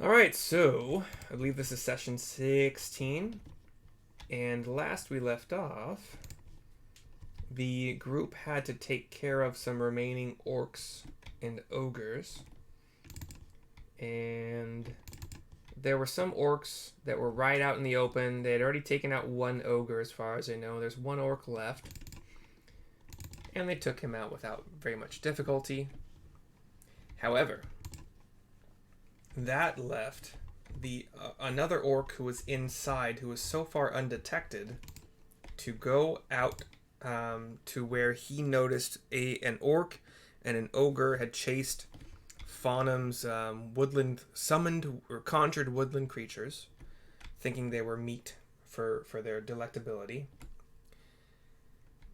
Alright, so I believe this is session 16. And last we left off, the group had to take care of some remaining orcs and ogres. And there were some orcs that were right out in the open. They had already taken out one ogre as far as I know. There's one orc left. And they took him out without very much difficulty. However, that left the another orc who was inside, who was so far undetected, to go out to where he noticed an orc and an ogre had chased Faunum's woodland summoned or conjured woodland creatures, thinking they were meat for their delectability.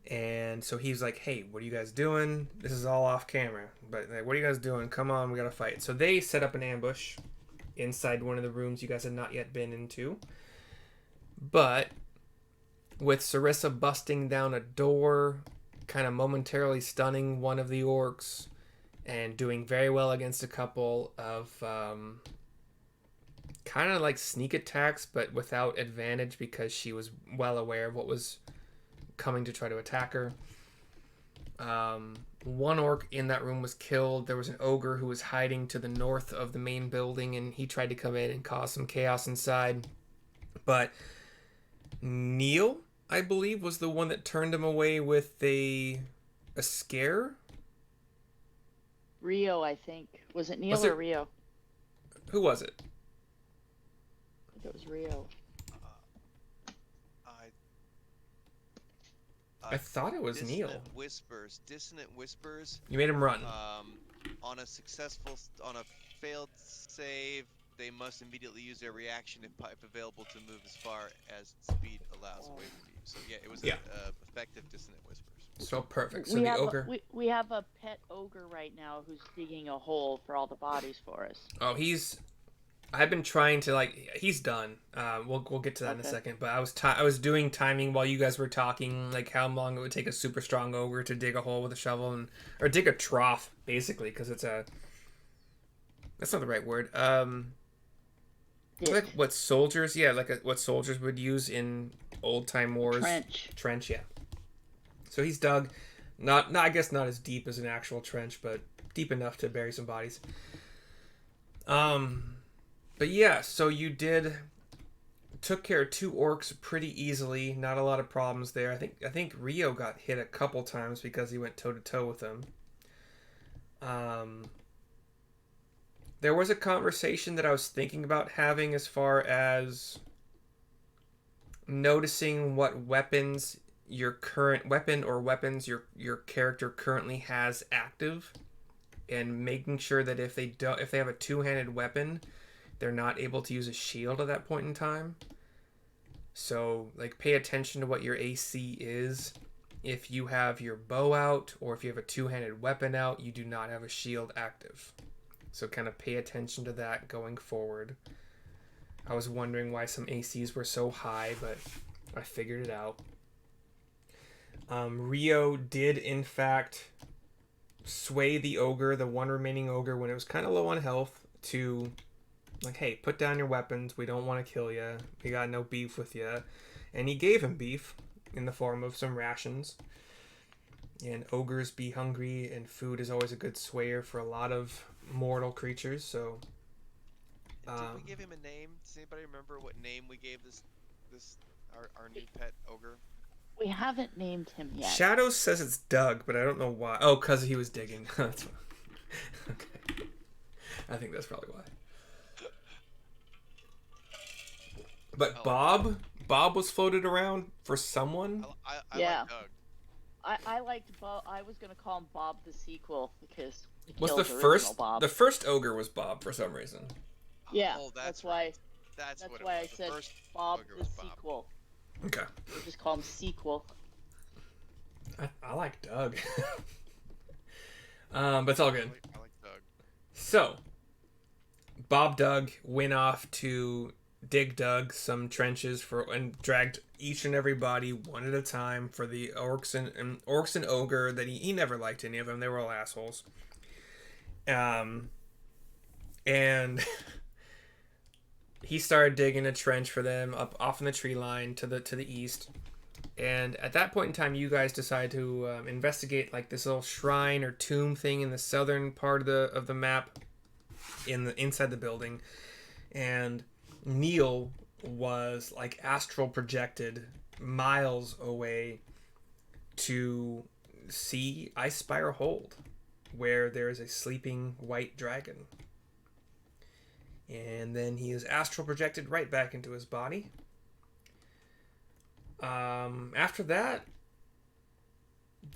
And so he's like, hey, what are you guys doing? This is all off camera. But like, what are you guys doing? Come on, we gotta fight. So they set up an ambush inside one of the rooms you guys had not yet been into. But with Syrissa busting down a door, kind of momentarily stunning one of the orcs, and doing very well against a couple of kind of like sneak attacks, but without advantage because she was well aware of what was coming to try to attack her. One orc in that room was killed. There was an ogre who was hiding to the north of the main building, and he tried to come in and cause some chaos inside. But Neil, I believe, was the one that turned him away with a scare. Rio, I think. Was it Neil or Rio? Who was it? I think it was Rio. I thought it was Neil. Dissonant whispers. You made him run. On a failed save, they must immediately use their reaction if available to move as far as speed allows away from you. So yeah, it was effective dissonant whispers. So perfect. So the ogre. We have a pet ogre right now who's digging a hole for all the bodies for us. Oh, I've been trying to he's done. We'll get to that in a second. But I was doing timing while you guys were talking, like how long it would take a super strong ogre to dig a hole with a shovel or dig a trough, basically, because that's not the right word. Like what soldiers, what soldiers would use in old time wars. Trench, yeah. So he's dug, I guess not as deep as an actual trench, but deep enough to bury some bodies. But yeah, so you took care of two orcs pretty easily. Not a lot of problems there. I think Rio got hit a couple times because he went toe to toe with them. There was a conversation that I was thinking about having as far as noticing what weapons your current weapon or weapons your character currently has active, and making sure that if they have a two-handed weapon, they're not able to use a shield at that point in time. So, pay attention to what your AC is. If you have your bow out, or if you have a two-handed weapon out, you do not have a shield active. So kind of pay attention to that going forward. I was wondering why some ACs were so high, but I figured it out. Rio did, in fact, sway the ogre, the one remaining ogre, when it was kind of low on health, to hey, put down your weapons. We don't want to kill you. We got no beef with you. And he gave him beef in the form of some rations. And ogres be hungry, and food is always a good swayer for a lot of mortal creatures. So, did we give him a name? Does anybody remember what name we gave this our new pet ogre? We haven't named him yet. Shadow says it's Doug, but I don't know why. Oh, because he was digging. That's why. Okay. I think that's probably why. But Bob was floated around for someone. I like Doug. I liked Bob. I was gonna call him Bob the sequel because was the first Bob. The first ogre was Bob for some reason. Yeah, oh, that's why. That's why I said Bob the sequel. Okay. We'll just call him sequel. I like Doug. But it's all good. I like Doug. So, Bobdug went off to dug some trenches and dragged each and every body one at a time for the orcs and ogre that he never liked any of them. They were all assholes. And he started digging a trench for them up off in the tree line to the east. And at that point in time, you guys decide to investigate like this little shrine or tomb thing in the southern part of the map, inside the building. And Neil was like astral projected miles away to see Icespire hold, where there is a sleeping white dragon. And then he is astral projected right back into his body. After that,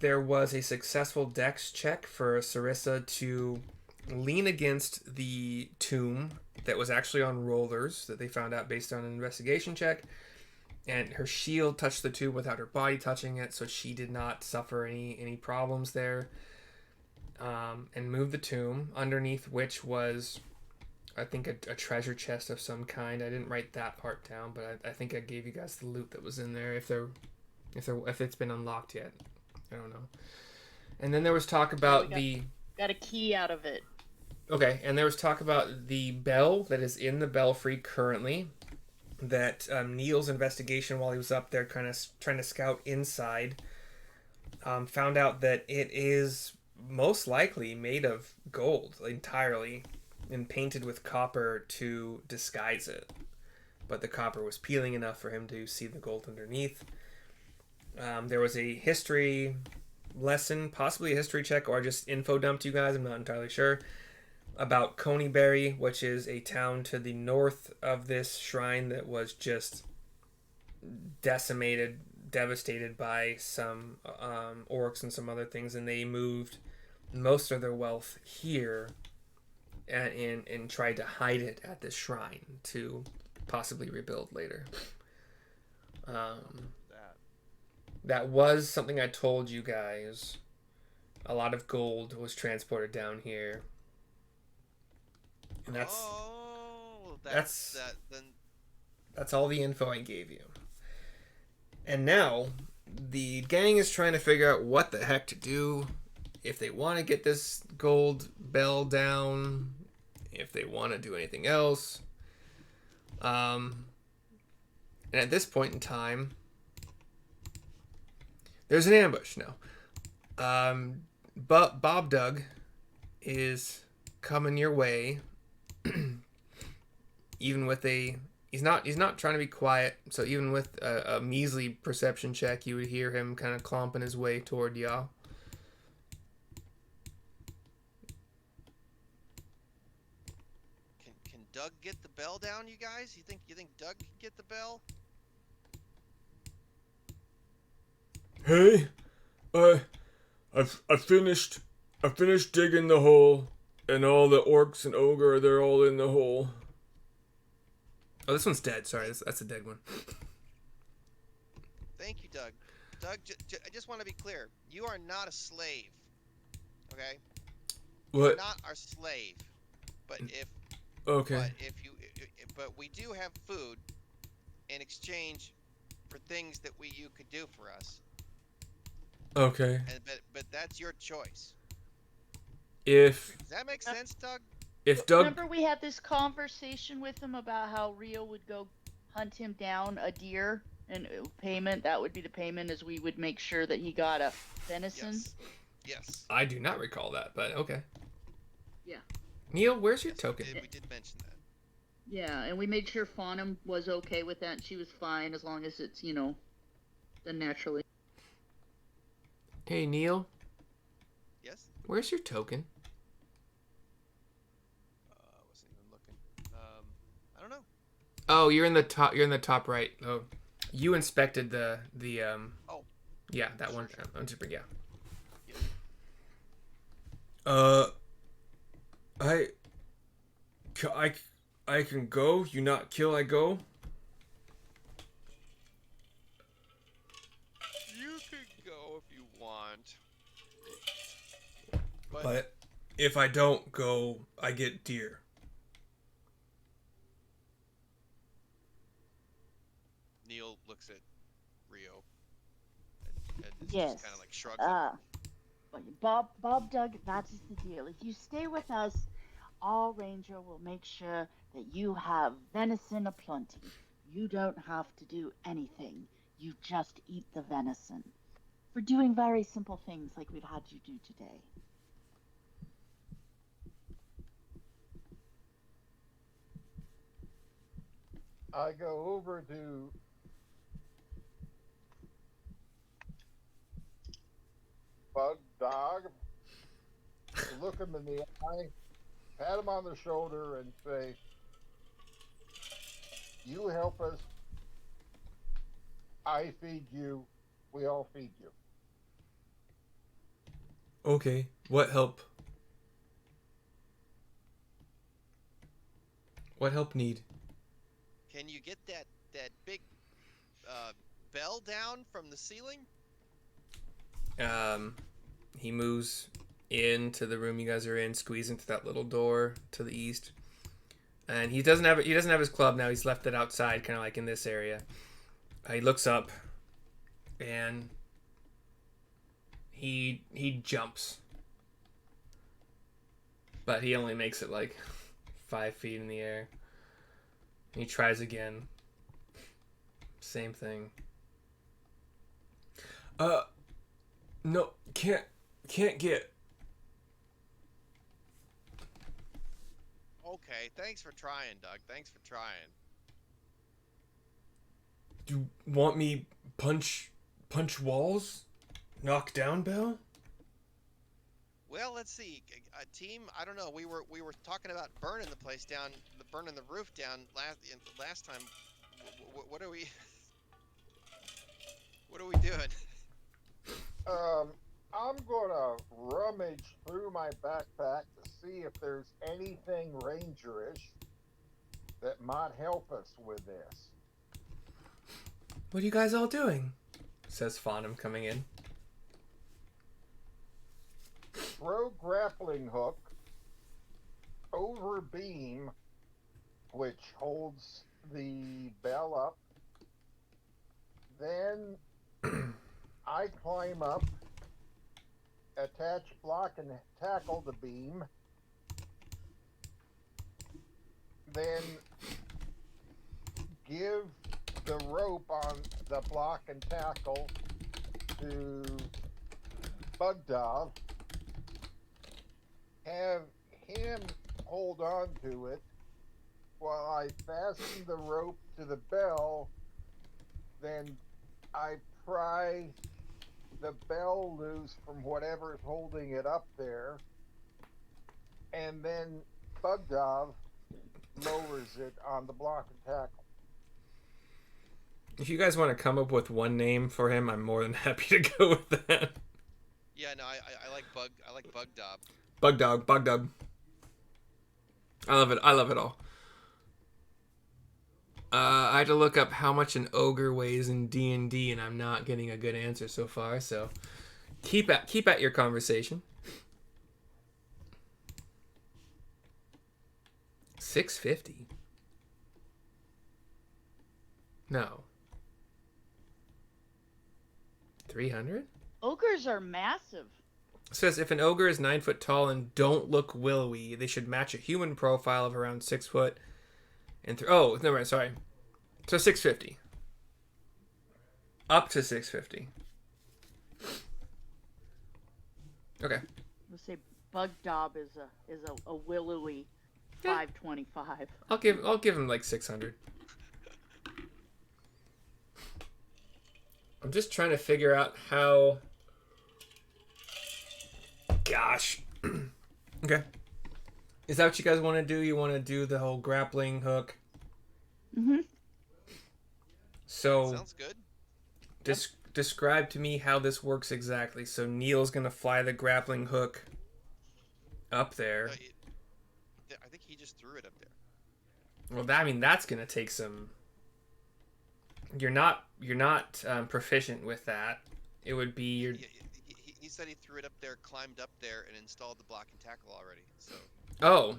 there was a successful dex check for Syrissa to lean against the tomb that was actually on rollers that they found out based on an investigation check. And her shield touched the tomb without her body touching it, so she did not suffer any problems there. And moved the tomb, underneath which was, I think, a treasure chest of some kind. I didn't write that part down, but I think I gave you guys the loot that was in there. If it's been unlocked yet, I don't know. And then there was talk about got a key out of it. Okay, and there was talk about the bell that is in the belfry currently. That Neil's investigation while he was up there, kind of trying to scout inside, found out that it is most likely made of gold entirely, and painted with copper to disguise it. But the copper was peeling enough for him to see the gold underneath. There was a history lesson, possibly a history check, or just info dump to you guys, I'm not entirely sure, about Conyberry, which is a town to the north of this shrine that was just devastated by some orcs and some other things, and they moved most of their wealth here and tried to hide it at this shrine to possibly rebuild later. That was something I told you guys. A lot of gold was transported down here. And that's all the info I gave you. And now the gang is trying to figure out what the heck to do, if they want to get this gold bell down, if they want to do anything else. And at this point in time, there's an ambush now. But Bobdug is coming your way. Even with he's not trying to be quiet, so even with a measly perception check, you would hear him kind of clomping his way toward y'all. Can Doug get the bell down, you guys? You think Doug can get the bell? Hey, I finished digging the hole. And all the orcs and ogre, they're all in the hole. Oh, this one's dead. Sorry, that's a dead one. Thank you, Doug. Doug, I just want to be clear. You are not a slave. Okay? What? You're not our slave. But if... Okay. But we do have food in exchange for things that you could do for us. Okay. But that's your choice. Does that make sense, Doug? Remember we had this conversation with him about how Rio would go hunt him down a deer, and payment, that would be the payment, as we would make sure that he got a venison. Yes. I do not recall that, but okay. Yeah. Neil, where's your token? We did mention that. Yeah, and we made sure Fawnham was okay with that, and she was fine as long as it's, done naturally. Hey, Neil. Yes? Where's your token? Wasn't even looking. I don't know. Oh, you're in the top. You're in the top right. Oh, you inspected the. Oh. Yeah, that one. I'm just yeah. I can go. You not kill. I go. You can go if you want. But if I don't go, I get deer. Neil looks at Rio and Yes. just kind of like shrugs. Bobdug, that's the deal. If you stay with us, All ranger will make sure that you have venison aplenty. You don't have to do anything. You just eat the venison. For doing very simple things like we've had you do today. I go over to Bubdug, look him in the eye, pat him on the shoulder, and say, "You help us. I feed you. We all feed you." Okay, what help? What help need? Can you get that big bell down from the ceiling? He moves into the room you guys are in, squeezing into that little door to the east. And he doesn't have his club now. He's left it outside, kind of like in this area. He looks up, and he jumps, but he only makes it like 5 feet in the air. He tries again. Same thing. No, can't get. Okay, thanks for trying, Doug. Thanks for trying. You want me punch walls? Knock down Bell? Well, let's see. Team, I don't know. We were talking about burning the place down, burning the roof down last time. What are we? What are we doing? I'm gonna rummage through my backpack to see if there's anything rangerish that might help us with this. What are you guys all doing? Says Fonham coming in. Throw grappling hook over beam, which holds the bell up. Then I climb up, attach block and tackle the beam. Then give the rope on the block and tackle to Bubdug. Have him hold on to it while I fasten the rope to the bell. Then I pry the bell loose from whatever's holding it up there, and then Bubdug lowers it on the block and tackle. If you guys want to come up with one name for him, I'm more than happy to go with that. Yeah, no, I like Bugdog. Bugdug. I love it all. I had to look up how much an ogre weighs in D&D, and I'm not getting a good answer so far. So keep at your conversation. 650. No. 300. Ogres are massive. It says if an ogre is 9 foot tall and don't look willowy, they should match a human profile of around 6 foot. And oh, never mind. Sorry. So 650. Up to 650. Okay. Let's say Bugdog is a willowy 525. I'll give him like 600. I'm just trying to figure out how. Gosh. Okay. Is that what you guys want to do? You want to do the whole grappling hook? Mm-hmm. So. Sounds good. Describe to me how this works exactly. So Neil's gonna fly the grappling hook up there. I think he just threw it up there. Well, that's gonna take some. You're not proficient with that. It would be your. He said he threw it up there, climbed up there, and installed the block and tackle already. So. Oh.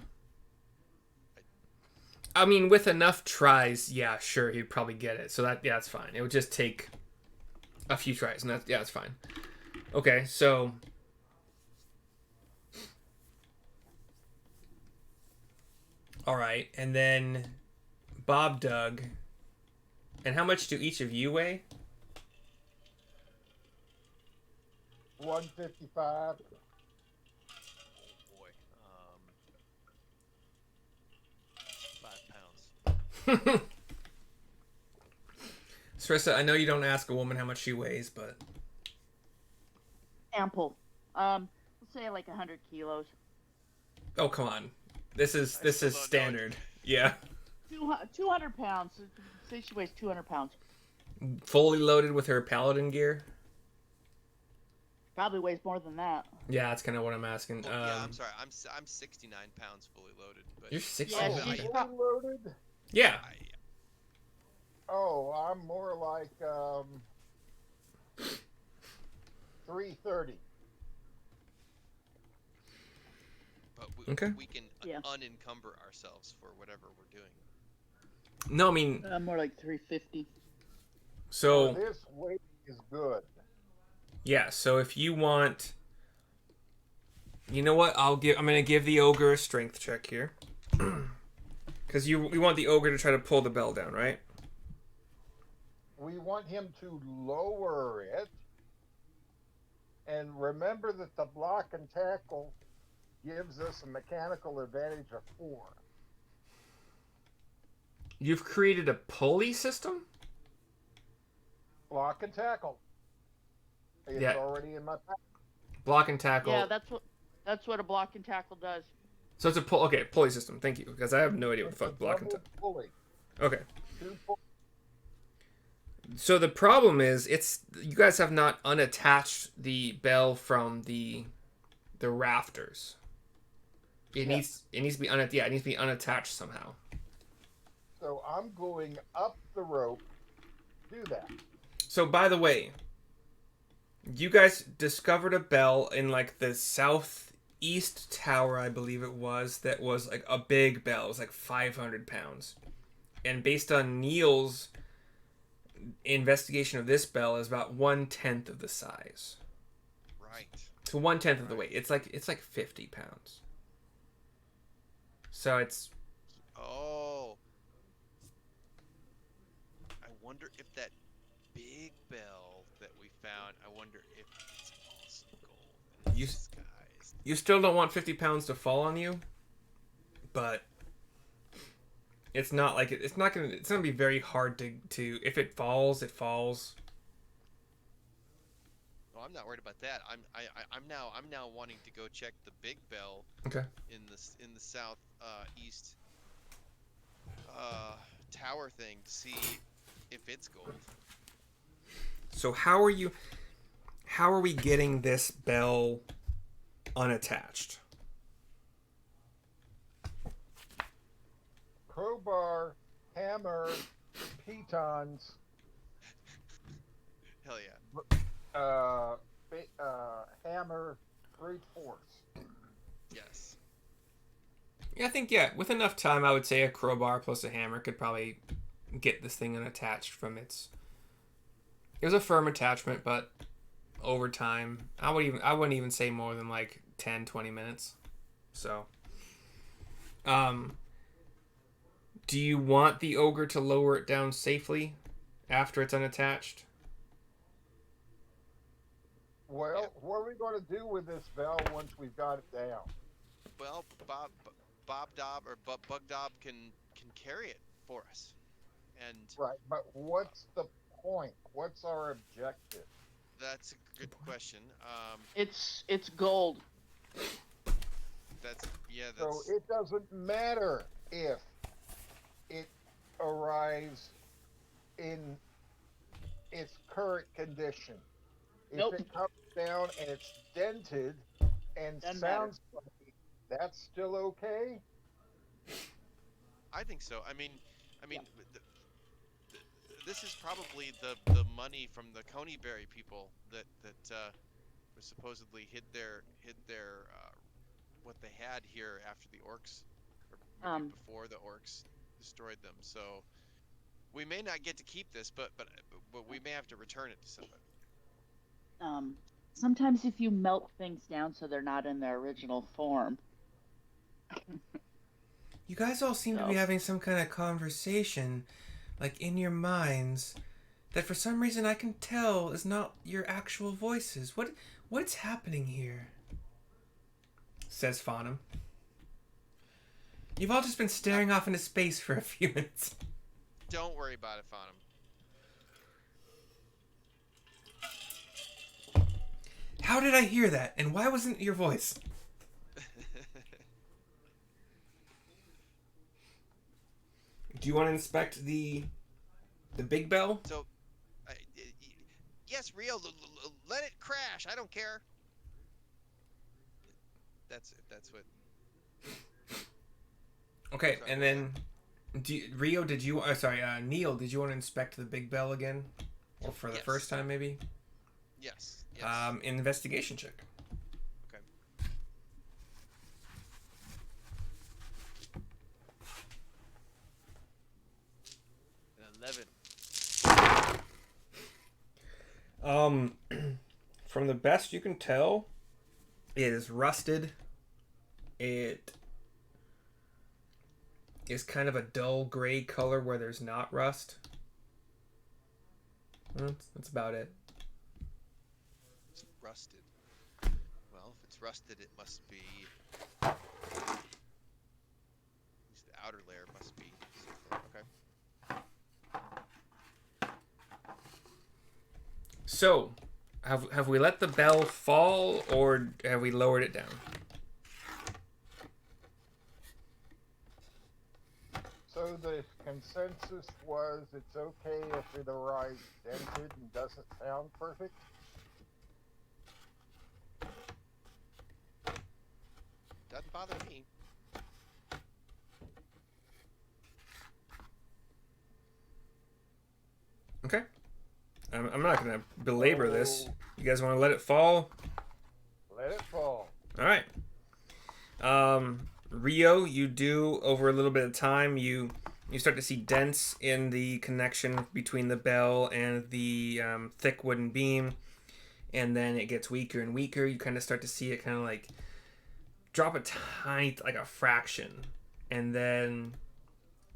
I mean, with enough tries, yeah, sure, he'd probably get it. So that's fine. It would just take a few tries, and that's fine. Okay, so All right, and then Bobdug. And how much do each of you weigh? 155. Oh boy. 5 pounds. Syrissa, I know you don't ask a woman how much she weighs, but Ample. Let's say like 100 kilos. oh come on, this is I still don't know standard. Yeah, 200 pounds. Say she weighs 200 pounds. fully loaded with her paladin gear. Probably weighs more than that. Yeah, that's kind of what I'm asking. Well, yeah, I'm sorry. I'm 69 pounds fully loaded. But You're 60. Yeah, Oh, she's fully pro- loaded? Yeah. Oh, I'm more like 330. But Okay. we can Yeah. unencumber ourselves for whatever we're doing. No, I mean, More like 350. so This weight is good. yeah. So if you want, you know what? I'm gonna give the ogre a strength check here, because we want the ogre to try to pull the bell down, right? We want him to lower it. And remember that the block and tackle gives us a mechanical advantage of 4. You've created a pulley system. Block and tackle. It's Yeah. already in my pack. Block and tackle. Yeah, that's what a block and tackle does. So it's a pulley system. Thank you, because I have no idea what the It's fuck a block and double tackle. pulley. Okay. 2 pull- So the problem is, you guys have not unattached the bell from the rafters. It needs to be it needs to be unattached somehow. So I'm going up the rope. Do that. So by the way, you guys discovered a bell in like the southeast tower, I believe it was, that was like a big bell. It was like 500 pounds. And based on Neil's investigation of this bell, is about 1/10 of the size. Right. So 1/10 of the weight. It's like 50 pounds. So it's Oh. I wonder if that big bell that we found, I wonder if it's also gold in You- disguise. you still don't want 50 pounds to fall on you, but it's not like it's gonna be very hard to if it falls, it falls. Well, I'm not worried about that. I'm now wanting to go check the big bell Okay. in the south east tower thing to see if it's gold. So how are we getting this bell unattached? Crowbar, hammer, pitons, Hell yeah. hammer, brute force. Yes. Yeah, I think with enough time, I would say a crowbar plus a hammer could probably get this thing unattached from its. It was a firm attachment, but over time, I wouldn't even say more than like 10, 20 minutes. So, do you want the ogre to lower it down safely after it's unattached? Well, what are we going to do with this bell once we've got it down? Well, Bobdug or Bugdog can carry it for us. And Right, but what's the point? What's our objective? that's a good question. It's gold. That's So it doesn't matter if it arrives in its current condition. If Nope. it comes down and it's dented and Doesn't sounds funny, that's still okay? I think so. I mean, this is probably the money from the Conyberry people that was supposedly hid their what they had here after the Orcs, or maybe before the Orcs destroyed them. So we may not get to keep this, but we may have to return it to somebody. Sometimes if you melt things down so they're not in their original form. You guys all seem to be having some kind of conversation, like in your minds, that for some reason I can tell is not your actual voices. What's happening here? Says Farnham. You've all just been staring off into space for a few minutes. Don't worry about it, Farnham. How did I hear that? And why wasn't it your voice? Do you want to inspect the big bell? So, yes, Rio, let it crash. I don't care. That's it. That's what. Okay, and then Rio, did you? Neil, did you want to inspect the big bell again, or for the first time maybe? Yes. Yes. Investigation check. Okay. An 11. From the best you can tell, it is rusted. It is kind of a dull gray color where there's not rust. That's about it. It's rusted. Well, if it's rusted, it must be. At least the outer layer must be something. Okay. So, have we let the bell fall, or have we lowered it down? So the consensus was it's okay if it arrives dented and doesn't sound perfect? Doesn't bother me. Okay. I'm not going to belabor this. You guys want to let it fall? Let it fall. All right. Rio, you do, over a little bit of time, you start to see dents in the connection between the bell and the thick wooden beam, and then it gets weaker and weaker. You kind of start to see it kind of like drop a tiny, like a fraction, and then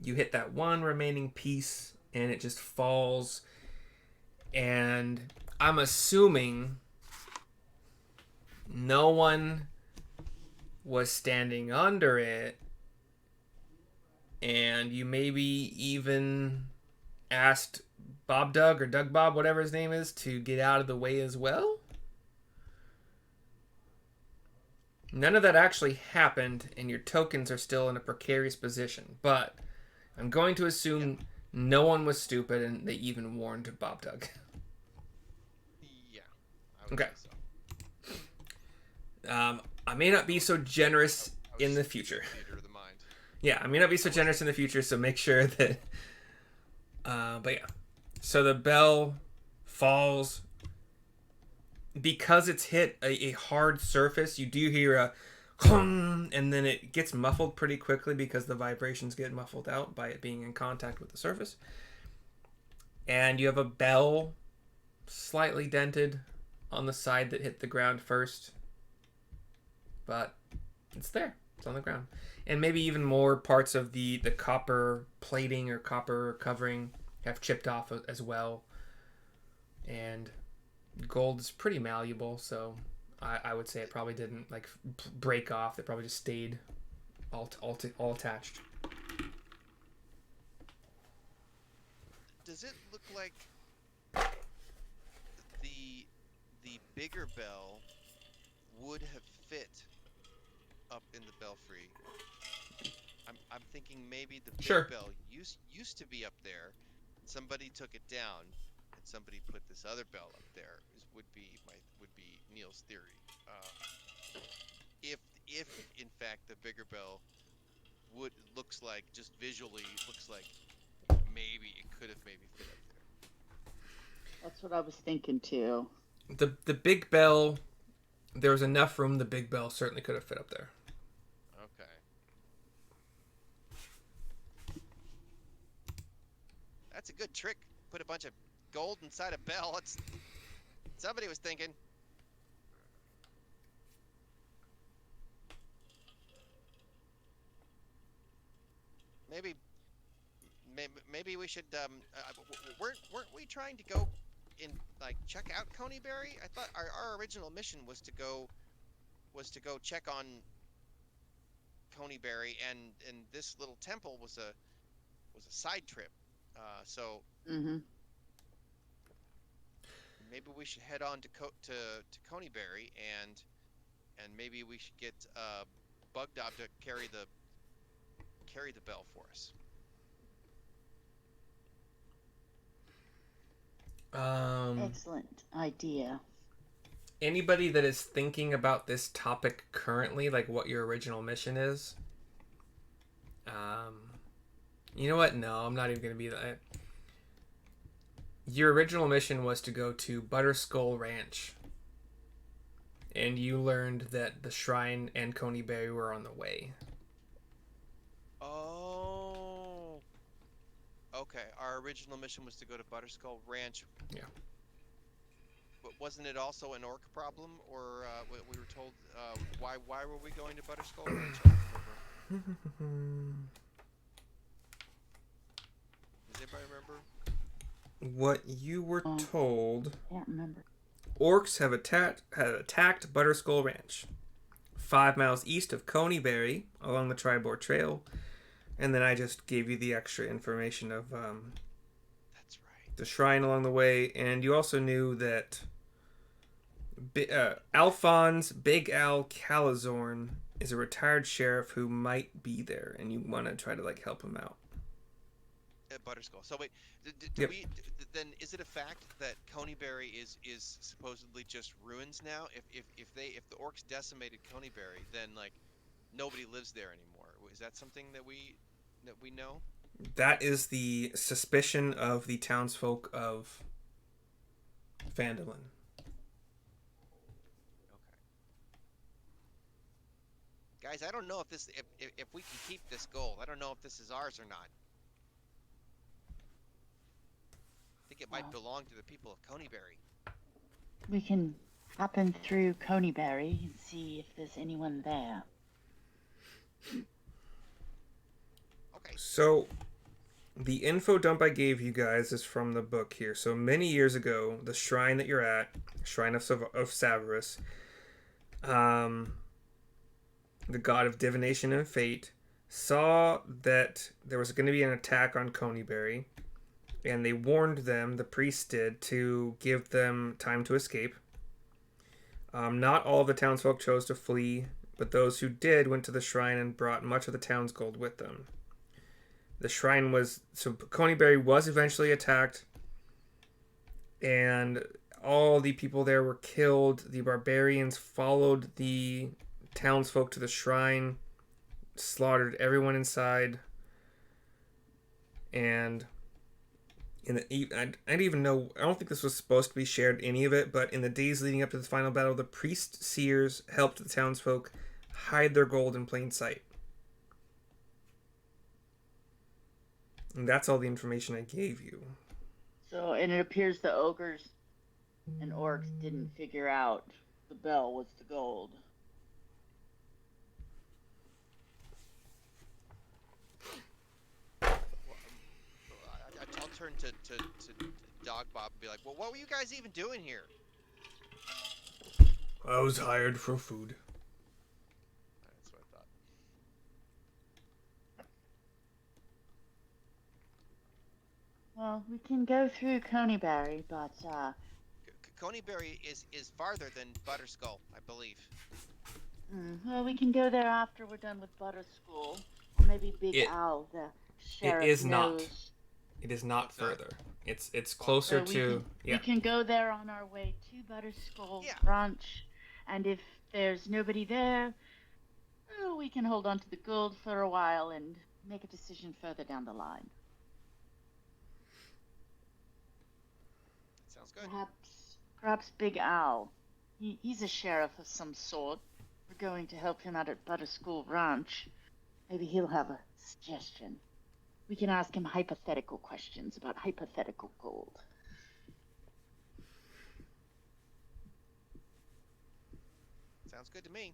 you hit that one remaining piece, and it just falls. And I'm assuming no one was standing under it, and you maybe even asked Bobdug or Dugbob, whatever his name is, to get out of the way as well. None of that actually happened, and your tokens are still in a precarious position, but I'm going to assume no one was stupid and they even warned Bobdug. Yeah. I would Okay. say so. I may not be so generous in the future. Theater of the mind. Yeah, I may not be so generous in the future, so make sure that... but yeah. So the bell falls. Because it's hit a hard surface, you do hear a... and then it gets muffled pretty quickly because the vibrations get muffled out by it being in contact with the surface. And you have a bell slightly dented on the side that hit the ground first. But it's there. It's on the ground. And maybe even more parts of the copper plating or copper covering have chipped off as well. And gold is pretty malleable, so I would say it probably didn't like break off. It probably just stayed all attached. Does it look like the bigger bell would have fit up in the belfry? I'm thinking maybe the big bell used to be up there, and somebody took it down, and somebody put this other bell up there. Would be Neil's theory. If in fact the bigger bell looks like just visually looks like maybe it could have maybe fit up there. That's what I was thinking too. The big bell, there was enough room. The big bell certainly could have fit up there. Okay. That's a good trick. Put a bunch of gold inside a bell. Somebody was thinking. maybe we should. Weren't we trying to go in like check out Conyberry? I thought our original mission was to go check on Conyberry, and this little temple was a side trip. So Mm-hmm. maybe we should head on to Conyberry, and maybe we should get Bugdog to carry the bell for us. Excellent idea. Anybody that is thinking about this topic currently, like what your original mission is? You know what? No, I'm not even gonna be that. Your original mission was to go to Butterskull Ranch, and you learned that the shrine and Conyberry were on the way. Oh. Okay, our original mission was to go to Butterskull Ranch. Yeah. But wasn't it also an orc problem, or we were told why were we going to Butterskull Ranch? I don't remember. Does anybody remember? What you were told... Can't remember. Orcs have attacked Butterskull Ranch, 5 miles east of Conyberry, along the Tribord Trail, and then I just gave you the extra information of That's right. the shrine along the way, and you also knew that Alphonse Big Al Calazorn is a retired sheriff who might be there, and you want to try to like help him out. At Butterskull. So wait, Yep. then is it a fact that Conyberry is supposedly just ruins now? If the orcs decimated Conyberry, then like nobody lives there anymore. Is that something that we know? That is the suspicion of the townsfolk of Phandalin. Okay. Guys, I don't know if we can keep this gold. I don't know if this is ours or not. I think it might belong to the people of Conyberry. We can happen through Conyberry and see if there's anyone there. Okay. So, the info dump I gave you guys is from the book here. So, many years ago, the shrine that you're at, Shrine of Syrissa, the god of divination and fate, saw that there was going to be an attack on Conyberry, and they warned them, the priest did, to give them time to escape. Not all of the townsfolk chose to flee, but those who did went to the shrine and brought much of the town's gold with them. The shrine was... So Conyberry was eventually attacked, and all the people there were killed. The barbarians followed the townsfolk to the shrine, slaughtered everyone inside, and... I don't even know, I don't think this was supposed to be shared, any of it, but in the days leading up to the final battle, the priest seers helped the townsfolk hide their gold in plain sight. And that's all the information I gave you. So, and it appears the ogres and orcs didn't figure out the bell was the gold. I'll turn to Dugbob and be like, well, what were you guys even doing here? I was hired for food. That's what I thought. Well, we can go through Conyberry, but Conyberry is farther than Butterskull, I believe. well, we can go there after we're done with Butterskull, or maybe Big Al, the sheriff. It is not. knows. It is not further. It's closer to... We can go there on our way to Butterskull Ranch, and if there's nobody there, we can hold on to the gold for a while and make a decision further down the line. Sounds good. Perhaps Big Al. He's a sheriff of some sort. We're going to help him out at Butterskull Ranch. Maybe he'll have a suggestion. We can ask him hypothetical questions about hypothetical gold. Sounds good to me.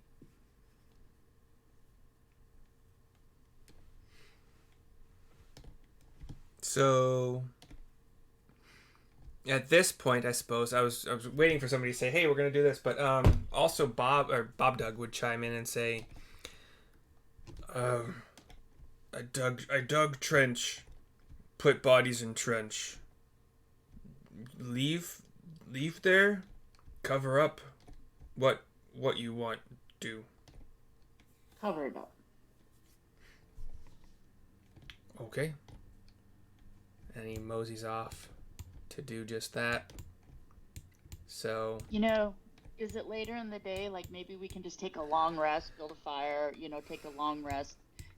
So at this point, I suppose I was waiting for somebody to say, "Hey, we're gonna do this," but also Bobdug would chime in and say, I dug trench, put bodies in trench. Leave there, cover up. What you want, do. Cover it up. Okay. And he moseys off to do just that. So, Is it later in the day? Like maybe we can just take a long rest, build a fire, take a long rest,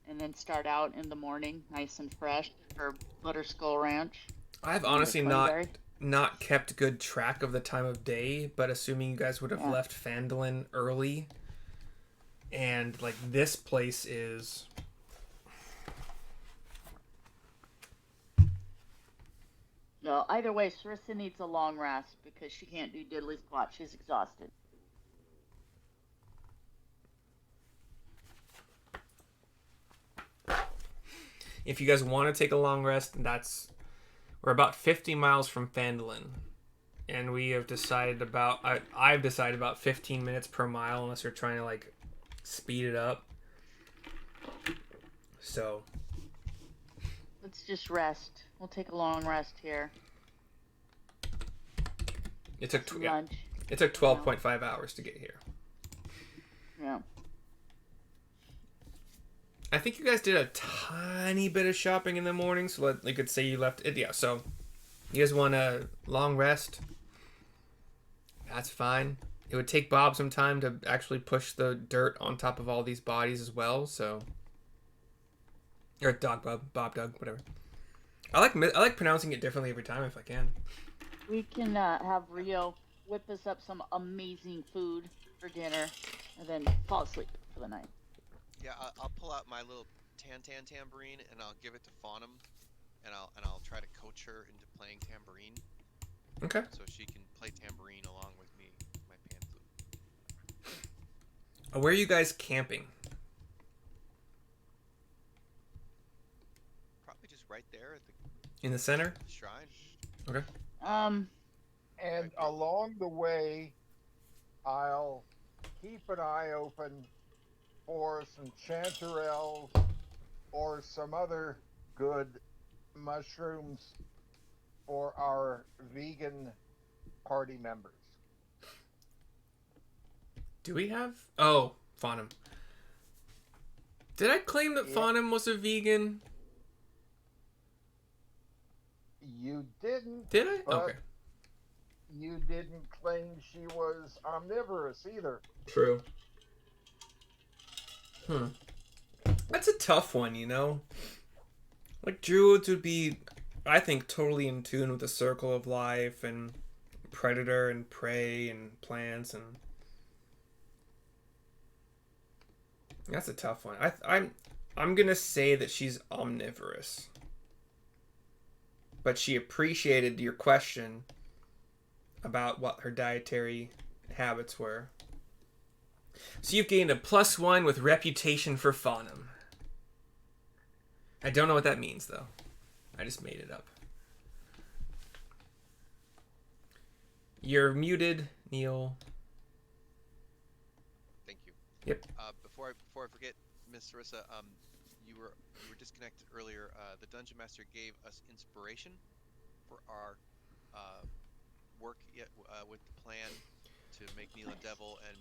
and then start out in the morning, nice and fresh for Butterskull Ranch. I've honestly not kept good track of the time of day, but assuming you guys would have left Phandalin early, and like this place is. No, either way, Syrissa needs a long rest because she can't do diddly squat. She's exhausted. If you guys want to take a long rest, we're about 50 miles from Phandalin, and we have decided I've decided about 15 minutes per mile unless you're trying to like speed it up. So let's just rest. We'll take a long rest here. It took lunch. It took 12.5 hours to get here. Yeah. I think you guys did a tiny bit of shopping in the morning, so you could say you left it. Yeah, so you guys want a long rest? That's fine. It would take Bob some time to actually push the dirt on top of all these bodies as well, so. Or Bobdug, whatever. I like pronouncing it differently every time if I can. We can have Rio whip us up some amazing food for dinner, and then fall asleep for the night. Yeah, I'll pull out my little tambourine and I'll give it to Faunum, and I'll try to coach her into playing tambourine. Okay. So she can play tambourine along with me, my pan flute. Where are you guys camping? Probably just right there at in the center? The shrine. Okay. And along the way, I'll keep an eye open for some chanterelles or some other good mushrooms for our vegan party members. Do we have? Oh, Faunum. Did I claim that Faunum was a vegan? You didn't. Did I? Okay. You didn't claim she was omnivorous either. True. That's a tough one, Like, druids would be, I think, totally in tune with the circle of life and predator and prey and plants, and that's a tough one. I'm gonna say that she's omnivorous, but she appreciated your question about what her dietary habits were. So you've gained a +1 with reputation for Faunum. I don't know what that means, though. I just made it up. You're muted, Neil. Thank you. Yep. Before I forget, Miss Syrissa, you were disconnected earlier. The Dungeon Master gave us inspiration for our work with the plan to make Neil a devil and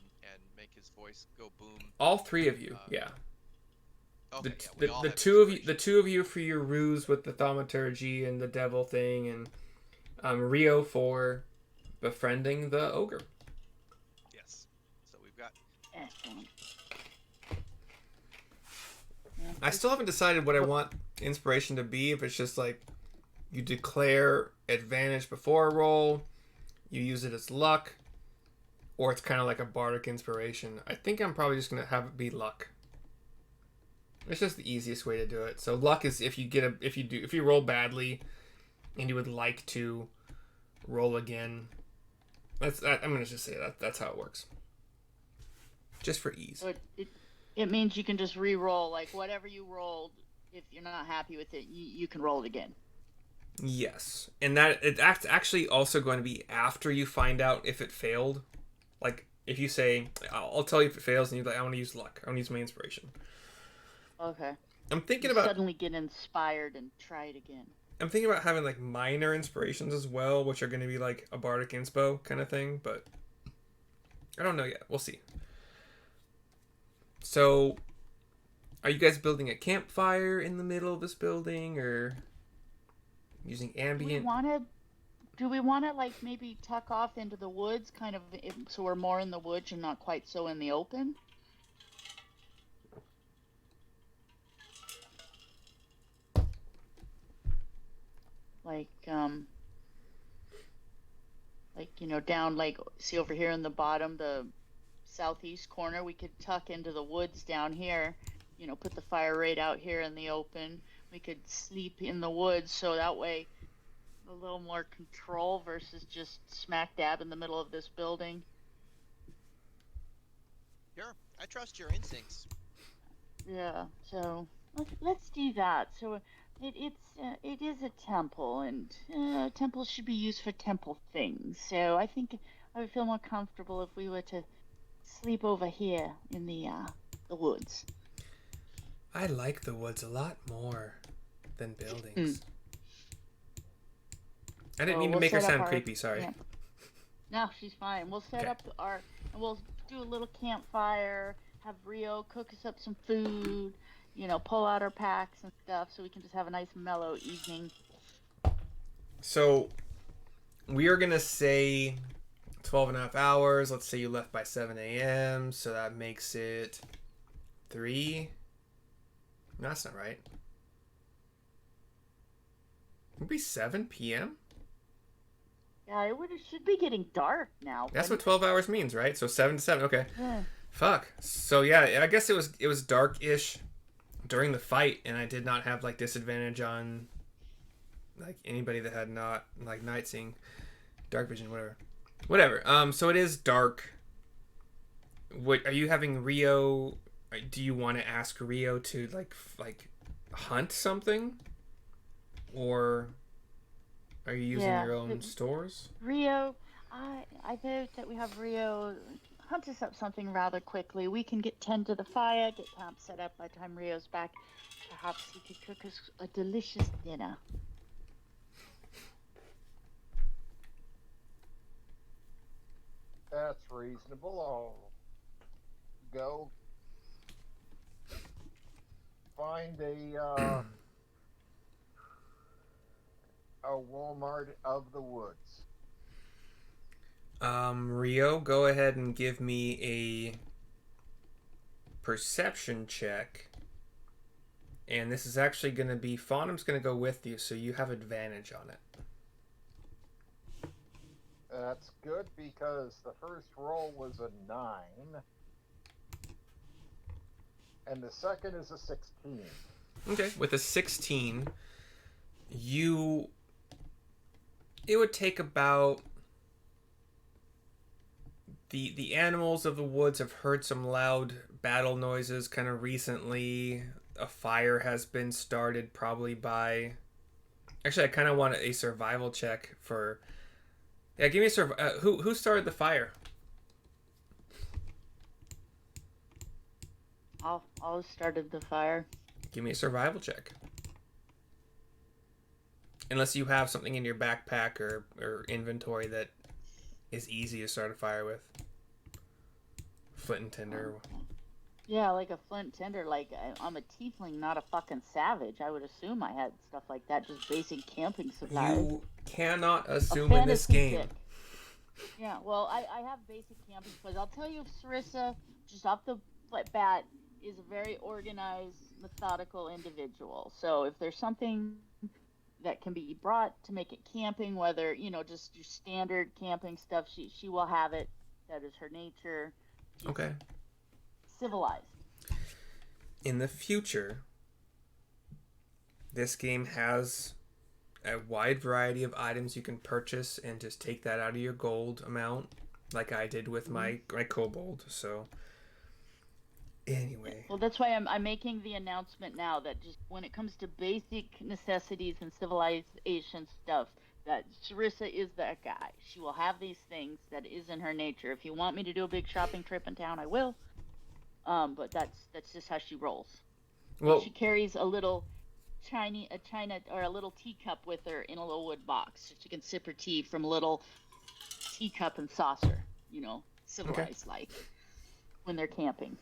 make his voice go boom. All three of you, yeah. Okay, the two of you for your ruse with the thaumaturgy and the devil thing, and Rio for befriending the ogre. Yes. So we've got. Excellent. I still haven't decided what I want inspiration to be. If it's just like you declare advantage before a roll, you use it as luck, or it's kind of like a bardic inspiration. I think I'm probably just gonna have it be luck. It's just the easiest way to do it. So luck is if you roll badly, and you would like to roll again. I'm gonna just say that's how it works. Just for ease. So it means you can just re-roll, like whatever you rolled. If you're not happy with it, you can roll it again. Yes, and that's actually also going to be after you find out if it failed. Like if you say, "I'll tell you if it fails," and you're like, "I want to use luck. I want to use my inspiration." Okay. I'm thinking You about suddenly get inspired and try it again. I'm thinking about having like minor inspirations as well, which are going to be like a bardic inspo kind of thing, but I don't know yet. We'll see. So, are you guys building a campfire in the middle of this building, or using ambient? Do we want to like maybe tuck off into the woods, kind of, so we're more in the woods and not quite so in the open? Like down, like, see over here in the bottom, the southeast corner, we could tuck into the woods down here, put the fire right out here in the open. We could sleep in the woods, so that way a little more control versus just smack dab in the middle of this building. Sure, I trust your instincts. Yeah, so let's do that. So it is a temple, and temples should be used for temple things. So I think I would feel more comfortable if we were to sleep over here in the woods. I like the woods a lot more than buildings. I didn't mean to make her sound creepy, sorry. Yeah. No, she's fine. We'll set up and we'll do a little campfire, have Rio cook us up some food, pull out our packs and stuff so we can just have a nice mellow evening. So, we are going to say 12 and a half hours. Let's say you left by 7 a.m., so that makes it 3. No, that's not right. Would be 7 p.m.? Yeah, it should be getting dark now. That's what 12 hours means, right? So 7 to 7. Okay. Yeah. Fuck. So yeah, I guess it was dark-ish during the fight, and I did not have like disadvantage on like anybody that had not like night seeing, dark vision, whatever. So it is dark. What are you having Rio? Do you want to ask Rio to like hunt something, or are you using your own stores? Rio, I vote that we have Rio hunt us up something rather quickly. We can tend to the fire, get camp set up by the time Rio's back. Perhaps he could cook us a delicious dinner. That's reasonable. I'll go find a Walmart of the woods. Rio, go ahead and give me a perception check. And this is actually going to be... Fawnum's going to go with you, so you have advantage on it. That's good, because the first roll was a 9. And the second is a 16. Okay, with a 16, it would take about... The animals of the woods have heard some loud battle noises kind of recently. A fire has been started probably by... Actually, I kind of want a survival check for... Yeah, give me a who started the fire? I'll started the fire. Give me a survival check. Unless you have something in your backpack or inventory that is easy to start a fire with. Flint and tinder. Yeah, like a flint tinder. Like, I'm a tiefling, not a fucking savage. I would assume I had stuff like that, just basic camping supplies. You cannot assume in this game. Kit. Yeah, well, I have basic camping supplies. I'll tell you, Syrissa, just off the bat, is a very organized, methodical individual. So if there's something that can be brought to make it camping, whether, just your standard camping stuff, she will have it. That is her nature. She's okay. Civilized. In the future, this game has a wide variety of items you can purchase and just take that out of your gold amount, like I did with my kobold. So Anyway. Well, that's why I'm making the announcement now that just when it comes to basic necessities and civilization stuff, that Syrissa is that guy. She will have these things that is in her nature. If you want me to do a big shopping trip in town, I will. But that's just how she rolls. Well, she carries a little china or a little teacup with her in a little wood box, so she can sip her tea from a little teacup and saucer. You know, civilized like when they're camping.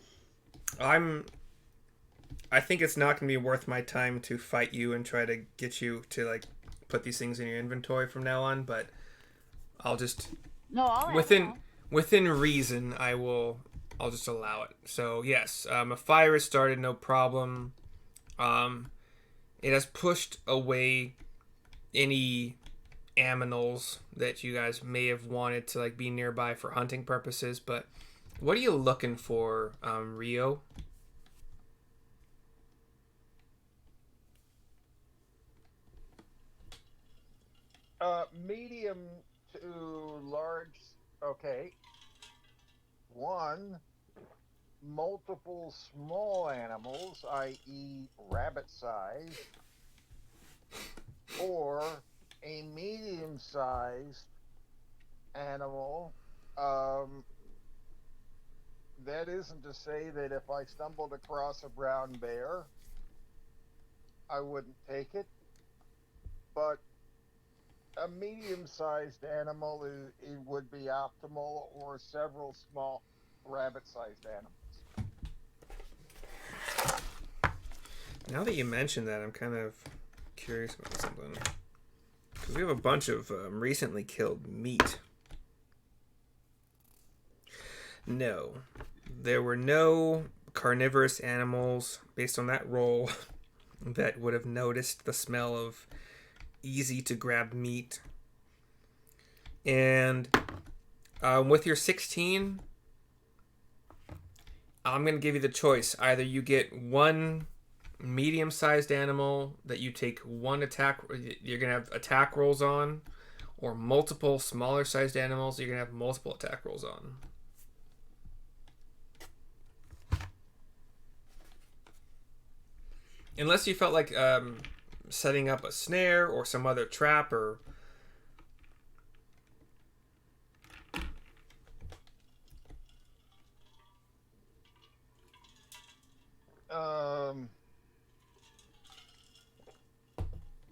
I think it's not going to be worth my time to fight you and try to get you to like put these things in your inventory from now on, but I'll just I'll within reason I'll just allow it. So yes, a fire has started, no problem. It has pushed away any aminals that you guys may have wanted to like be nearby for hunting purposes, but what are you looking for, Rio? Medium to large. Okay. One, multiple small animals, i.e., rabbit size, or a medium sized animal. That isn't to say that if I stumbled across a brown bear, I wouldn't take it, but a medium-sized animal it would be optimal, or several small rabbit-sized animals. Now that you mention that, I'm kind of curious about something. Because we have a bunch of recently killed meat. No. There were no carnivorous animals, based on that roll, that would have noticed the smell of easy-to-grab meat. And with your 16, I'm going to give you the choice. Either you get one medium-sized animal that you take one attack, you're going to have attack rolls on, or multiple smaller-sized animals you're going to have multiple attack rolls on. Unless you felt like setting up a snare or some other trap or...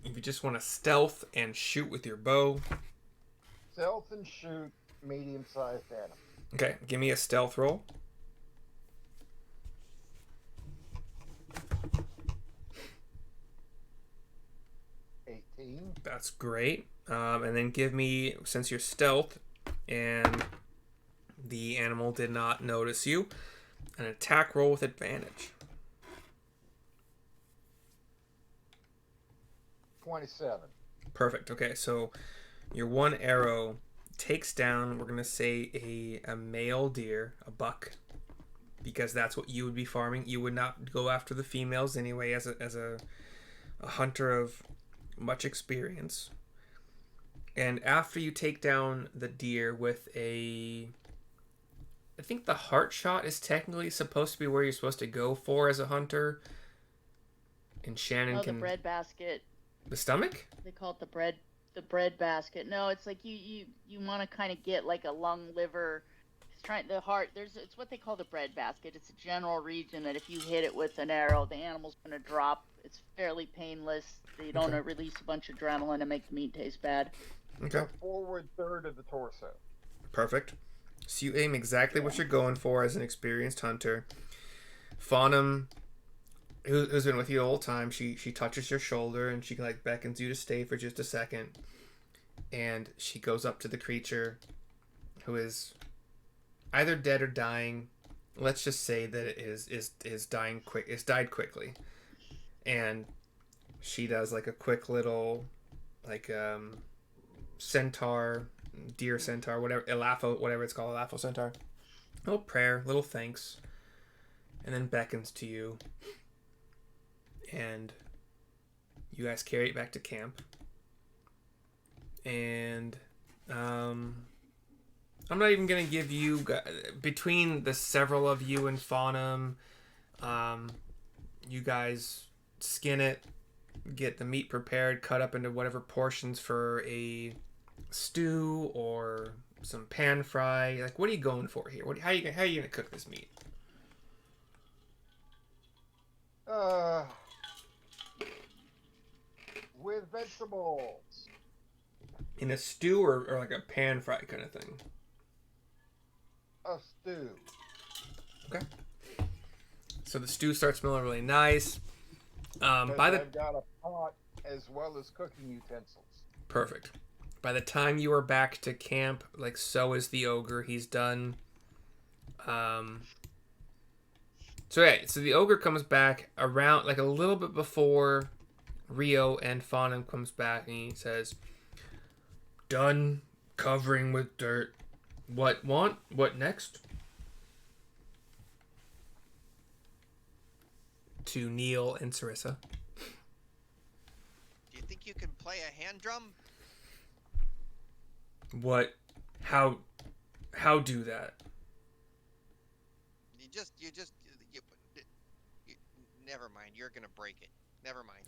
If you just want to stealth and shoot with your bow. Stealth and shoot, medium-sized animal. Okay, give me a stealth roll. That's great. And then give me, since you're stealth and the animal did not notice you, an attack roll with advantage. 27. Perfect. Okay, so your one arrow takes down, we're going to say a male deer, a buck, because that's what you would be farming. You would not go after the females anyway as a hunter of much experience. And after you take down the deer with I think the heart shot is technically supposed to be where you're supposed to go for as a hunter. And Shannon the bread basket. The stomach? They call it the bread basket. No, it's like you want to kind of get like a lung, liver. The heart. It's what they call the bread basket. It's a general region that if you hit it with an arrow, the animal's going to drop. It's fairly painless. They don't release a bunch of adrenaline and make the meat taste bad. Okay. The forward third of the torso. Perfect. So you aim exactly what you're going for as an experienced hunter. Faunum, who's been with you the whole time, she touches your shoulder and she like beckons you to stay for just a second. And she goes up to the creature who is either dead or dying. Let's just say that it is dying quick. It's died quickly. And she does like a quick little like centaur, deer centaur, whatever, elapho, whatever it's called, elapho centaur. Little prayer, little thanks, and then beckons to you. And you guys carry it back to camp. And I'm not even gonna give you, between the several of you and Faunum, You guys skin it, get the meat prepared, cut up into whatever portions for a stew or some pan fry. Like, what are you going for here? How are you gonna cook this meat? With vegetables. In a stew or like a pan fry kind of thing? A stew. Okay. So the stew starts smelling really nice. I've got a pot as well as cooking utensils. Perfect. By the time you are back to camp, like, so is the ogre. He's done. So the ogre comes back around, like, a little bit before Rio and Fawnham comes back, and he says, "Done covering with dirt. What next?" To Neil and Syrissa. Do you think you can play a hand drum? What? How do that? You never mind. You're gonna break it. Never mind.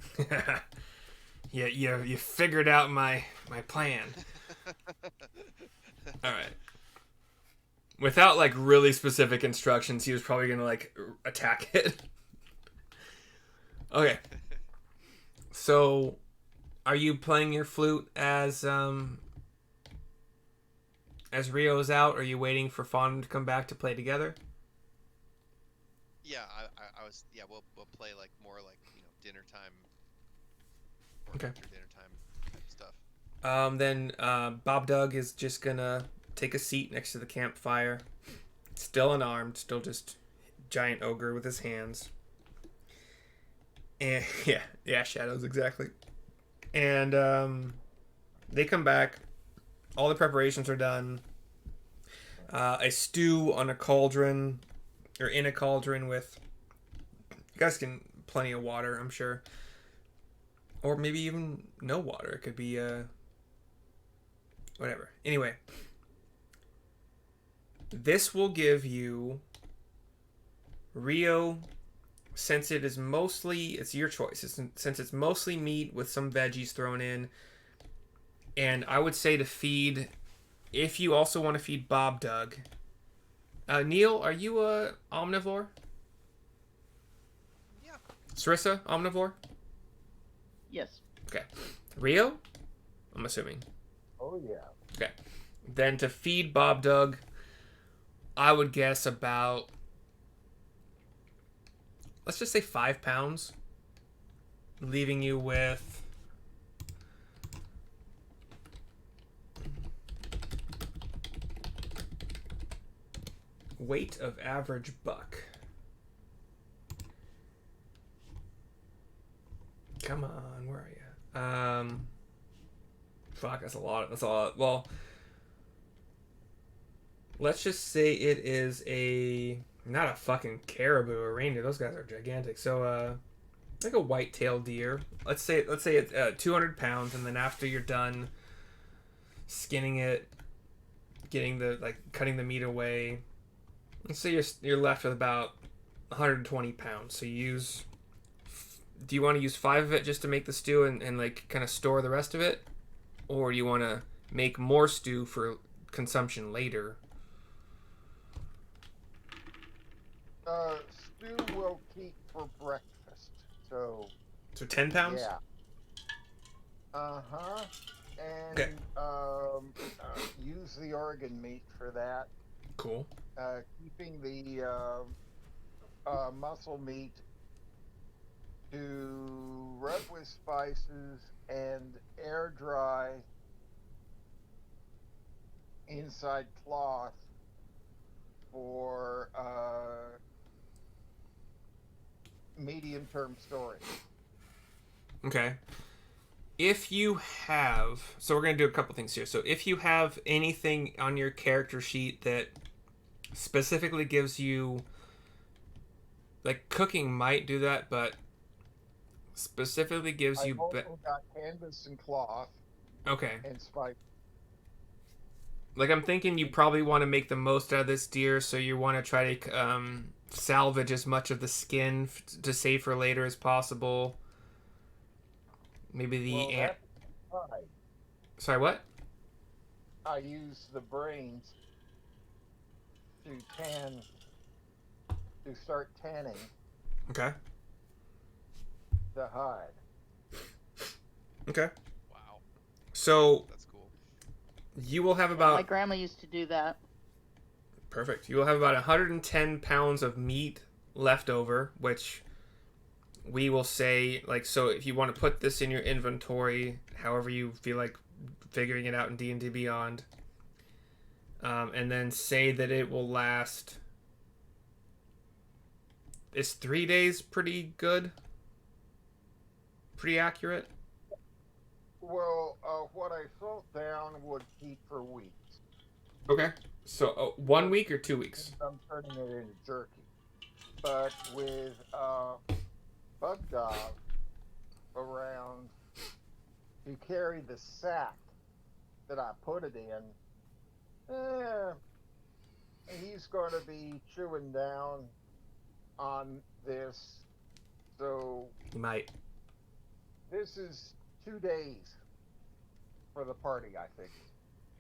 Yeah, you figured out my plan. All right. Without like really specific instructions, he was probably gonna like attack it. Okay. So, are you playing your flute as Rio's out? Or are you waiting for Fawn to come back to play together? Yeah, I was. Yeah, we'll play like more like dinner time. Okay. After dinner time type stuff. Then Bobdug is just gonna take a seat next to the campfire. Still unarmed, still just giant ogre with his hands. And yeah, shadows exactly. And they come back. All the preparations are done. A stew on a cauldron, or in a cauldron with. You guys can plenty of water, I'm sure. Or maybe even no water. It could be whatever. Anyway, this will give you Rio. Since it's your choice. Since it's mostly meat with some veggies thrown in. And I would say to feed, if you also want to feed Bobdug. Neil, are you a omnivore? Yeah. Syrissa, omnivore? Yes. Okay. Rio? I'm assuming. Oh, yeah. Okay. Then to feed Bobdug, I would guess about, let's just say 5 pounds. Leaving you with weight of average buck. Come on, where are you? Fuck, that's a lot. Well, let's just say it is not a fucking caribou or reindeer. Those guys are gigantic. So, like a white-tailed deer. Let's say it's 200 pounds, and then after you're done skinning it, getting cutting the meat away, let's say you're left with about 120 pounds. So do you want to use 5 of it just to make the stew and like kind of store the rest of it, or do you want to make more stew for consumption later? Stew will keep for breakfast. So 10 pounds? Yeah. Uh-huh. And okay. Use the organ meat for that. Cool. Keeping the muscle meat to rub with spices and air dry inside cloth for medium-term storage. Okay. If you have... So we're going to do a couple things here. So if you have anything on your character sheet that specifically gives you... Like, cooking might do that, but specifically gives you... I've also got canvas and cloth. Okay. And spice. Like, I'm thinking you probably want to make the most out of this deer, so you want to try to salvage as much of the skin to save for later as possible. Maybe the Well, ant. that's fine. Sorry, what? I use the brains to tan, to start tanning Okay. the hide. Okay. Wow, So that's cool. you will have My about grandma used to do that. perfect. You will have about 110 pounds of meat left over, which we will say like so. If you want to put this in your inventory, however you feel like figuring it out in D&D Beyond, and then say that it will last. Is 3 days pretty good? Pretty accurate? Well, what I salt down would keep for weeks. Okay. So 1 week or 2 weeks? I'm turning it into jerky. But with Bubdug around to carry the sack that I put it in, he's going to be chewing down on this. So You might. this is 2 days for the party, I think.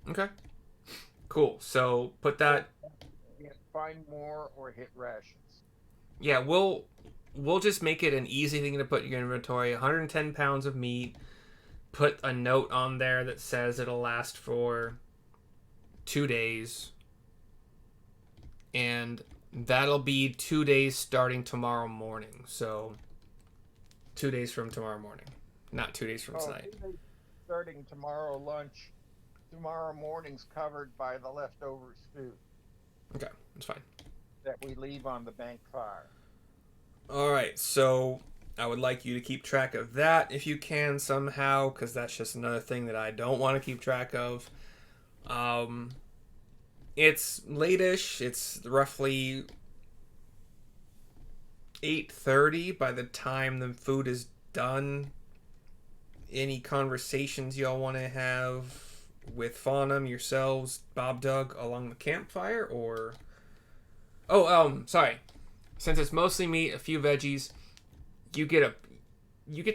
Okay. Cool. So put that. Find more or hit rations. Yeah, we'll just make it an easy thing to put in your inventory. 110 pounds of meat. Put a note on there that says it'll last for 2 days. And that'll be 2 days starting tomorrow morning. So 2 days from tomorrow morning. Not 2 days from tonight. 2 days starting tomorrow lunch. Tomorrow morning's covered by the leftover stew Okay, that's fine. that we leave on the bank fire. Alright, so I would like you to keep track of that if you can somehow, because that's just another thing that I don't want to keep track of. It's late-ish. It's roughly 8:30 by the time the food is done. Any conversations y'all want to have with Faunum, yourselves, Bobdug along the campfire, or... Oh, sorry. Since it's mostly meat, a few veggies, you get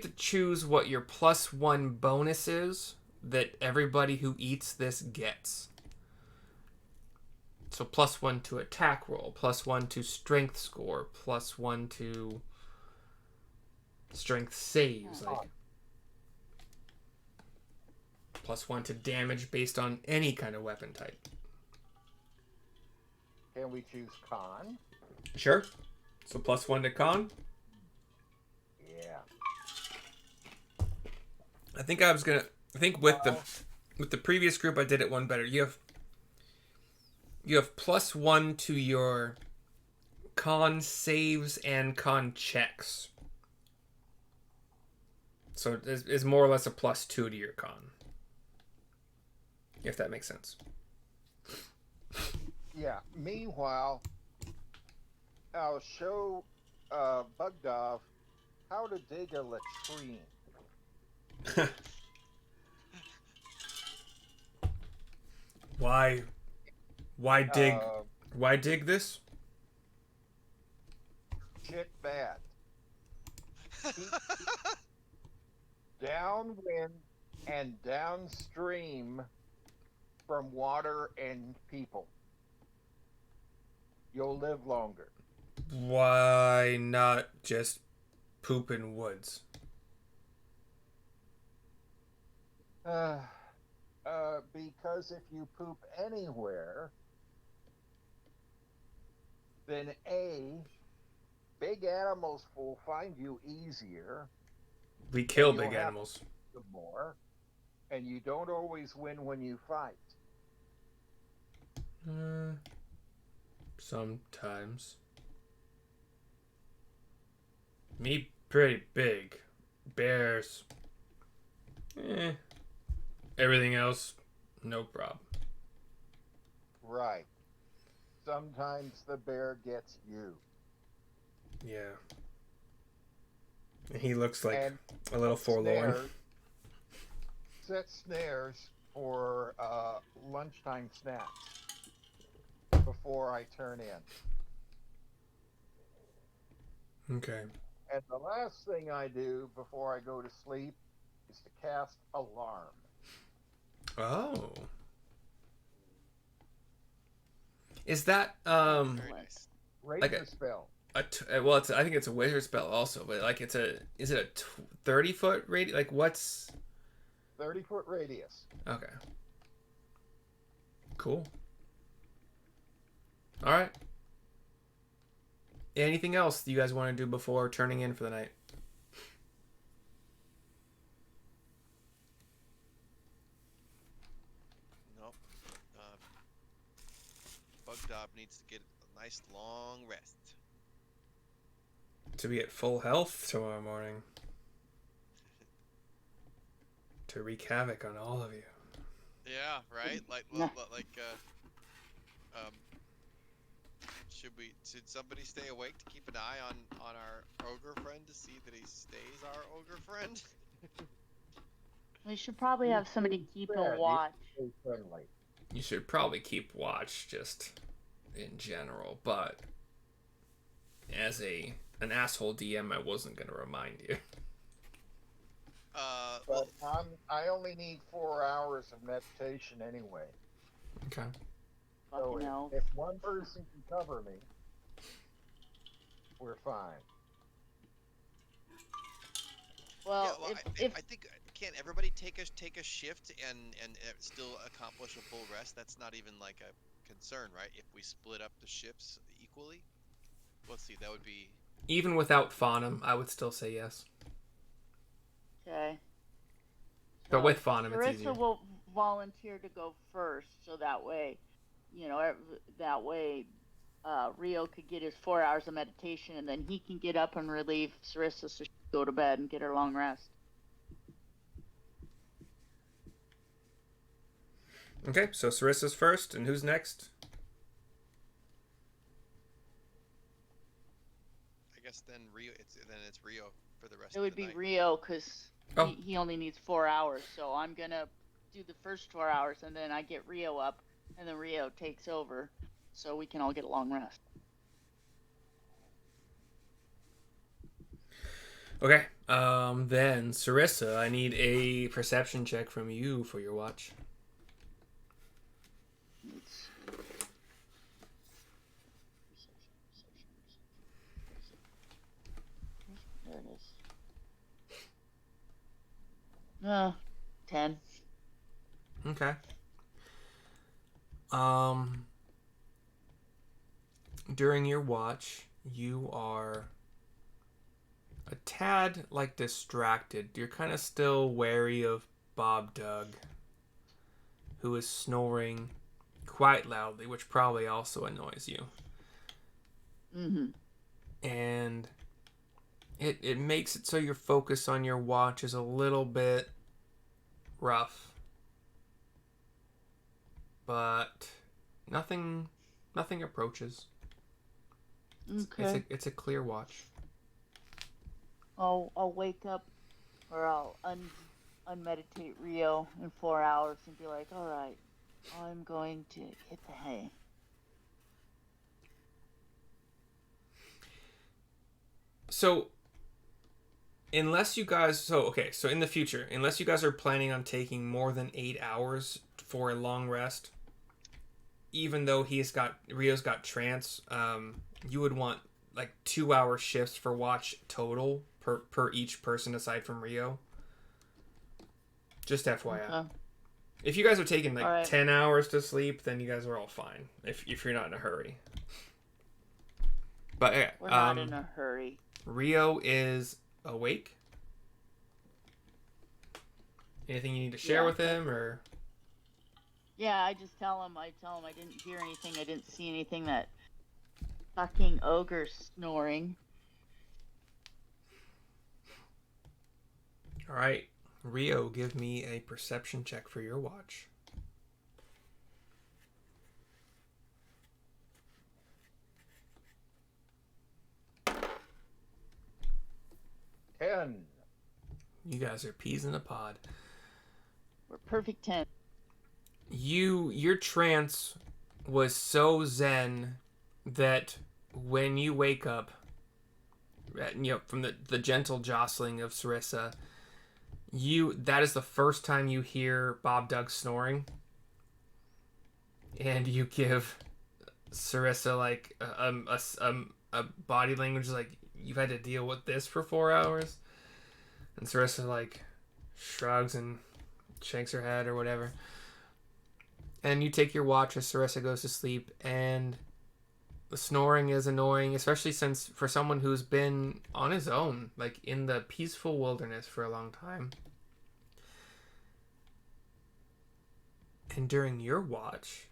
to choose what your +1 bonus is that everybody who eats this gets. So +1 to attack roll, +1 to strength score, +1 to strength saves, like +1 to damage based on any kind of weapon type. Can we choose con? Sure. So +1 to con. Yeah. I think with the previous group I did it one better. You have +1 to your con saves and con checks. So it's more or less a +2 to your con. If that makes sense. Yeah. Meanwhile, I'll show Bugdog how to dig a latrine. Why dig this? Shit bad. Downwind and downstream from water and people. You'll live longer. Why not just poop in woods? Because if you poop anywhere, then big animals will find you easier. We kill You'll big have animals. more, and you don't always win when you fight. Sometimes. Me pretty big. Bears. Everything else, no problem. Right. Sometimes the bear gets you. Yeah. And he looks like And a little forlorn. Set snares for lunchtime snacks before I turn in. Okay. And the last thing I do before I go to sleep is to cast alarm. Oh. Is that Very nice. Raise Like the spell. well, I think it's a wizard spell also, but like is it a 30-foot radius? Like what's 30-foot radius. okay? Cool. All right. Anything else you guys want to do before turning in for the night? Nope. Bugdog needs to get a nice long rest. To be at full health tomorrow morning. To wreak havoc on all of you. Yeah, right. No. Um, should somebody stay awake to keep an eye on our ogre friend to see that he stays our ogre friend? We should probably have somebody keep Yeah, a watch. Stay friendly. You should probably keep watch just in general, but as an asshole DM, I wasn't gonna remind you. But I only need 4 hours of meditation anyway. Okay. So Fucking hell. if one person can cover me, we're fine. Well, yeah, if I think can't everybody take a shift and still accomplish a full rest? That's not even like a concern, right? If we split up the shifts equally. Let's see, that would be Even without Faunum, I would still say yes. okay. But So with Faunum, it's easier. Syrissa will volunteer to go first, so that way, Rio could get his 4 hours of meditation, and then he can get up and relieve Syrissa so she can go to bed and get her long rest. Okay, so Syrissa's first, and who's next? I guess then it's Rio for the rest It of would the be night. Rio because Oh. he only needs 4 hours, so I'm gonna do the first 4 hours, and then I get Rio up, and then Rio takes over, so we can all get a long rest. Okay, then Syrissa, I need a perception check from you for your watch. Let's There it is. 10. Okay. During your watch, you are a tad like distracted. You're kind of still wary of Bobdug, who is snoring quite loudly, which probably also annoys you. Mm-hmm. And it makes it so your focus on your watch is a little bit rough. But nothing approaches. Okay. It's a clear watch. I'll wake up, or I'll unmeditate Rio in 4 hours and be like, all right, I'm going to hit the hay. So unless you guys so in the future, unless you guys are planning on taking more than 8 hours for a long rest, even though Rio's got trance, you would want like 2-hour shifts for watch total per each person aside from Rio. Just FYI. Okay. If you guys are taking like All right. 10 hours to sleep, then you guys are all fine. If you're not in a hurry. But yeah, We're not in a hurry. Rio is awake. Anything you need to share with him, or? Yeah, I tell him I didn't hear anything, I didn't see anything, that fucking ogre snoring. All right, Rio, give me a perception check for your watch. Ten. You guys are peas in a pod. We're perfect 10. Your trance was so zen that when you wake up, from the gentle jostling of Syrissa, that is the first time you hear Bobdug snoring, and you give Syrissa like a body language like, you've had to deal with this for 4 hours, and Syrissa like shrugs and shakes her head or whatever, and you take your watch as Syrissa goes to sleep, and the snoring is annoying, especially since for someone who's been on his own, like in the peaceful wilderness for a long time. And during your watch,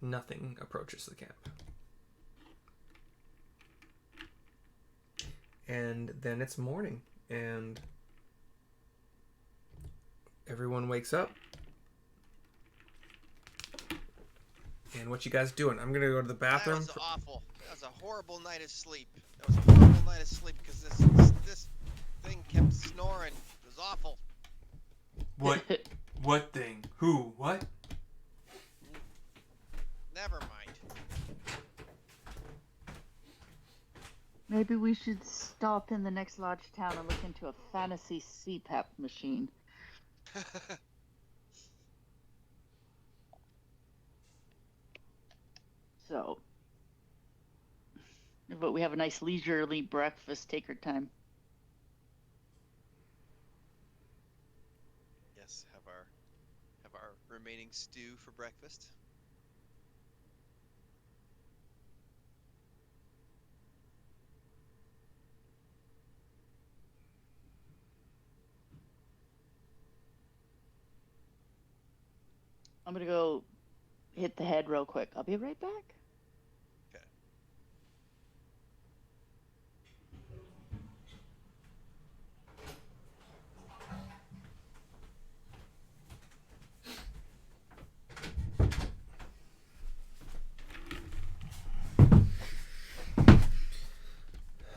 nothing approaches the camp. And then it's morning, and everyone wakes up. And what you guys doing? I'm gonna go to the bathroom. That was awful. That was a horrible night of sleep. That was a horrible night of sleep because this thing kept snoring. It was awful. What? What thing? Who? What? Never mind. Maybe we should stop in the next large town and look into a fantasy CPAP machine. So, but we have a nice leisurely breakfast taker time. Yes, have our remaining stew for breakfast. I'm gonna go hit the head real quick. I'll be right back. Okay.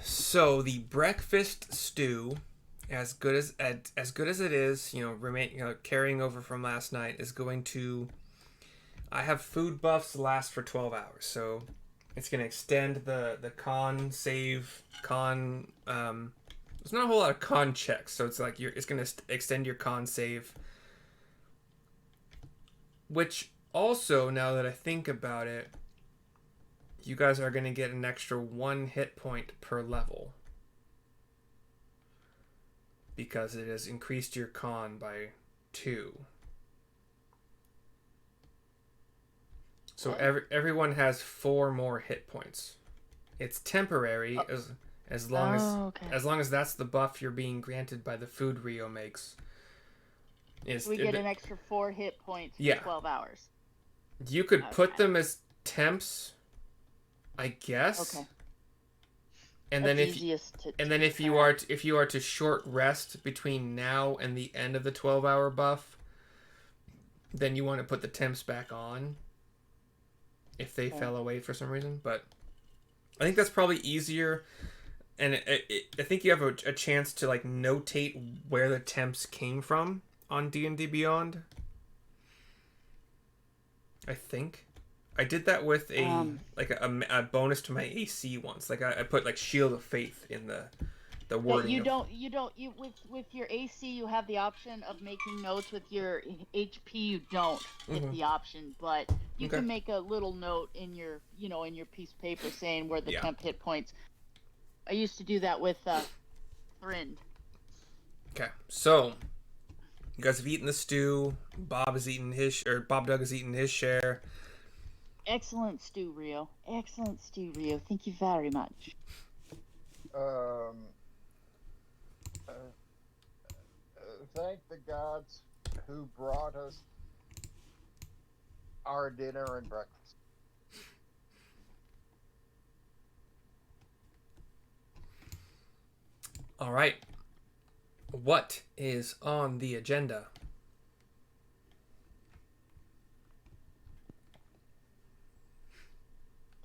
So the breakfast stew, as good as it is, carrying over from last night, is going to. I have food buffs last for 12 hours, so it's going to extend the con save con. There's not a whole lot of con checks, so it's like it's going to extend your con save. Which also, now that I think about it, you guys are going to get an extra 1 hit point per level. Because it has increased your con by 2. So everyone has 4 more hit points. It's temporary as long as that's the buff you're being granted by the food Rio makes. We get an extra 4 hit points for 12 hours. You could put them as temps, I guess. Okay. And then if you are to short rest between now and the end of the 12-hour buff, then you want to put the temps back on if they fell away for some reason. But I think that's probably easier, and I think you have a chance to like notate where the temps came from on D&D Beyond. I think I did that with a bonus to my AC once. Like I put like Shield of Faith in the wording. You with your AC you have the option of making notes. With your HP you don't get the option, but you can make a little note in your piece of paper saying where the temp hit points. I used to do that with Thrind. Okay, so you guys have eaten the stew. Bobdug has eaten his share. Excellent stew, Rio. Excellent stew, Rio. Thank you very much. Thank the gods who brought us our dinner and breakfast. All right. What is on the agenda?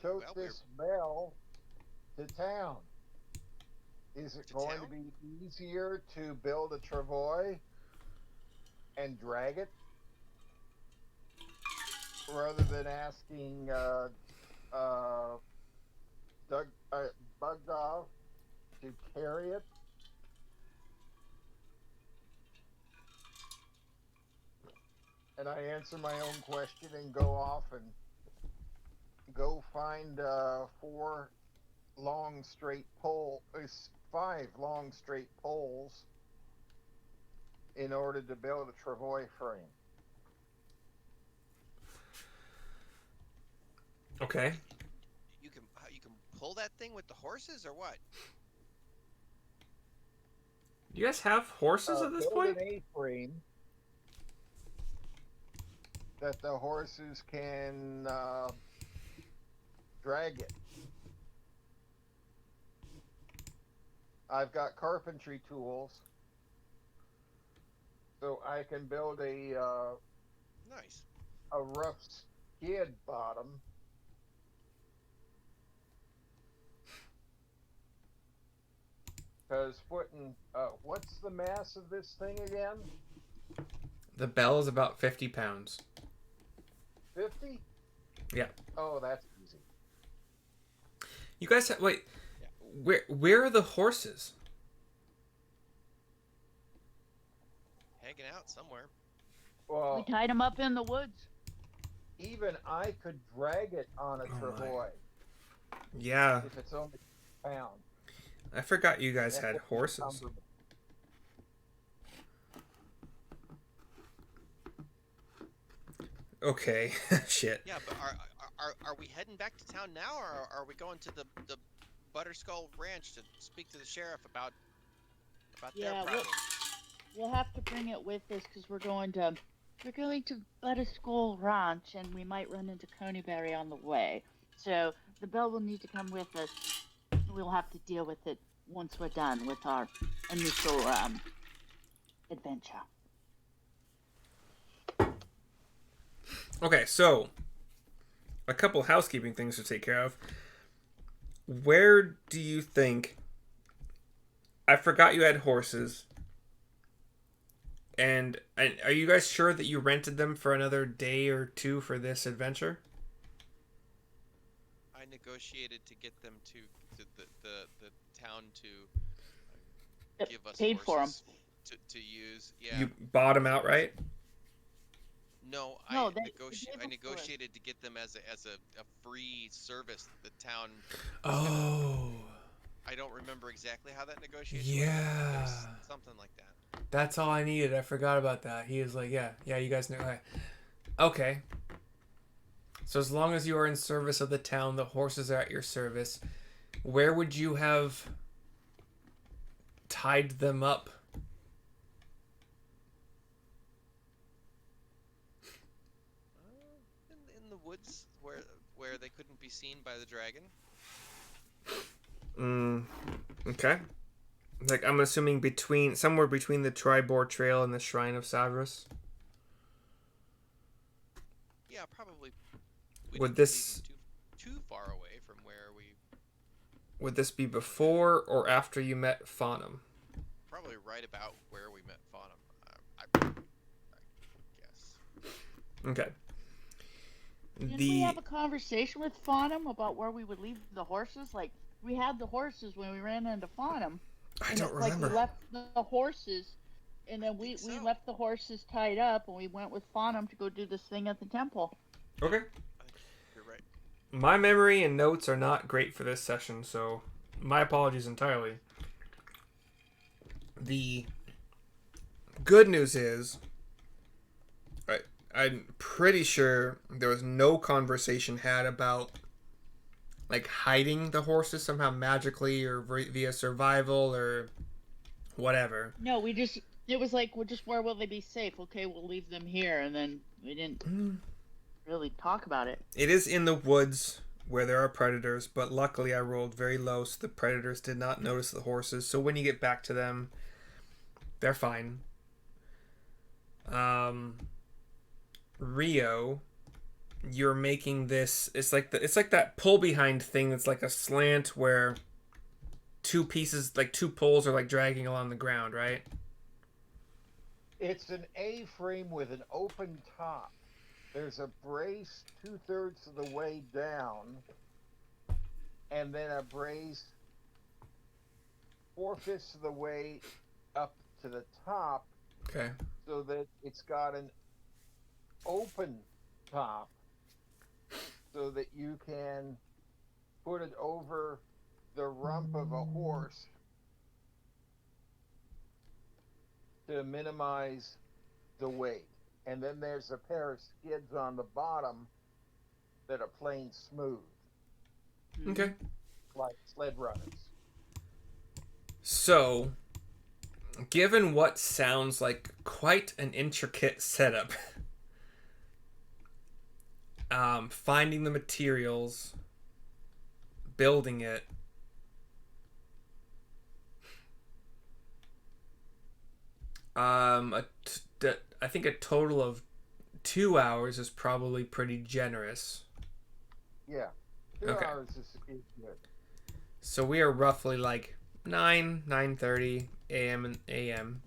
Tote this bell to town. Is it going to be easier to build a travois and drag it rather than asking Bubdug to carry it. And I answer my own question and go off and go find five long straight poles in order to build a travois frame. Okay. You can pull that thing with the horses or what? You guys have horses at this Build point? an A-frame that the horses can drag it. I've got carpentry tools, so I can build a Nice. a rough skid bottom. Because what's the mass of this thing again? The bell is about 50 pounds. 50? Yeah. Oh, that's easy. You guys wait. Yeah. Where are the horses? Hanging out somewhere. Well, We tied them up in the woods. even I could drag it on a travois Yeah. if it's only a pound. I forgot you guys had horses. Okay. Shit. Yeah, but are we heading back to town now, or are we going to the Butterskull Ranch to speak to the sheriff about their problem? We'll have to bring it with us because we're going to Butterskull Ranch, and we might run into Conyberry on the way. So the bell will need to come with us. We'll have to deal with it once we're done with our initial adventure. Okay, so a couple housekeeping things to take care of. Where do you think... I forgot you had horses. And are you guys sure that you rented them for another day or two for this adventure? I negotiated to get them to the town to give us paid horses for them to use. Yeah. You bought them outright? No, No, I negotiated to get them as a free service. The town. Oh. I don't remember exactly how that negotiation Yeah. went. Something like that. That's all I needed. I forgot about that. He was like, yeah, you guys know. Okay. So as long as you are in service of the town, the horses are at your service. Where would you have tied them up? In the woods where they couldn't be seen by the dragon. Okay. Like, I'm assuming somewhere between the Tribor Trail and the Shrine of Savras. Yeah, probably. Would this too far away from where we? Would this be before or after you met Faunum? Probably right about where we met Faunum. I guess. Okay. Didn't we have a conversation with Faunum about where we would leave the horses? Like, we had the horses when we ran into Faunum. I don't remember. Like, we left the horses, and then we left the horses tied up, and we went with Faunum to go do this thing at the temple. Okay. I think you're right. My memory and notes are not great for this session, so my apologies entirely. The good news is, I'm pretty sure there was no conversation had about like hiding the horses somehow magically or via survival or whatever. No, it was like, well, just where will they be safe? Okay, we'll leave them here, and then we didn't really talk about it. It is in the woods where there are predators, but luckily I rolled very low, so the predators did not notice the horses. So when you get back to them, they're fine. Rio, you're making this. It's like that pull behind thing that's like a slant where two poles are like dragging along the ground, right? It's an A-frame with an open top. There's a brace 2/3 of the way down, and then a brace 4/5 of the way up to the top, Okay. so that it's got an open top, so that you can put it over the rump of a horse to minimize the weight. And then there's a pair of skids on the bottom that are plain smooth, Okay. like sled runners. So, given what sounds like quite an intricate setup, finding the materials, building it, I think a total of 2 hours is probably pretty generous. Yeah, 2 Okay. hours is good. So we are roughly like 9:30 a.m. and a.m.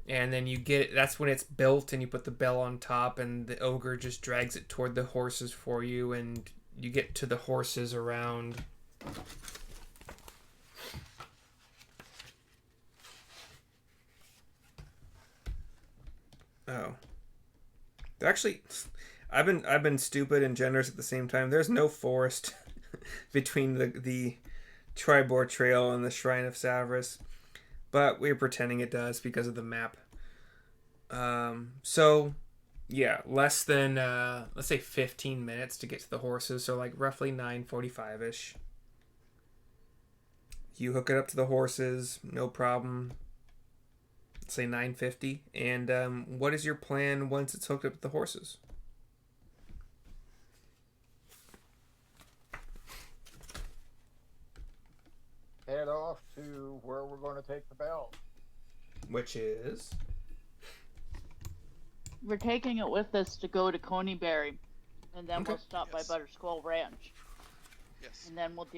And then you get that's when it's built, and you put the bell on top, and the ogre just drags it toward the horses for you, and you get to the horses around. Oh, they're actually, I've been stupid and generous at the same time. There's no forest between the Tribord Trail and the Shrine of Savris, but we're pretending it does because of the map. So yeah, less than let's say 15 minutes to get to the horses, so like roughly 9:45ish. You hook it up to the horses, no problem. Say 9:50. And what is your plan once it's hooked up to the horses? Head off to where we're going to take the bell. Which is? We're taking it with us to go to Conyberry, and then Okay. we'll stop Yes. by Butterskull Ranch, Yes. and then we'll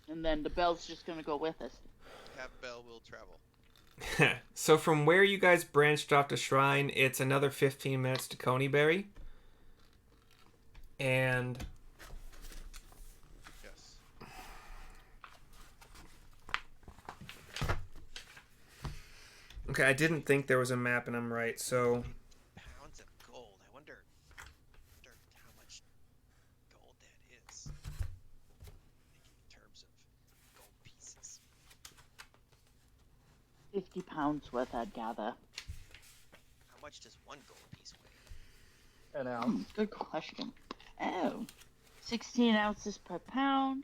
and then the bell's just gonna go with us. Half Bell will travel. So from where you guys branched off to Shrine, it's another 15 minutes to Conyberry. And Yes. okay, I didn't think there was a map, and I'm right. So Pounds of gold. I wonder how much gold that is. Thinking in terms of gold pieces. 50 pounds worth, I'd gather. How much does one gold piece weigh? An ounce. Good question. Oh, 16 ounces per pound.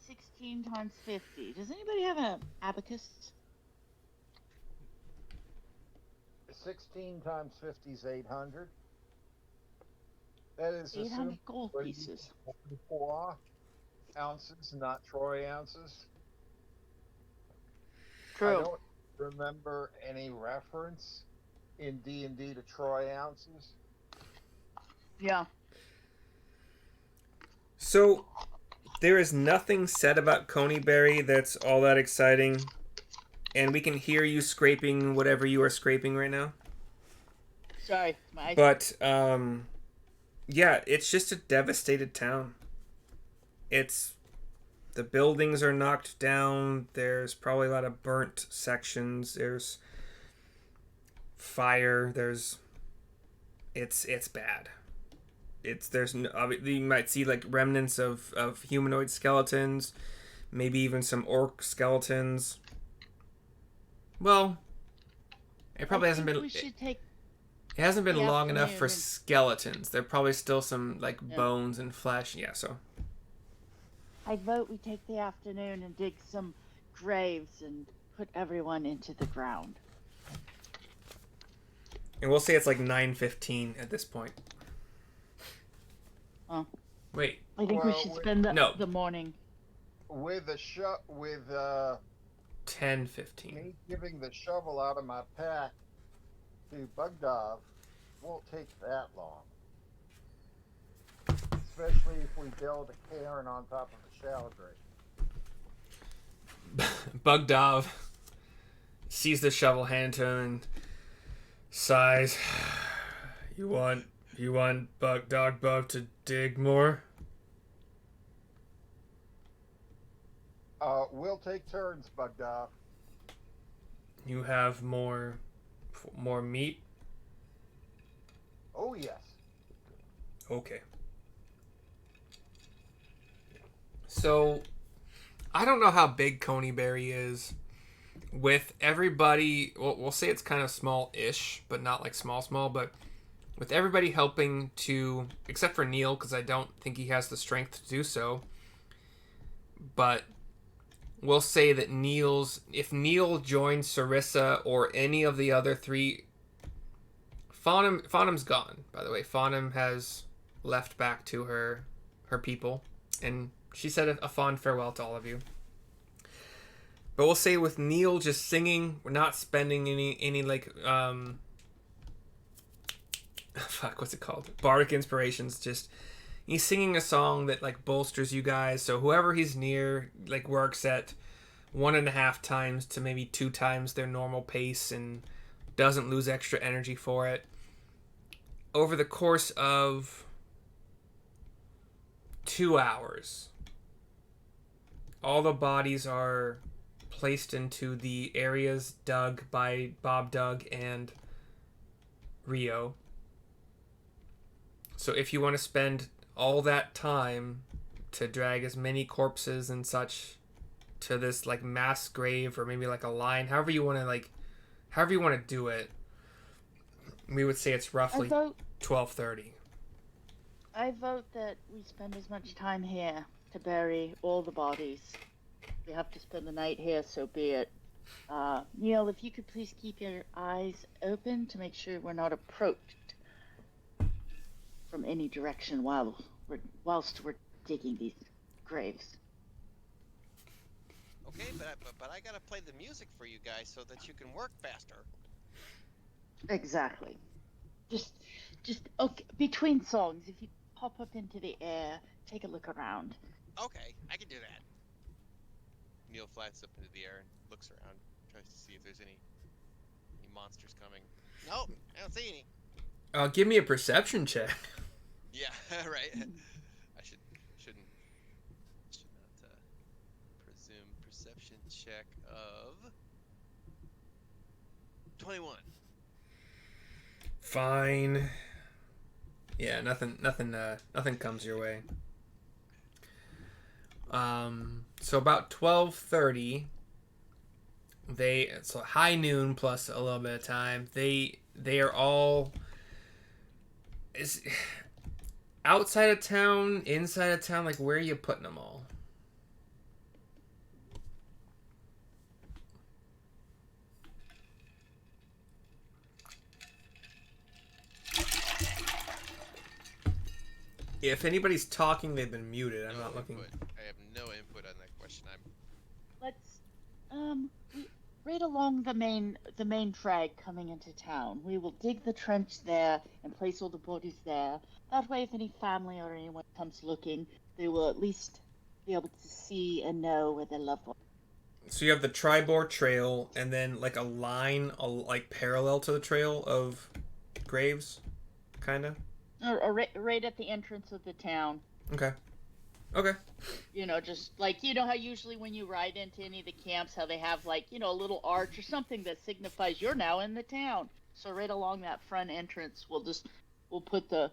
16 times 50. Does anybody have an abacus? 16 times 50 is 800. That is 800 gold pieces. 4 ounces, not troy ounces. I True. don't remember any reference in D&D to troy ounces. Yeah. So there is nothing said about Conyberry that's all that exciting, and we can hear you scraping whatever you are scraping right now. Sorry, my eyes. But yeah, it's just a devastated town. The buildings are knocked down. There's probably a lot of burnt sections. There's fire. It's bad. You might see like remnants of humanoid skeletons, maybe even some orc skeletons. Well, it probably hasn't been. We should take. It hasn't been the long enough for afternoon. skeletons. There probably still some like Yeah. bones and flesh. Yeah, so I vote we take the afternoon and dig some graves and put everyone into the ground. and we'll say it's like 9:15 at this point. Oh. Wait, I think we should spend the morning. With 10:15. me giving the shovel out of my pack to Bubdug won't take that long. Especially if we build a cairn on top of a shower grate. Bugdog sees the shovel hand to him and sighs. You want Dugbob to dig more? We'll take turns, Bugdug. You have more meat? Oh, yes. Okay. So, I don't know how big Conyberry is. With everybody, we'll say it's kind of small-ish, but not like small, but with everybody helping to, except for Neil, because I don't think he has the strength to do so, but we'll say that if Neil joins Syrissa or any of the other three, Fawnum's gone, by the way. Fawnum has left back to her people, and she said a fond farewell to all of you. But we'll say with Neil just singing, we're not spending any like what's it called? Bardic inspirations. Just he's singing a song that like bolsters you guys. So whoever he's near like works at 1.5 times to maybe 2 times their normal pace and doesn't lose extra energy for it. Over the course of 2 hours, all the bodies are placed into the areas dug by Bobdug and Rio. So if you want to spend all that time to drag as many corpses and such to this like mass grave or maybe like a line, however you want to do it, we would say it's roughly 12:30. I vote that we spend as much time here to bury all the bodies. We have to spend the night here, so be it. Neil, if you could please keep your eyes open to make sure we're not approached from any direction whilst we're digging these graves. Okay, but I gotta play the music for you guys so that you can work faster. Exactly. Just okay. Between songs, if you pop up into the air, take a look around. Okay, I can do that. Neil flies up into the air and looks around, tries to see if there's any monsters coming. Nope, I don't see any. Give me a perception check. Yeah, right. I should not presume. Perception check of 21. Fine. Yeah, nothing comes your way. So about 12:30, so high noon plus a little bit of time. They are all outside of town, inside of town. Like, where are you putting them all? If anybody's talking, they've been muted. I'm not looking. I have no input on that question. Let's right along the main drag coming into town. We will dig the trench there and place all the bodies there. That way, if any family or anyone comes looking, they will at least be able to see and know where their loved one. So you have the Tribor Trail, and then like a line, like parallel to the trail of graves, kind of. Or right at the entrance of the town. Okay. You know, just like, you know how usually when you ride into any of the camps, how they have like, you know, a little arch or something that signifies you're now in the town. So right along that front entrance, we'll put the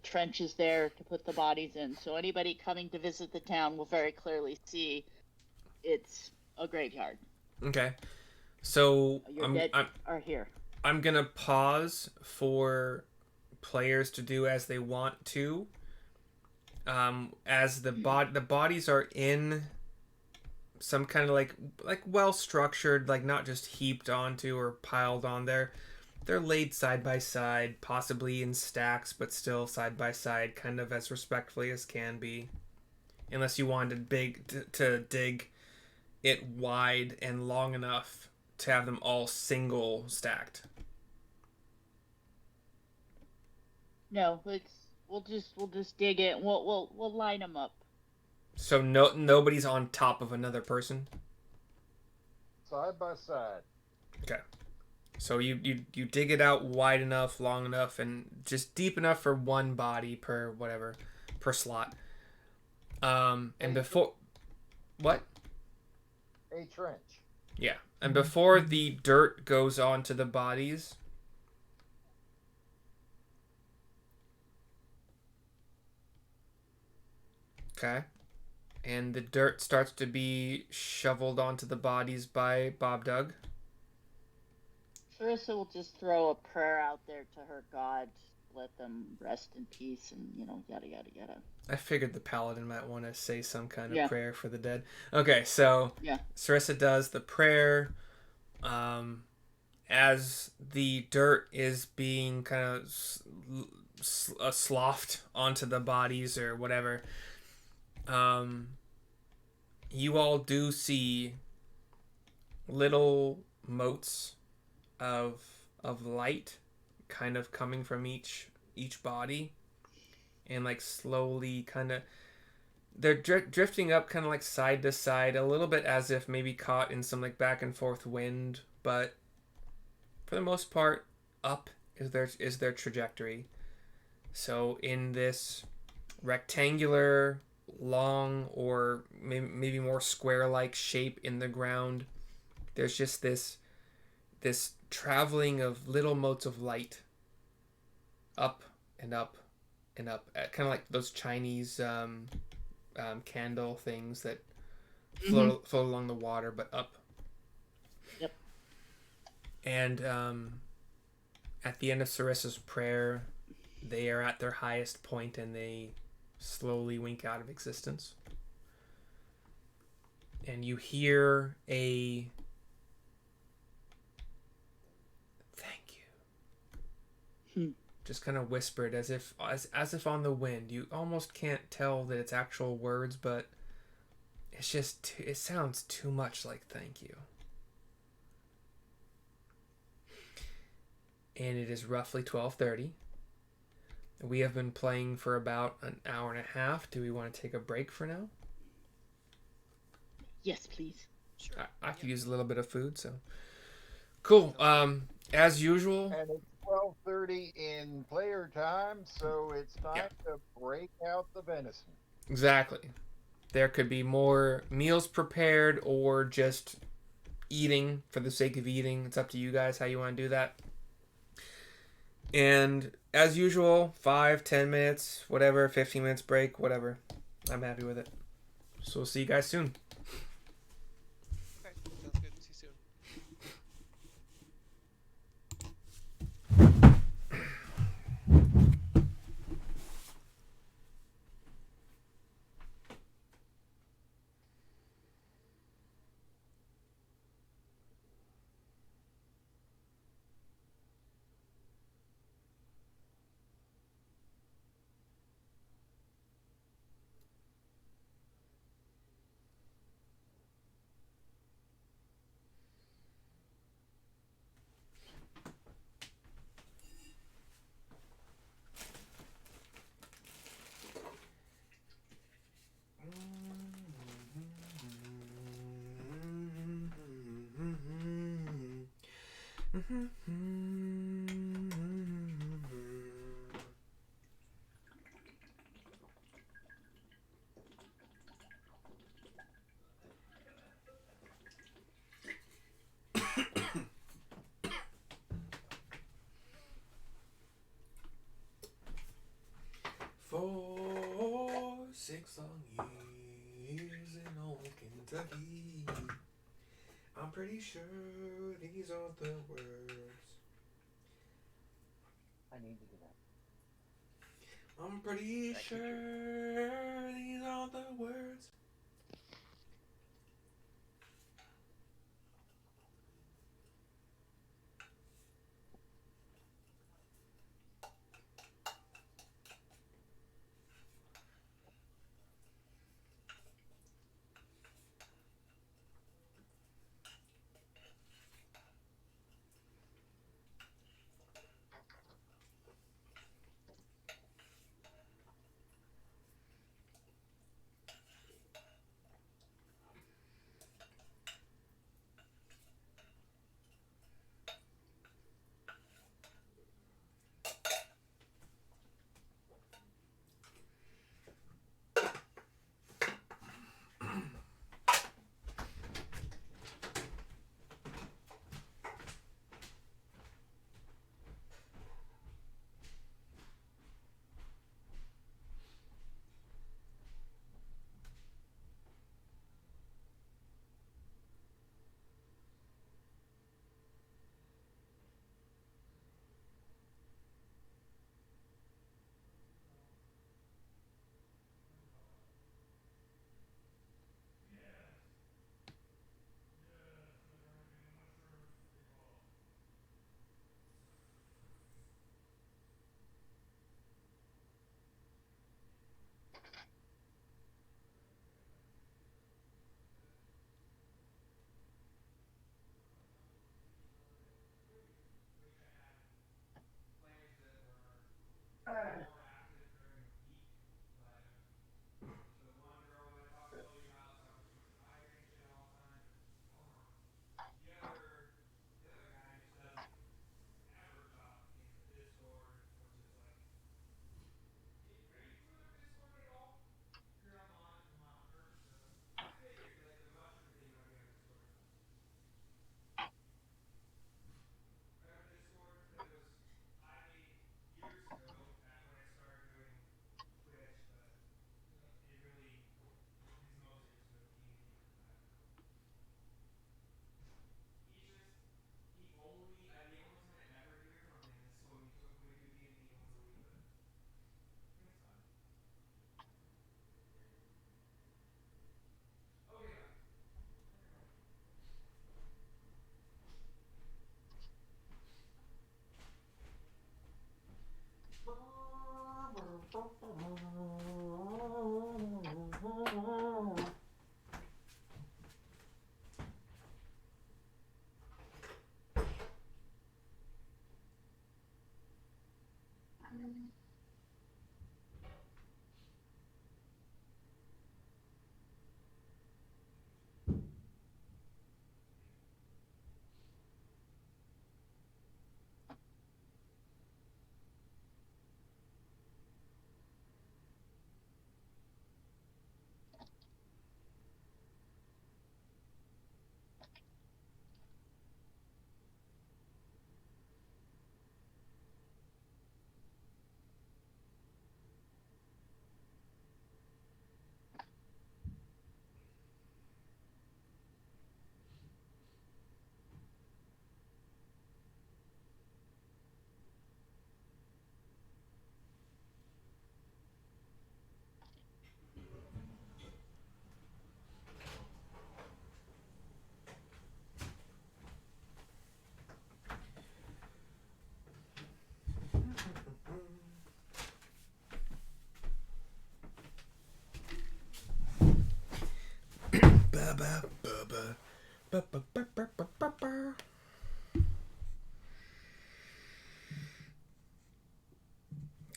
trenches there to put the bodies in. So anybody coming to visit the town will very clearly see it's a graveyard. Okay. So Your dead are here. I'm gonna pause for players to do as they want to. As the bodies are in some kind of like well structured, like not just heaped onto or piled on there. They're laid side by side, possibly in stacks, but still side by side, kind of as respectfully as can be. Unless you wanted to dig it wide and long enough to have them all single stacked. No, we'll just dig it. We'll line them up. So nobody's on top of another person. Side by side. Okay. So you dig it out wide enough, long enough, and just deep enough for one body per slot. And before, what? a trench. Yeah. And before the dirt goes onto the bodies, okay, and the dirt starts to be shoveled onto the bodies by Bobdug. Syrissa will just throw a prayer out there to her god, let them rest in peace, and yada yada yada. I figured the paladin might want to say some kind of Yeah. prayer for the dead. Okay, so Yeah. Syrissa does the prayer. As the dirt is being kind of sloughed onto the bodies or whatever, you all do see little motes of light kind of coming from each body, and like slowly kind of they're drifting up kind of like side to side, a little bit as if maybe caught in some like back and forth wind, but for the most part up is their trajectory. So in this rectangular, long, or maybe more square-like shape in the ground, there's just this traveling of little motes of light up and up and up, kind of like those Chinese candle things that float along the water, but up. Yep. And at the end of Syrissa's prayer, they are at their highest point and they slowly wink out of existence. And you hear a thank you. Just kind of whispered as if on the wind. You almost can't tell that it's actual words, but it's just it sounds too much like thank you. And it is roughly 12:30. We have been playing for about an hour and a half. Do we want to take a break for now? Yes, please. Sure. I could use a little bit of food, so cool. As usual. And it's 12:30 in player time, so it's time to break out the venison. Exactly. There could be more meals prepared or just eating for the sake of eating. It's up to you guys how you want to do that. And as usual, 5-10 minutes, whatever, 15 minutes break, whatever. I'm happy with it. So we'll see you guys soon. Okay, sounds good. See you soon. For 6 long years in old Kentucky, I'm pretty sure these are the words. I need to do that. I'm pretty sure these are the words.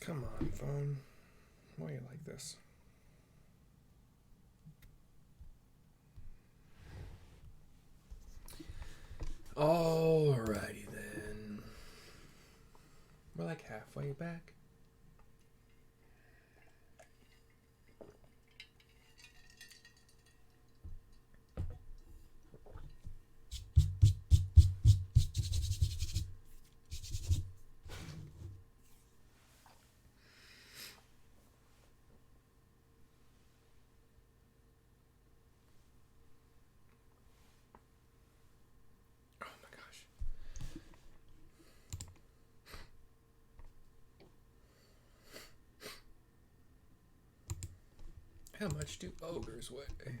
Come on, phone. Why are you like this? Alrighty then. We're like halfway back. How much do ogres weigh?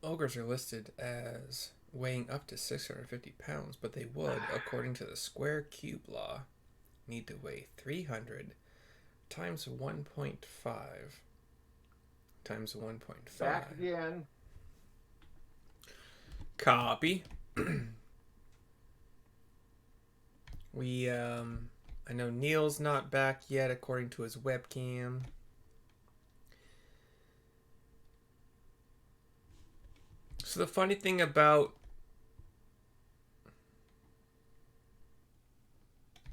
Ogres are listed as weighing up to 650 pounds, but they would, according to the square cube law, need to weigh 300 times 1.5 times 1.5. Back again. Copy. I know Neil's not back yet, according to his webcam. So the funny thing about...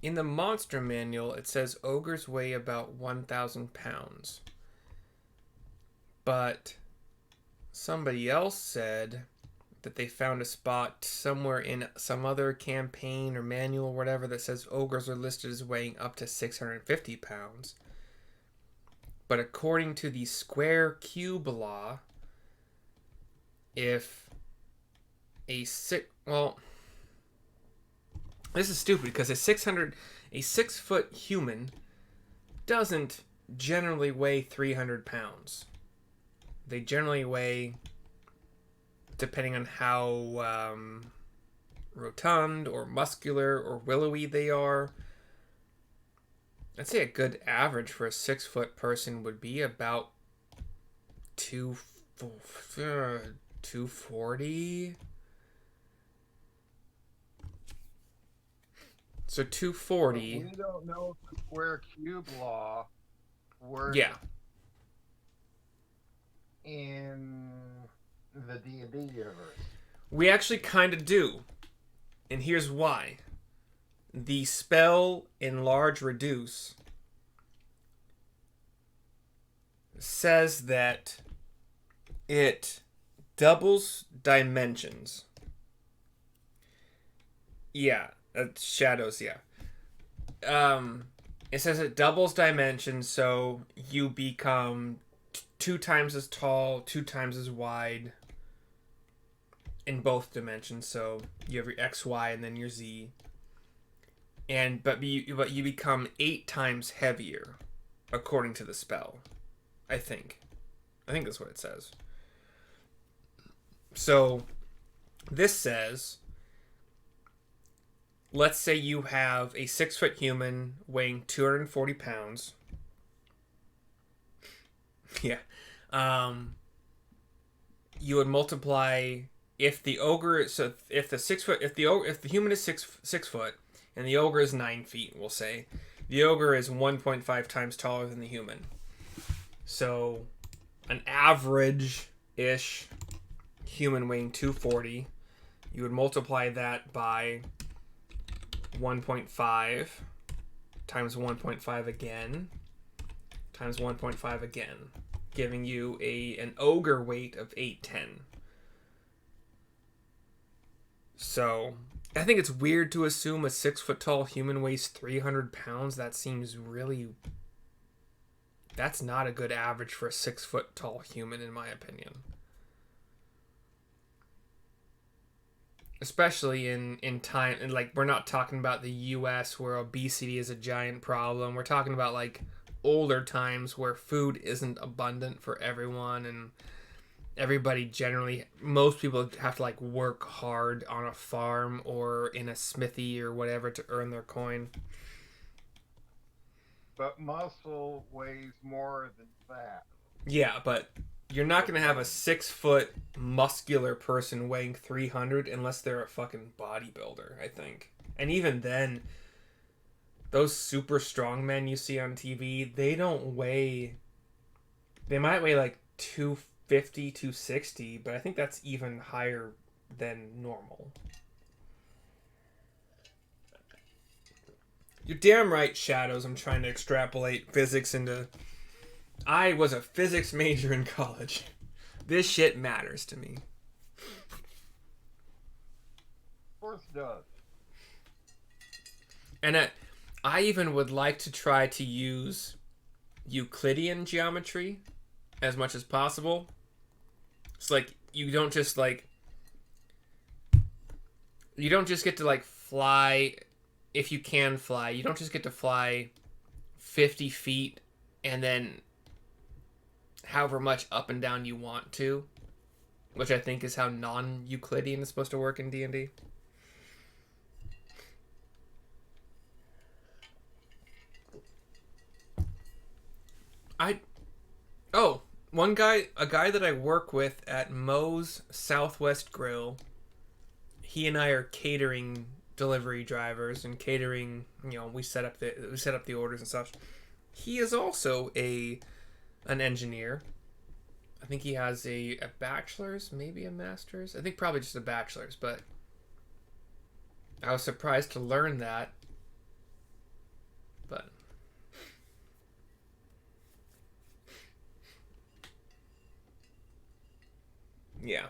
in the monster manual, it says ogres weigh about 1,000 pounds. But somebody else said that they found a spot somewhere in some other campaign or manual or whatever that says ogres are listed as weighing up to 650 pounds. But according to the square cube law, if well, this is stupid because a 6-foot human doesn't generally weigh 300 pounds. They generally weigh, depending on how rotund or muscular or willowy they are, I'd say a good average for a 6-foot person would be about 240. So 240. We don't know if the square cube law works. Yeah. In the D&D universe. We actually kind of do. And here's why. The spell Enlarge Reduce says that it doubles dimensions. Yeah, shadows, yeah. It says it doubles dimensions, so you become 2 times as tall, 2 times as wide in both dimensions. So you have your X, Y, and then your Z. But you become 8 times heavier, according to the spell. I think that's what it says. So this says, let's say you have a 6-foot human weighing 240 pounds. Yeah. You would multiply if the human is 6 foot and the ogre is 9 feet, we'll say. The ogre is 1.5 times taller than the human. So an average-ish human weighing 240, you would multiply that by 1.5 times 1.5 again times 1.5 again, giving you an ogre weight of 810. So I think it's weird to assume a 6-foot tall human weighs 300 pounds. That seems really... that's not a good average for a 6-foot tall human, in my opinion. Especially in time, and like, we're not talking about the US where obesity is a giant problem. We're talking about like older times where food isn't abundant for everyone, and everybody generally, most people have to like work hard on a farm or in a smithy or whatever to earn their coin. But muscle weighs more than fat. Yeah, but you're not going to have a 6-foot muscular person weighing 300 unless they're a fucking bodybuilder, I think. And even then, those super strong men you see on TV, they don't weigh... They might weigh like 250, 260, but I think that's even higher than normal. You're damn right, Shadows. I'm trying to extrapolate physics into... I was a physics major in college. This shit matters to me. Of course it does. And I even would like to try to use Euclidean geometry as much as possible. It's like you don't just get to like fly, if you can fly. You don't just get to fly 50 feet and then however much up and down you want to, which I think is how non-Euclidean is supposed to work in D&D. A guy that I work with at Moe's Southwest Grill, he and I are catering delivery drivers and catering, we set up the orders and stuff. He is also an engineer. I think he has a bachelor's, maybe a master's. I think probably just a bachelor's, but I was surprised to learn that. But yeah.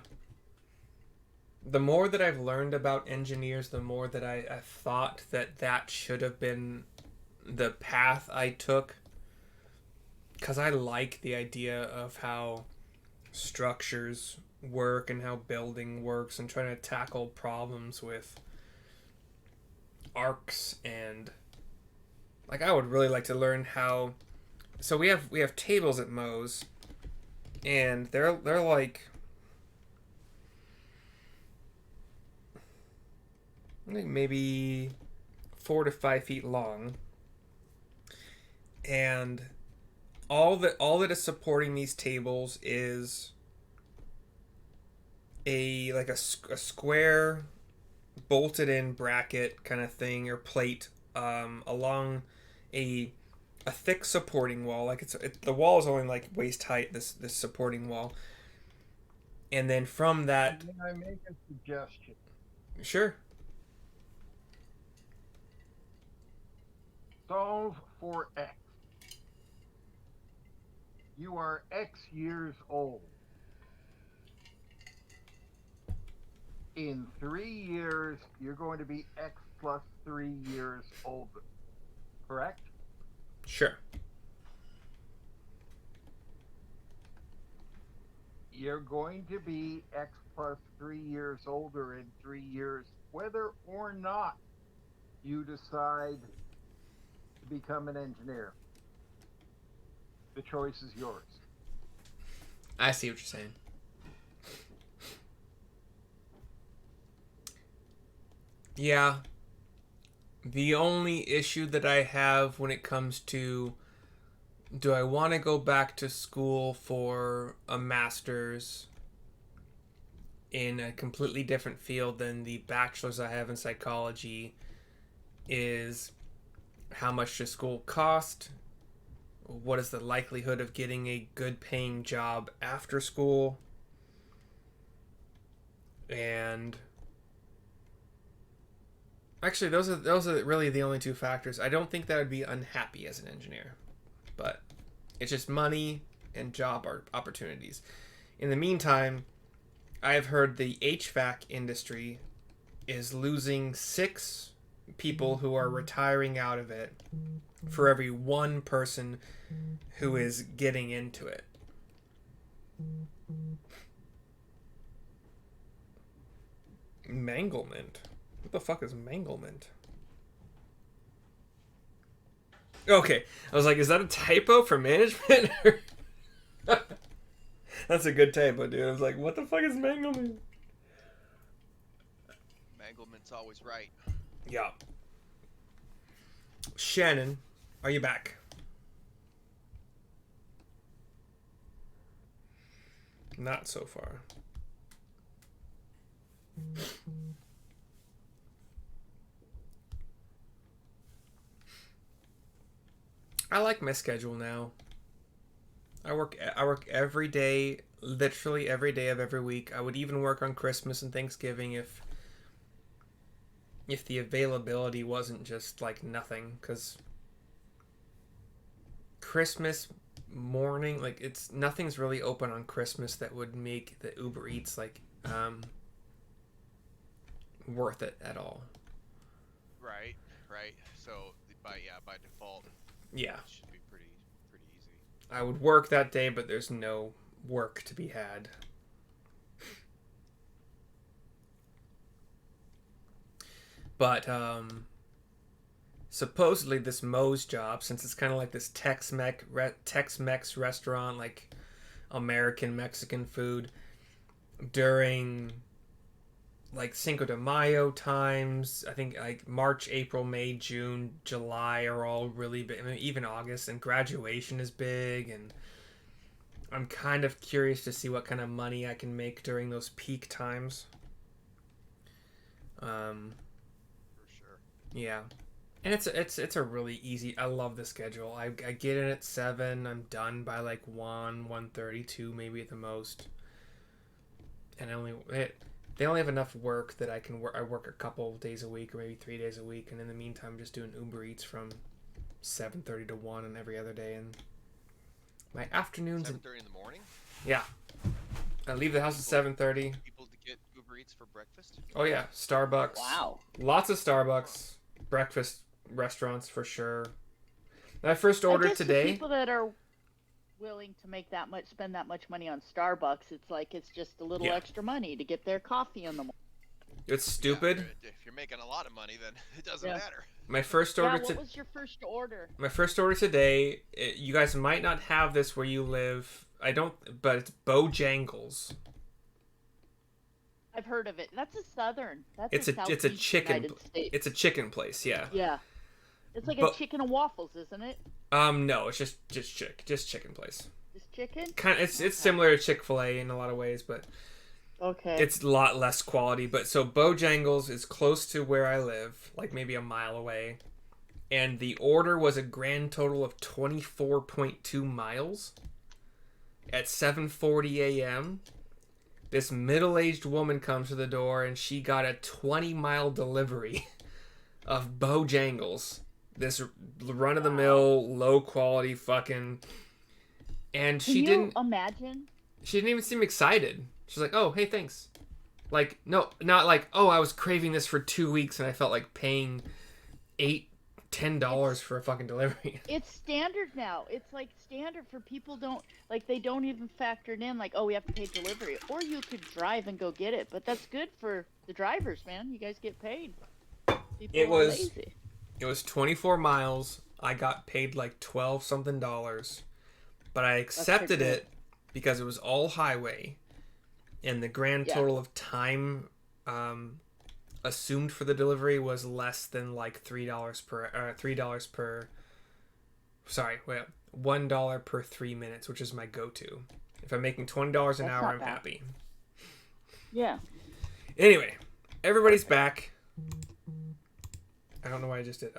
The more that I've learned about engineers, the more that I thought that should have been the path I took. Because I like the idea of how structures work and how building works and trying to tackle problems with arcs and... Like, I would really like to learn how... So we have tables at Moe's, and they're like... maybe 4 to 5 feet long, and all that is supporting these tables is a square bolted in bracket kind of thing or plate along a thick supporting wall. Like the wall is only like waist height, this supporting wall, and then from that... Can I make a suggestion? Sure. Solve for X. You are X years old. In 3 years, you're going to be X plus 3 years older. Correct? Sure. You're going to be X plus 3 years older in 3 years, whether or not you decide to become an engineer. The choice is yours. I see what you're saying. Yeah. The only issue that I have when it comes to, do I want to go back to school for a master's in a completely different field than the bachelor's I have in psychology, is how much does school cost? What is the likelihood of getting a good paying job after school? And actually, those are really the only two factors. I don't think that I'd be unhappy as an engineer, but it's just money and job opportunities. In the meantime, I've heard the HVAC industry is losing 6 people who are retiring out of it for every 1 person who is getting into it. Manglement? What the fuck is manglement? Okay, I was like, is that a typo for management? That's a good typo, dude. I was like, what the fuck is manglement? Manglement's always right. Yeah. Shannon, are you back? Not so far. I like my schedule now. I work every day, literally every day of every week. I would even work on Christmas and Thanksgiving if the availability wasn't just like nothing, cuz Christmas morning, like it's nothing's really open on Christmas that would make the Uber Eats like worth it at all. Right. So by default, Yeah. it should be pretty easy. I would work that day, but there's no work to be had. But supposedly this Moe's job, since it's kind of like this Tex-Mex restaurant, like American Mexican food, during like Cinco de Mayo times, I think like March, April, May, June, July are all really big. I mean, even August, and graduation is big, and I'm kind of curious to see what kind of money I can make during those peak times. For sure. Yeah. And it's a really easy. I love the schedule. I get in at 7. I'm done by like 1:32 maybe at the most. And they only have enough work that I can work. I work a couple of days a week or maybe 3 days a week, and in the meantime, I'm just doing Uber Eats from 7:30 to 1 and every other day. And my afternoons. 7:30 in the morning. Yeah. I leave the house at 7:30. People to get Uber Eats for breakfast. Oh yeah, Starbucks. Wow. Lots of Starbucks breakfast restaurants for sure. I first ordered I guess today. The people that are willing to spend that much money on Starbucks, it's just a little extra money to get their coffee in the morning. It's stupid. Yeah, if you're making a lot of money, then it doesn't matter. My first order. What was your first order? My first order today. You guys might not have this where you live. I don't, but it's Bojangles. I've heard of it. That's a southern. It's a chicken. It's a chicken place. Yeah. Yeah. It's like a chicken and waffles, isn't it? No, it's just chicken place. Just chicken? It's similar to Chick-fil-A in a lot of ways, but okay. It's a lot less quality. But so Bojangles is close to where I live, like maybe a mile away, and the order was a grand total of 24.2 miles. At 7:40 a.m., this middle-aged woman comes to the door, and she got a 20-mile delivery of Bojangles. This run-of-the-mill, low-quality fucking... And she didn't... imagine? She didn't even seem excited. She's like, oh, hey, thanks. Like, no, not like, oh, I was craving this for 2 weeks, and I felt like paying $10 for a fucking delivery. It's standard now. It's like standard for people they don't even factor it in like, oh, we have to pay delivery. Or you could drive and go get it. But that's good for the drivers, man. You guys get paid. People are lazy. It was 24 miles. I got paid like $12 something. But I accepted it because it was all highway. And the grand total of time assumed for the delivery was less than like $1 per 3 minutes, which is my go-to. If I'm making $20 an hour, I'm happy. Yeah. Anyway, everybody's back. I don't know why I just did.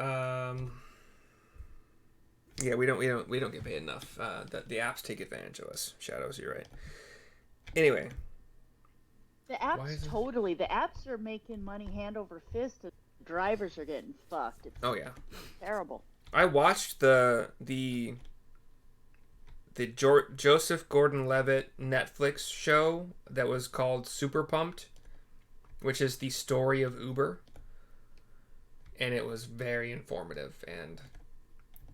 Yeah, we don't get paid enough. That the apps take advantage of us. Shadows, you're right. Anyway. The apps are making money hand over fist. The drivers are getting fucked. It's terrible. I watched the Joseph Gordon-Levitt Netflix show that was called Super Pumped, which is the story of Uber, and it was very informative and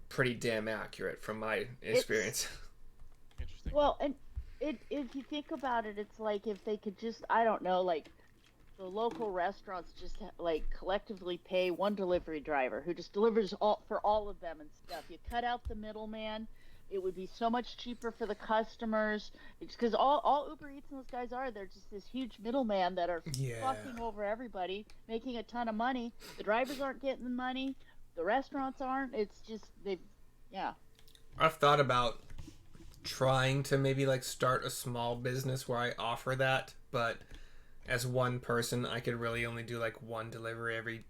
pretty damn accurate from my experience. Interesting. Well, and if you think about it, it's like if they could just, I don't know, like the local restaurants just like collectively pay one delivery driver who just delivers for all of them and stuff. You cut out the middleman. It would be so much cheaper for the customers. Because all Uber Eats and those guys they're just this huge middleman that are fucking over everybody, making a ton of money. The drivers aren't getting the money. The restaurants aren't. It's just, I've thought about trying to maybe like start a small business where I offer that, but as one person, I could really only do like one delivery every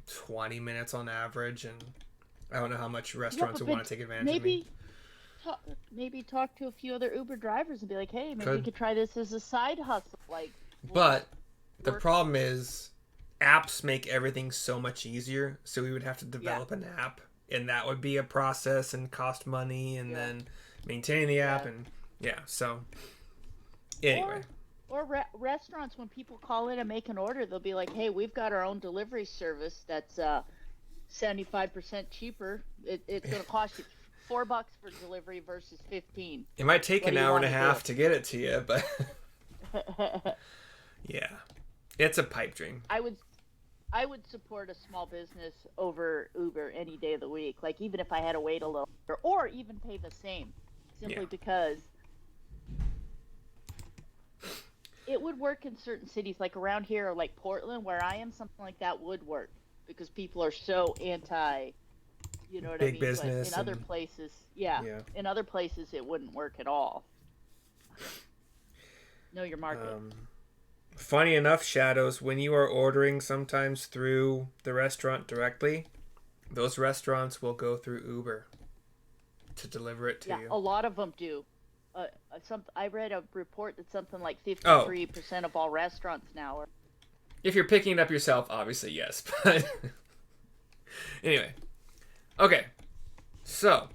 20 minutes on average, and I don't know how much restaurants would want to take advantage of me. Maybe talk to a few other Uber drivers and be like, hey, maybe we could try this as a side hustle. Like, but the problem is apps make everything so much easier, so we would have to develop an app, and that would be a process and cost money, and then maintain the app, and so anyway. Or restaurants, when people call in and make an order, they'll be like, hey, we've got our own delivery service that's 75% cheaper. It's going to cost you $4 for delivery versus 15. It might take an hour and a half to get it to you, but yeah, it's a pipe dream. I would support a small business over Uber any day of the week. Like, even if I had to wait a little, or even pay the same, simply because it would work in certain cities, like around here, or like Portland, where I am. Something like that would work because people are so anti. You know what I mean? Big business. But in other places, in other places it wouldn't work at all. Know your market. Funny enough, Shadows, when you are ordering sometimes through the restaurant directly, those restaurants will go through Uber to deliver it to you. A lot of them do. I read a report that something like 53% of all restaurants now are. If you're picking it up yourself, obviously yes. But anyway. Okay, so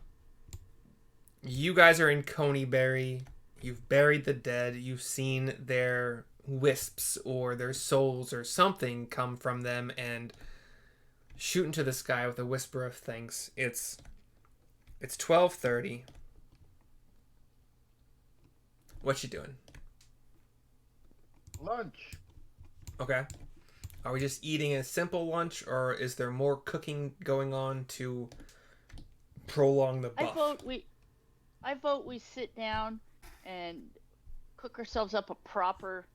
you guys are in Conyberry. You've buried the dead. You've seen their wisps or their souls or something come from them and shoot into the sky with a whisper of thanks. It's 12:30. What you doing? Lunch. Okay. Are we just eating a simple lunch, or is there more cooking going on to prolong the buff? I vote we sit down and cook ourselves up a proper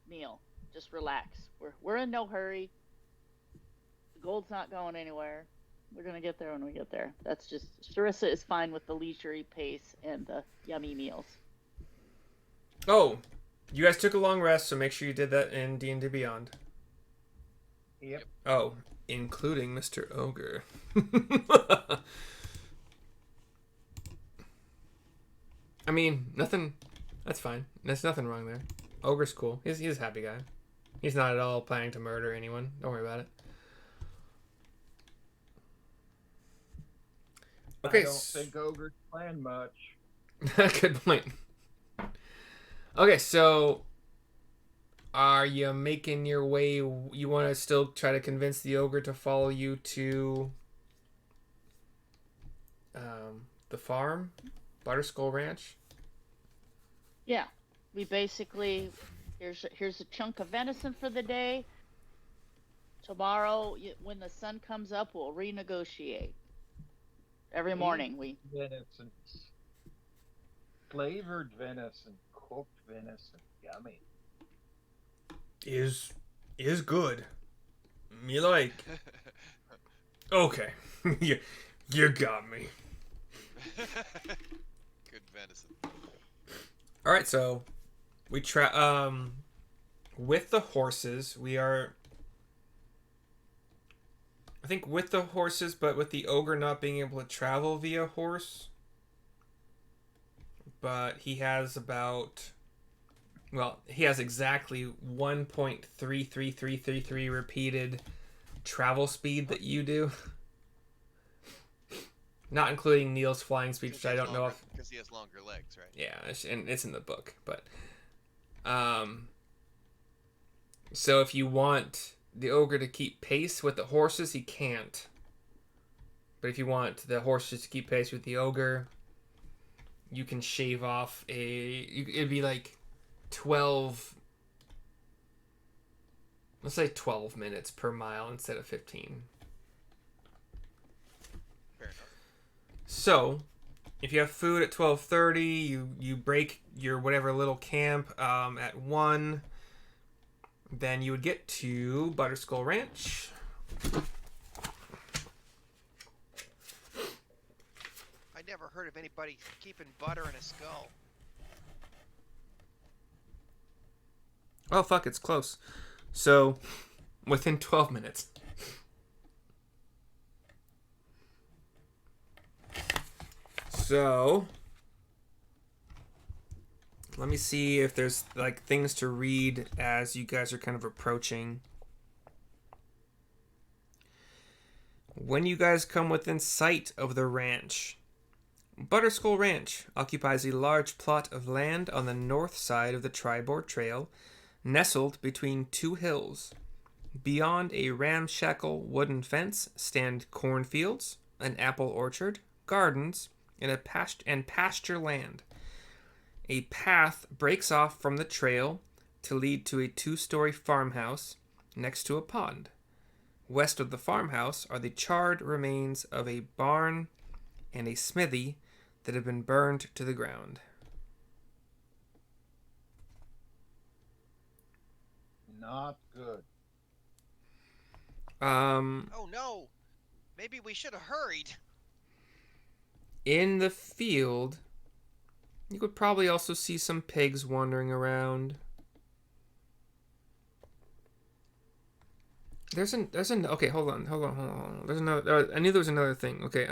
meal. Just relax. We're in no hurry. The gold's not going anywhere. We're gonna get there when we get there. That's just Syrissa is fine with the leisurely pace and the yummy meals. Oh, you guys took a long rest, so make sure you did that in D&D Beyond. Yep. Oh, including Mr. Ogre. I mean, nothing. That's fine. There's nothing wrong there. Ogre's cool. He's a happy guy. He's not at all planning to murder anyone. Don't worry about it. Okay. I don't think Ogres plan much. Good point. Okay, so are you making your way? You want to still try to convince the ogre to follow you to the farm, Butterskull Ranch? Yeah, we basically here's a chunk of venison for the day. Tomorrow, when the sun comes up, we'll renegotiate. Every morning we venison, flavored venison, cooked venison, yummy. Is good. Me like. Okay, you got me. Good venison. All right, so we with the horses. We are. I think with the horses, but with the ogre not being able to travel via horse. But he has he has exactly 1.33333 repeated travel speed that you do. Not including Neil's flying speed, which I don't know if... Because he has longer legs, right? Yeah, and it's in the book, but... So if you want the ogre to keep pace with the horses, he can't. But if you want the horses to keep pace with the ogre, you can shave off it'd be like 12... Let's say 12 minutes per mile instead of 15. Fair enough. So, if you have food at 12:30, you break your whatever little camp at 1, then you would get to Butterskull Ranch. I never heard of any everybody keeping butter in a skull. Oh, fuck, it's close. So, within 12 minutes. So, let me see if there's, like, things to read as you guys are kind of approaching. When you guys come within sight of the ranch, Butterskull Ranch occupies a large plot of land on the north side of the Tribord Trail, nestled between two hills. Beyond a ramshackle wooden fence stand cornfields, an apple orchard, gardens, and pasture land. A path breaks off from the trail to lead to a 2-story farmhouse next to a pond. West of the farmhouse are the charred remains of a barn and a smithy that have been burned to the ground. Not good. Oh no! Maybe we should have hurried. In the field, you could probably also see some pigs wandering around. Okay, hold on. There's another. I knew there was another thing. Okay,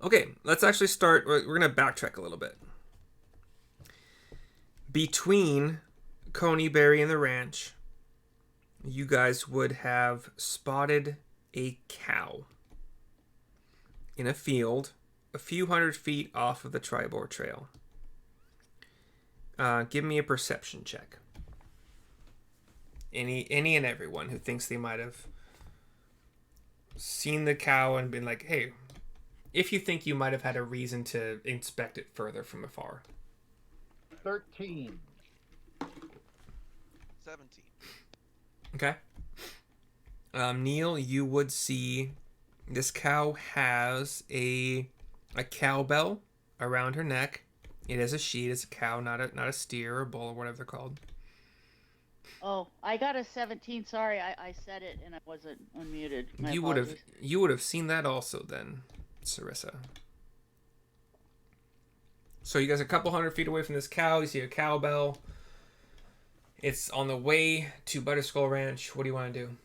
Okay, let's actually start. We're gonna backtrack a little bit. Between Conyberry and the ranch, you guys would have spotted a cow in a field a few hundred feet off of the Tribord Trail. Give me a perception check. Any and everyone who thinks they might have seen the cow and been like, hey, if you think you might have had a reason to inspect it further from afar. 13. 17. Okay. Neil, you would see this cow has a cowbell around her neck. It is a she. It is a cow, not a steer or a bull or whatever they're called. Oh, I got a 17. Sorry, I said it and I wasn't unmuted. My You would have seen that also then, Syrissa. So you guys are a couple hundred feet away from this cow. You see a cowbell. It's on the way to Butterskull Ranch. What do you want to do?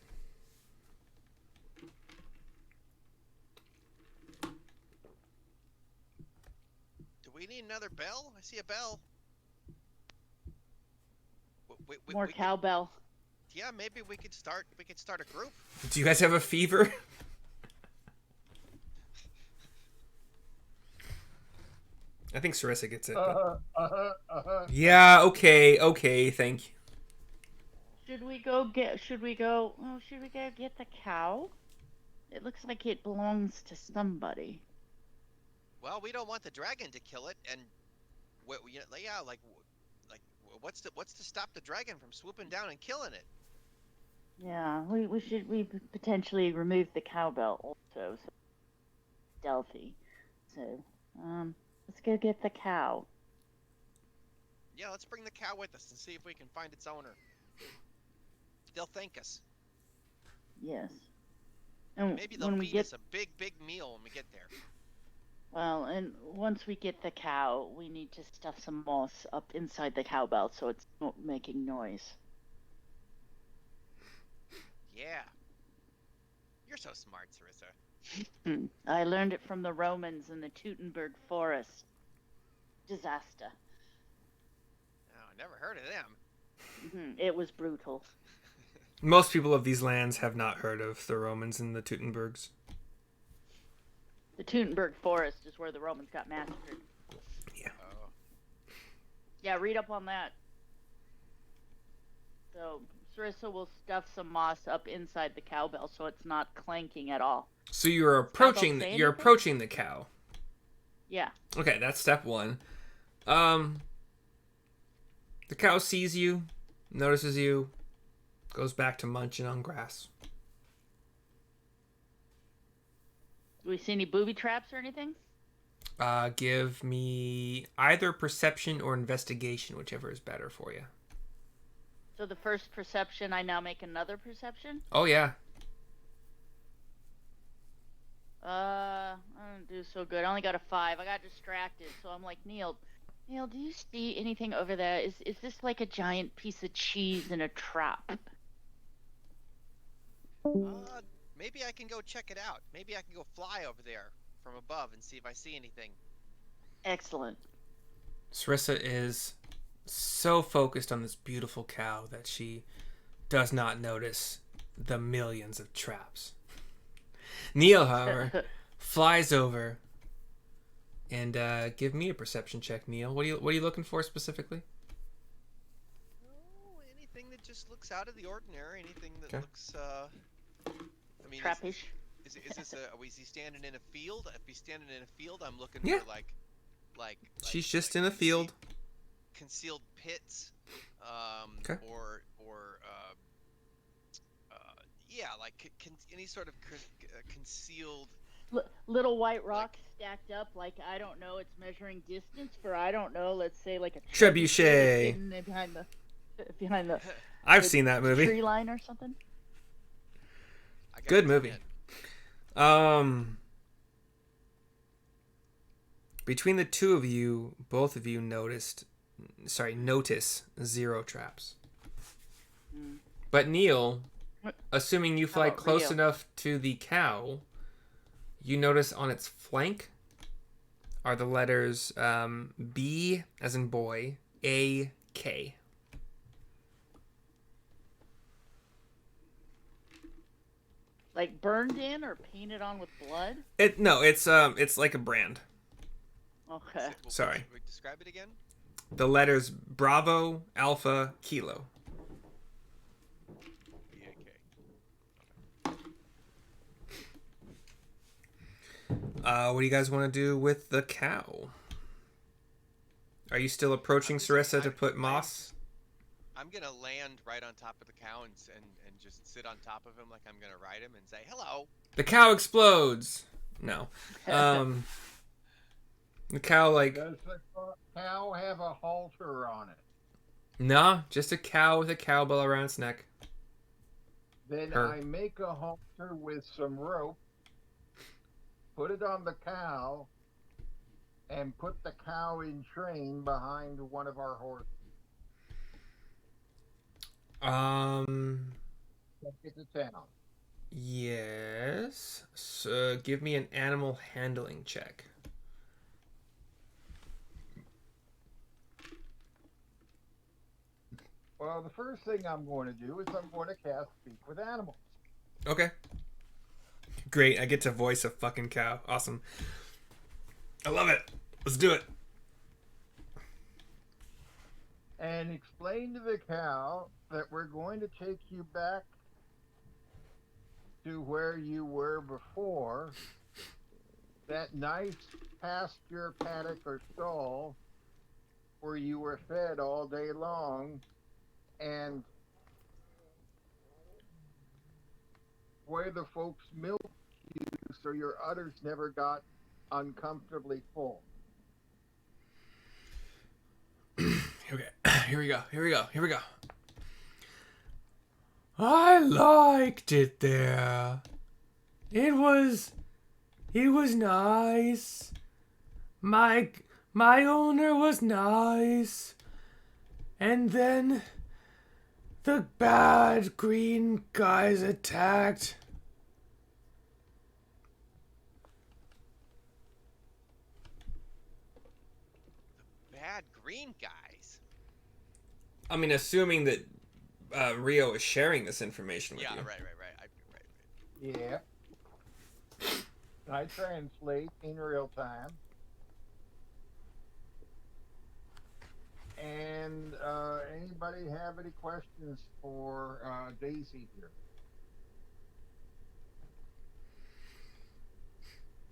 Do we need another bell? I see a bell. More cowbell. Yeah, maybe we could start a group. Do you guys have a fever? I think Syrissa gets it. Yeah, okay, thank you. Should we go get the cow? It looks like it belongs to somebody. Well, we don't want the dragon to kill it, and what's to stop the dragon from swooping down and killing it? Yeah, we should potentially remove the cowbell also. So stealthy. So, let's go get the cow. Yeah, let's bring the cow with us and see if we can find its owner. They'll thank us. Yes. And maybe they'll feed us a big meal when we get there. Well, and once we get the cow, we need to stuff some moss up inside the cowbell so it's not making noise. Yeah. You're so smart, Syrissa. I learned it from the Romans in the Teutonberg Forest. Disaster. Oh, I never heard of them. It was brutal. Most people of these lands have not heard of the Romans and the Teutonbergs. The Teutonberg Forest is where the Romans got massacred. Yeah. Oh. Yeah, read up on that. So, Syrissa will stuff some moss up inside the cowbell so it's not clanking at all. So you're approaching the cow. Yeah. Okay, that's step one. The cow sees you, notices you, goes back to munching on grass. Do we see any booby traps or anything? Give me either perception or investigation, whichever is better for you. So the first perception, I now make another perception? Oh, yeah. I don't do so good. I only got a 5. I got distracted, so I'm like, Neil, do you see anything over there? Is this like a giant piece of cheese in a trap? Maybe I can go check it out. Maybe I can go fly over there from above and see if I see anything. Excellent. Syrissa is so focused on this beautiful cow that she does not notice the millions of traps. Neil, however, flies over and give me a perception check, Neil. What are you looking for specifically? Oh, anything that just looks out of the ordinary. Anything that Okay. looks. I mean, Trappish. is this is he standing in a field? If he's standing in a field, I'm looking Yeah. for like She's just in a field. Concealed pits. Okay. Or yeah, like any sort of concealed. Little white rocks stacked up, like, I don't know, it's measuring distance for, I don't know, let's say like a Trebuchet. hidden behind the I've seen that movie. tree line or something. I got Good it movie. in. Between the two of you, both of you notice 0 traps. But Neil, assuming you fly about close Rio? enough to the cow, you notice on its flank are the letters B as in boy, A, K. Like burned in or painted on with blood? It's like a brand. Okay. Sorry. Describe it again. The letters Bravo, Alpha, Kilo. What do you guys want to do with the cow? Are you still approaching Syrissa to put moss? I'm gonna land right on top of the cow and just sit on top of him like I'm gonna ride him and say hello. The cow explodes. No. The cow Does the cow have a halter on it? Nah, just a cow with a cowbell around its neck. Then Her. I make a halter with some rope, put it on the cow, and put the cow in train behind one of our horses. Take it to town. Yes. So give me an animal handling check. Well, the first thing I'm going to do is I'm going to cast Speak with Animals. Okay. Great, I get to voice a fucking cow. Awesome. I love it. Let's do it. And explain to the cow that we're going to take you back to where you were before, that nice pasture, paddock, or stall where you were fed all day long, and where the folks milked you so your udders never got uncomfortably full. Okay, here we go. I liked it there. It was nice. My owner was nice. And then the bad green guys attacked. Bad green guys. I mean, assuming that Rio is sharing this information with Yeah, you. right. Yeah. I translate in real time. And anybody have any questions for Daisy here?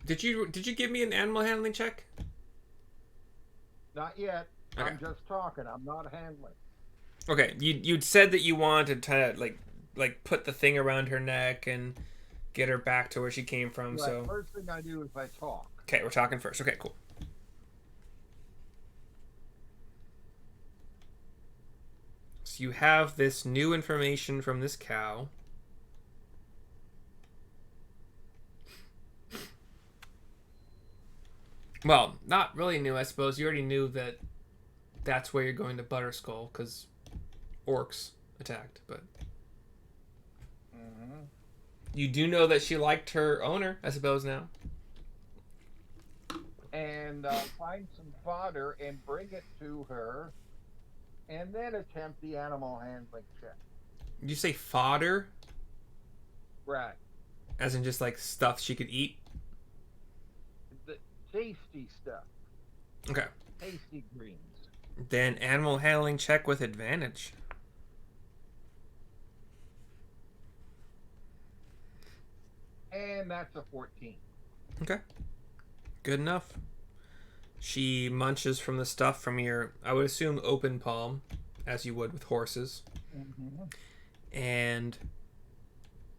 Did you give me an animal handling check? Not yet. Okay. I'm just talking. I'm not handling. Okay, you'd said that you wanted to like put the thing around her neck and get her back to where she came from. Right. So First thing I do is I talk. okay, we're talking first. Okay, cool. So you have this new information from this cow. Well, not really new, I suppose. You already knew that that's where you're going to Butterskull, because orcs attacked, but... Mm-hmm. You do know that she liked her owner, I suppose, now. And find some fodder and bring it to her, and then attempt the animal handling check. Did you say fodder? Right. As in just, like, stuff she could eat? The tasty stuff. Okay. Tasty greens. Then animal handling check with advantage. And that's a 14. Okay. Good enough. She munches from the stuff from your, I would assume, open palm, as you would with horses. Mm-hmm. And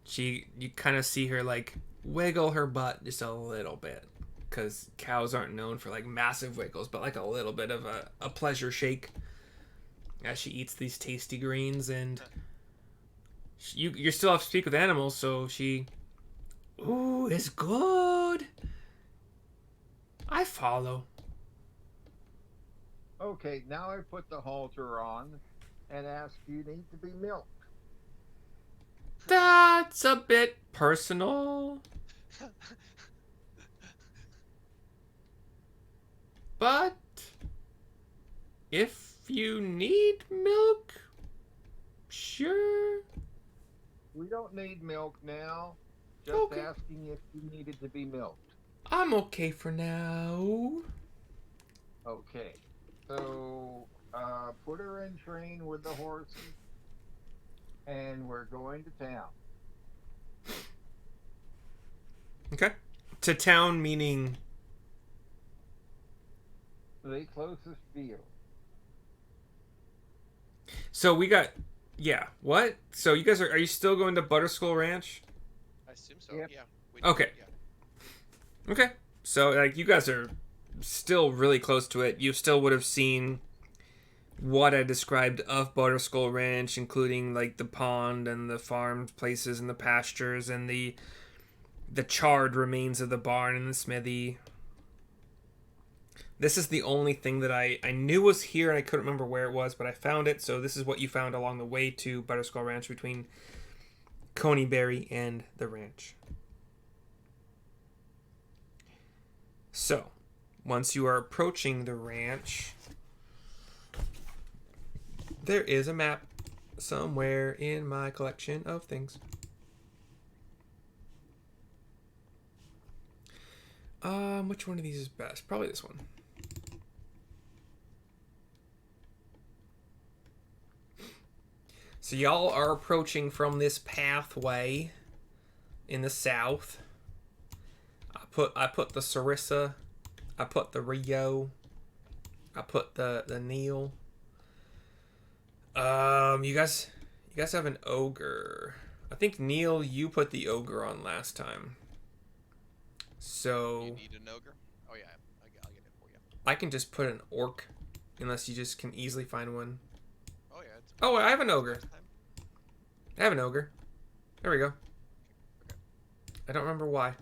you kind of see her, like, wiggle her butt just a little bit. Because cows aren't known for, like, massive wiggles, but, like, a little bit of a pleasure shake as she eats these tasty greens. And you still have to speak with animals, so she... Ooh, it's good. I follow. Okay, now I put the halter on and ask you need to be milked. That's a bit personal. But if you need milk, sure. We don't need milk now. Just Okay. asking if you needed to be milked. I'm okay for now. Okay. So, put her in train with the horses, and we're going to town. Okay. To town meaning... The closest field. So we got... Yeah, what? So you guys are you still going to Butterskull Ranch? I assume so. Yep. Yeah. Okay. Yeah. Okay. So, like, you guys are still really close to it. You still would have seen what I described of Butterskull Ranch, including, like, the pond and the farm places and the pastures and the charred remains of the barn and the smithy. This is the only thing that I knew was here, and I couldn't remember where it was, but I found it. So this is what you found along the way to Butterskull Ranch between Conyberry and the ranch. So, once you are approaching the ranch, there is a map somewhere in my collection of things. Which one of these is best? Probably this one. So y'all are approaching from this pathway in the south. I put the Syrissa, I put the Rio, I put the Neil. You guys have an ogre. I think Neil, you put the ogre on last time. So You need an ogre? Oh yeah, I'll get it for you. I can just put an orc, unless you just can easily find one. Oh yeah. It's Oh, I have an ogre. last time. I have an ogre. There we go. I don't remember why.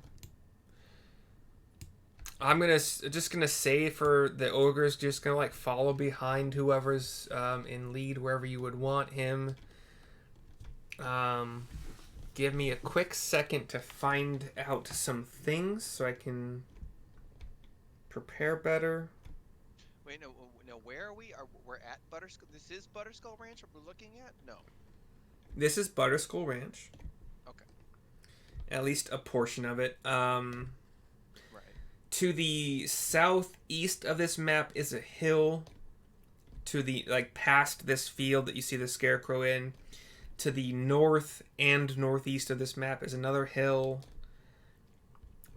I'm just gonna say for the ogre's just gonna like follow behind whoever's in lead wherever you would want him. Give me a quick second to find out some things so I can prepare better. Wait, no. Where are we? We're at Butterskull. This is Butterskull Ranch. We're looking at? No. This is Butterskull Ranch. Okay. At least a portion of it. Right. To the southeast of this map is a hill. To the, like, past this field that you see the scarecrow in. To the north and northeast of this map is another hill.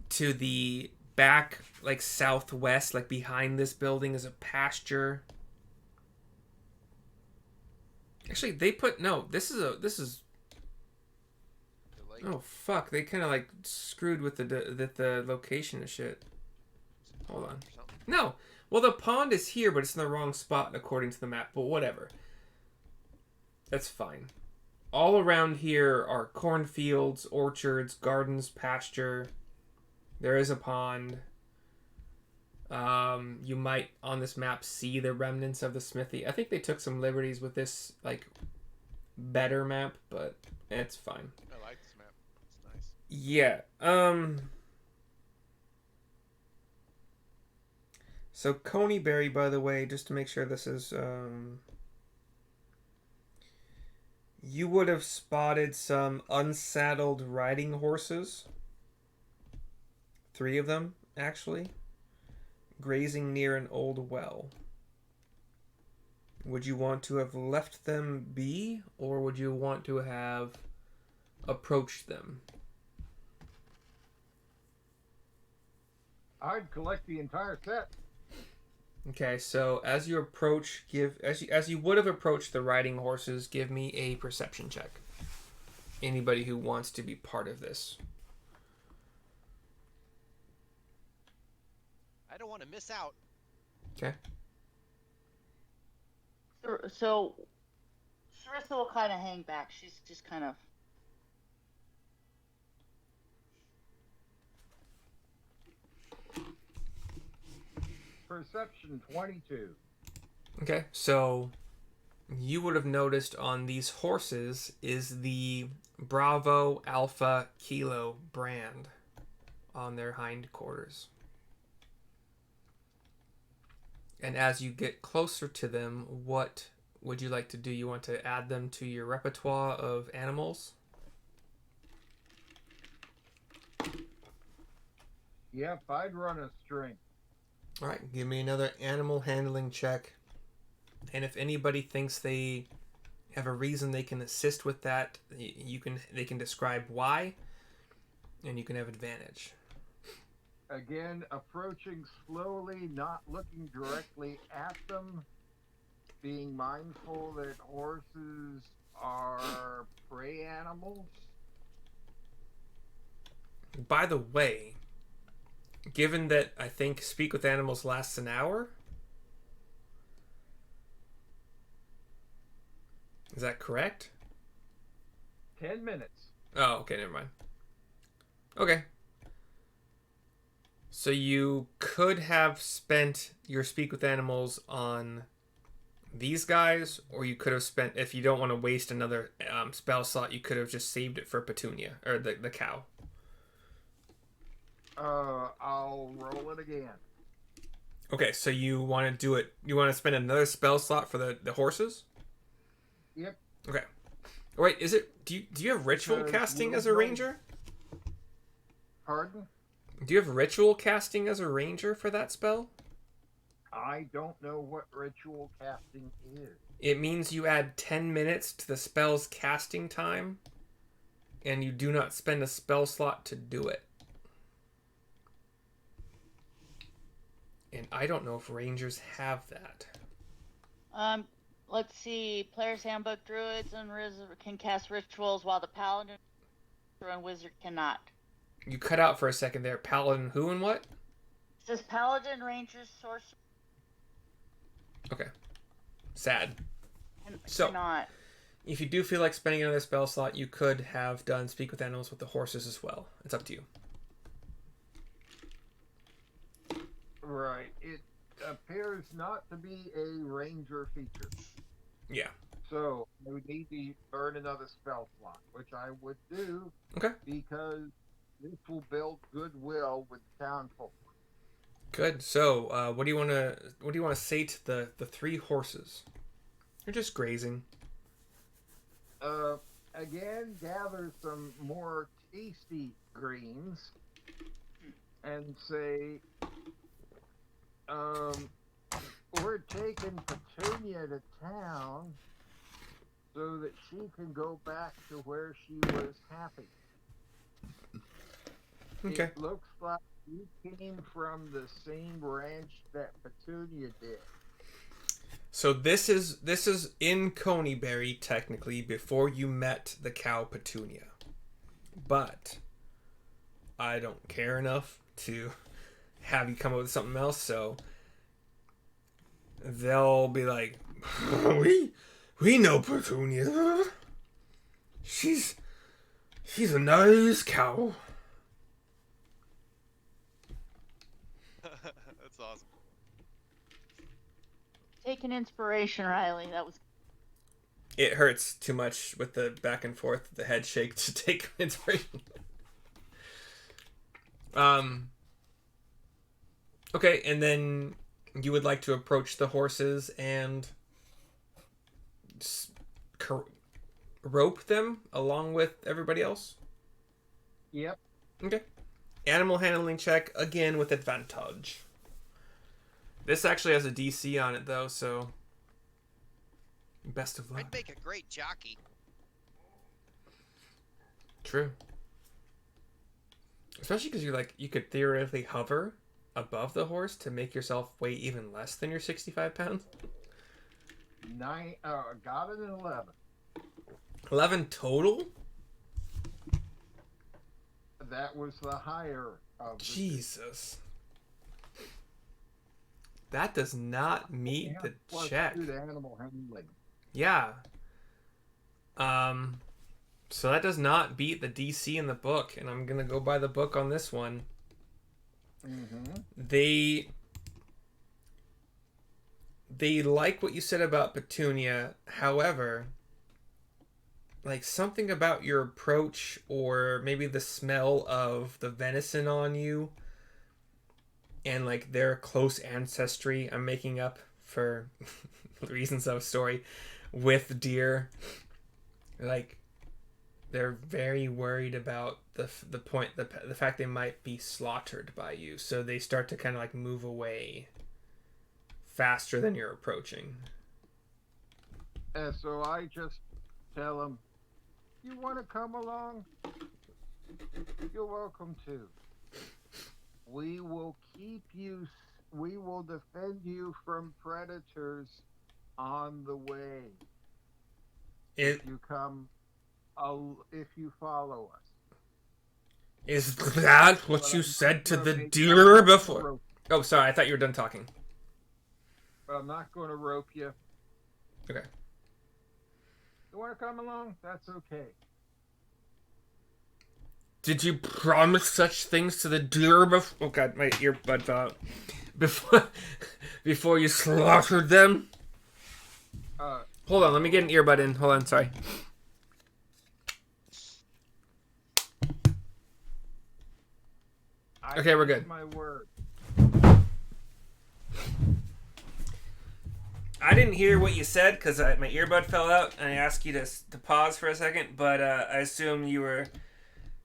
To the back, like, southwest, like, behind this building is a pasture. Actually, they put... No, this is... The lake. Oh, fuck. They kind of, like, screwed with the location and shit. Hold on. Or something. No. Well, the pond is here, but it's in the wrong spot according to the map. But whatever. That's fine. All around here are cornfields, orchards, gardens, pasture. There is a pond. You might on this map see the remnants of the smithy. I think they took some liberties with this like better map, but it's fine. I like this map. It's nice. Yeah. So Conyberry, by the way, just to make sure this is you would have spotted some unsaddled riding horses. 3 of them, actually, grazing near an old well. Would you want to have left them be, or would you want to have approached them? I'd collect the entire set. Okay, so as you approach, as you would have approached the riding horses, give me a perception check. Anybody who wants to be part of this. I don't want to miss out. Okay. So, Syrissa will kind of hang back. She's just kind of. Perception 22. Okay, so you would have noticed on these horses is the Bravo Alpha Kilo brand on their hindquarters. And as you get closer to them, what would you like to do? You want to add them to your repertoire of animals? Yep, I'd run a string. All right, give me another animal handling check. And if anybody thinks they have a reason they can assist with that, they can describe why, and you can have advantage. Again, approaching slowly, not looking directly at them, being mindful that horses are prey animals. By the way, given that I think Speak with Animals lasts an hour, is that correct? 10 minutes. Oh, okay, never mind. Okay. So you could have spent your Speak with Animals on these guys, or you could have spent, if you don't want to waste another spell slot, you could have just saved it for Petunia, or the cow. I'll roll it again. Okay, so you want to do it, you want to spend another spell slot for the horses? Yep. Okay. Wait, is it, do you have ritual casting as a ranger? Pardon? Do you have ritual casting as a ranger for that spell? I don't know what ritual casting is. It means you add 10 minutes to the spell's casting time, and you do not spend a spell slot to do it. And I don't know if rangers have that. Let's see. Player's Handbook: Druids and can cast rituals, while the Paladin and Wizard cannot. You cut out for a second there. Paladin who and what? It says Paladin, Rangers, Sorcerer. Okay. Sad. So, cannot. If you do feel like spending another spell slot, you could have done Speak with Animals with the horses as well. It's up to you. Right. It appears not to be a ranger feature. Yeah. So, we need to burn another spell slot, which I would do. Okay. Because this will build goodwill with townfolk. Good. So, what do you want to say to the 3 horses? They're just grazing. Again, gather some more tasty greens and say, we're taking Petunia to town so that she can go back to where she was happy. Okay. It looks like you came from the same ranch that Petunia did. So this is in Conyberry, technically, before you met the cow Petunia. But I don't care enough to have you come up with something else, so they'll be like, we know Petunia. She's a nice cow. That's awesome. Take an inspiration, Riley. That was. It hurts too much with the back and forth, the head shake to take inspiration. Okay, and then you would like to approach the horses and rope them along with everybody else? Yep. Okay. Animal handling check, again with advantage. This actually has a DC on it, though, so... Best of luck. I'd make a great jockey. True. Especially because you could theoretically hover above the horse to make yourself weigh even less than your 65 pounds. Got it in 11. 11 total? That was the higher of the Jesus. That does not meet the check. 2 to animal handling. Yeah. So that does not beat the DC in the book, and I'm gonna go by the book on this one. Mm-hmm. They like what you said about Petunia. However, like something about your approach or maybe the smell of the venison on you and like their close ancestry, I'm making up for reasons of story, with deer, like they're very worried about the fact they might be slaughtered by you, so they start to kind of like move away faster than you're approaching. And so I just tell them, you want to come along? You're welcome to. We will we will defend you from predators on the way. If you follow us. Is that what you said to the dealer before? Oh, sorry, I thought you were done talking. But I'm not going to rope you. Okay. You want to come along? That's okay. Did you promise such things to the dealer before? Oh god, my earbud fell out. Before you slaughtered them? Hold on, let me get an earbud in. Hold on, sorry. Okay, we're good. My word. I didn't hear what you said because my earbud fell out, and I asked you to pause for a second, but I assume you were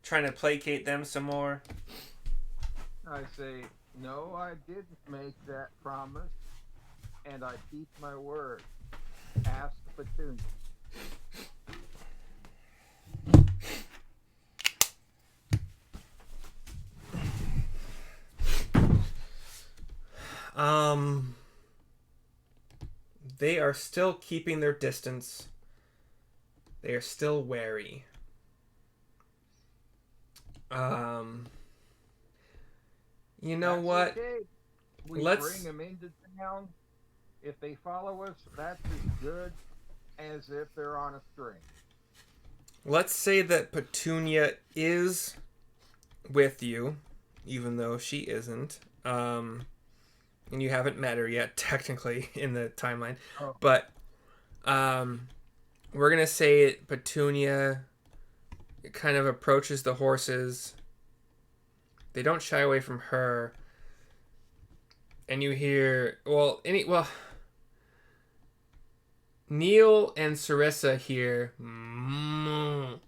trying to placate them some more. I say, no, I didn't make that promise, and I keep my word. Ask Petunia. They are still keeping their distance. They are still wary. You know That's what? Okay. We bring them into town. If they follow us, that's as good as if they're on a string. Let's say that Petunia is with you, even though she isn't. And you haven't met her yet, technically, in the timeline. Oh. But we're going to say Petunia kind of approaches the horses. They don't shy away from her. And you hear... Neil and Syrissa hear... Moo,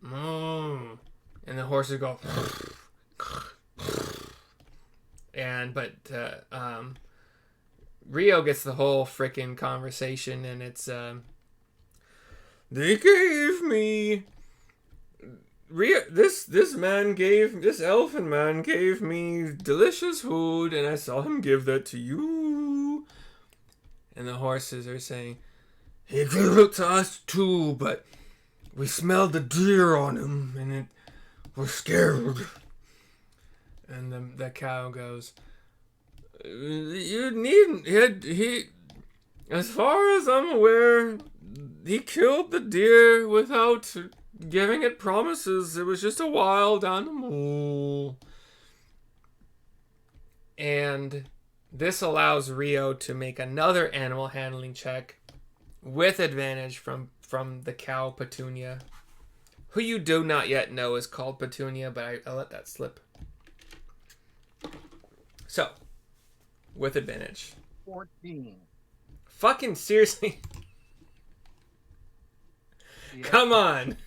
moo, and the horses go... But Rio gets the whole frickin' conversation, and it's they gave me Rio. This elfin man gave me delicious food, and I saw him give that to you. And the horses are saying, he gave it to us too, but we smelled the deer on him, and we're scared. And the cow goes, you needn't, he, as far as I'm aware, he killed the deer without giving it promises. It was just a wild animal. And This allows Rio to make another animal handling check with advantage from the cow Petunia, who you do not yet know is called Petunia, but I let that slip. So, with advantage. 14. Fucking seriously? Yeah. Come on.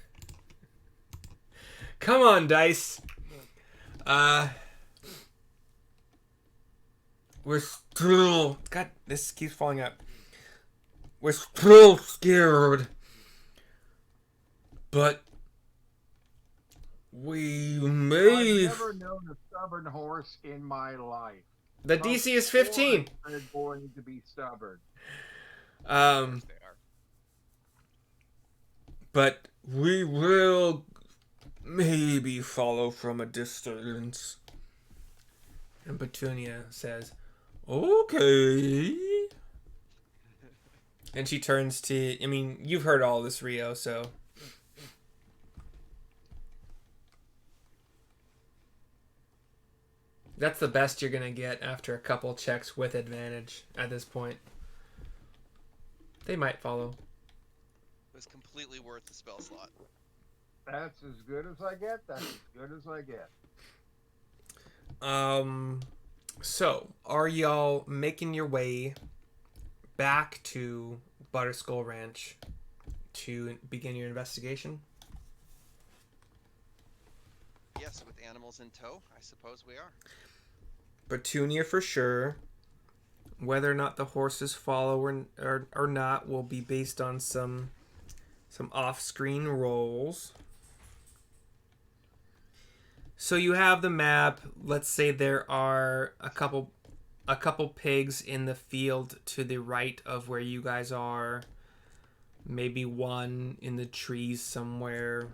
Come on, dice. We're still... God, this keeps falling out. We're still scared. But... we may... I've never known a stubborn horse in my life. The DC is 15. They're going to be stubborn. Of course they are. But we will maybe follow from a distance. And Petunia says, Okay. and she turns to... I mean, you've heard all this, Rio, so... That's the best you're going to get after a couple checks with advantage at this point. They might follow. It was completely worth the spell slot. That's as good as I get. That's as good as I get. So, are y'all making your way back to Butterskull Ranch to begin your investigation? Yes, with animals in tow, I suppose we are. Petunia for sure. Whether or not the horses follow or not will be based on some off-screen rolls. So you have the map. Let's say there are a couple pigs in the field to the right of where you guys are. Maybe one in the trees somewhere.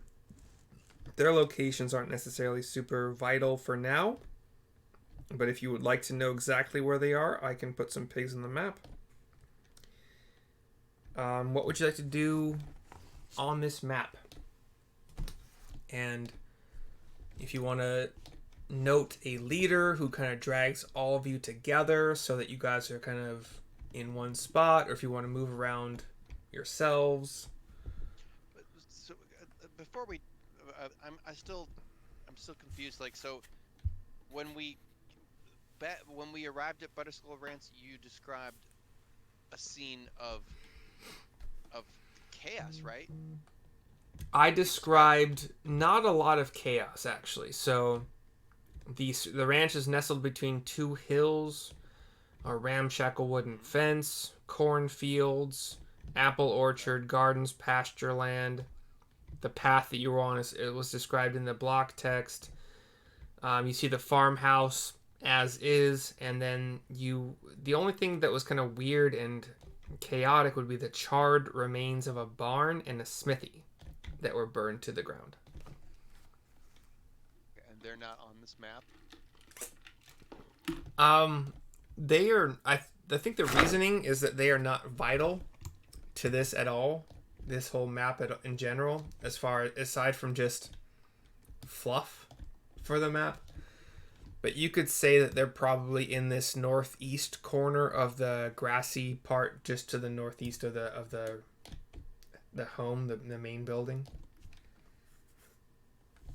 Their locations aren't necessarily super vital for now. But if you would like to know exactly where they are, I can put some pigs on the map. What would you like to do on this map? And if you want to note a leader who kind of drags all of you together so that you guys are kind of in one spot, or if you want to move around yourselves. So before we, I'm still confused. Like, so when we arrived at Butterskull Ranch, you described a scene of chaos, right? I described not a lot of chaos, actually. So the ranch is nestled between two hills, a ramshackle wooden fence, cornfields, apple orchard, gardens, pasture land. The path that you were on it was described in the block text. You see the farmhouse as is, and then the only thing that was kind of weird and chaotic would be the charred remains of a barn and a smithy that were burned to the ground. And they're not on this map. They are. I think the reasoning is that they are not vital to this at all. This whole map in general, aside from just fluff for the map. But you could say that they're probably in this northeast corner of the grassy part, just to the northeast of the home, the main building.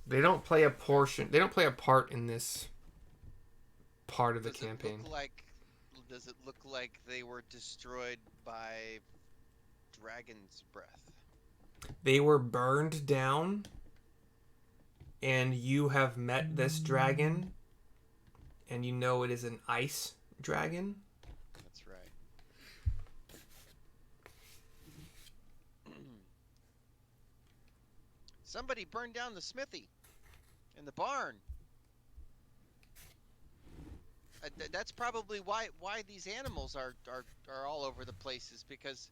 They don't play a part in this part of the campaign. Does it look like they were destroyed by dragon's breath? They were burned down, and you have met this dragon. And you know it is an ice dragon. That's right. Somebody burned down the smithy and the barn. That's probably why these animals are all over the places, because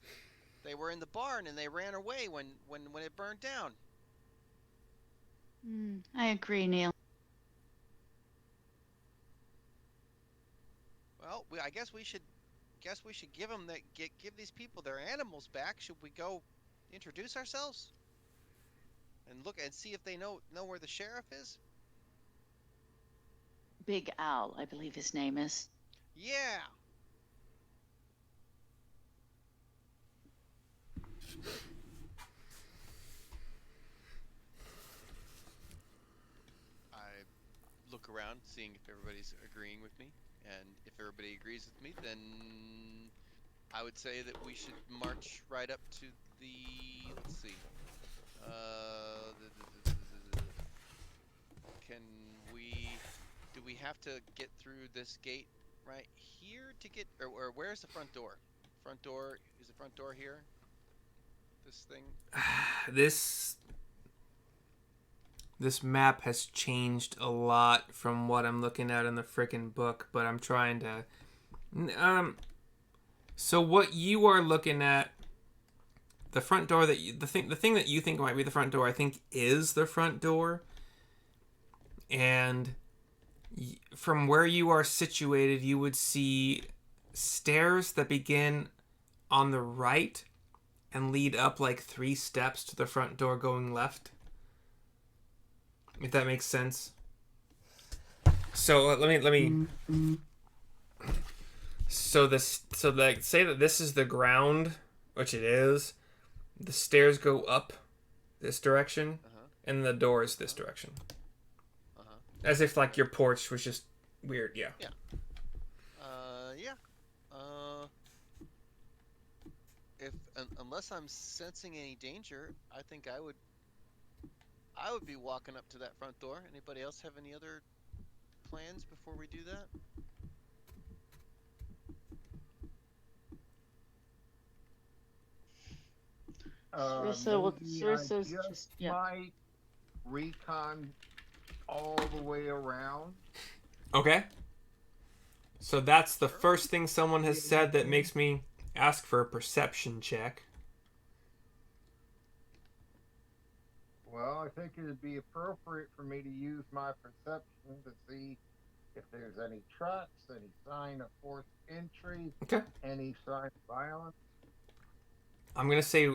they were in the barn and they ran away when it burned down. I agree, Neil. Well, I guess we should give them give these people their animals back. Should we go introduce ourselves and look and see if they know where the sheriff is? Big Al, I believe his name is. Yeah, around, seeing if everybody's agreeing with me. And if everybody agrees with me, then I would say that we should march right up to the. Let's see. Can we? Do we have to get through this gate right here to get, or where's the front door? Front door is the front door here. This thing. This map has changed a lot from what I'm looking at in the frickin' book, but I'm trying to. So what you are looking at, the front door that the thing that you think might be the front door, I think is the front door. And from where you are situated, you would see stairs that begin on the right and lead up like 3 steps to the front door going left. If that makes sense. So let me. So say that this is the ground, which it is. The stairs go up this direction, and the door is this direction. As if like your porch was just weird, yeah. Yeah. If unless I'm sensing any danger, I think I would be walking up to that front door. Anybody else have any other plans before we do that? Syrissa's just might recon all the way around. Okay. So that's the first thing someone has said that makes me ask for a perception check. Well, I think it would be appropriate for me to use my perception to see if there's any tracks, any sign of forced entry, any sign of violence. I'm going to say,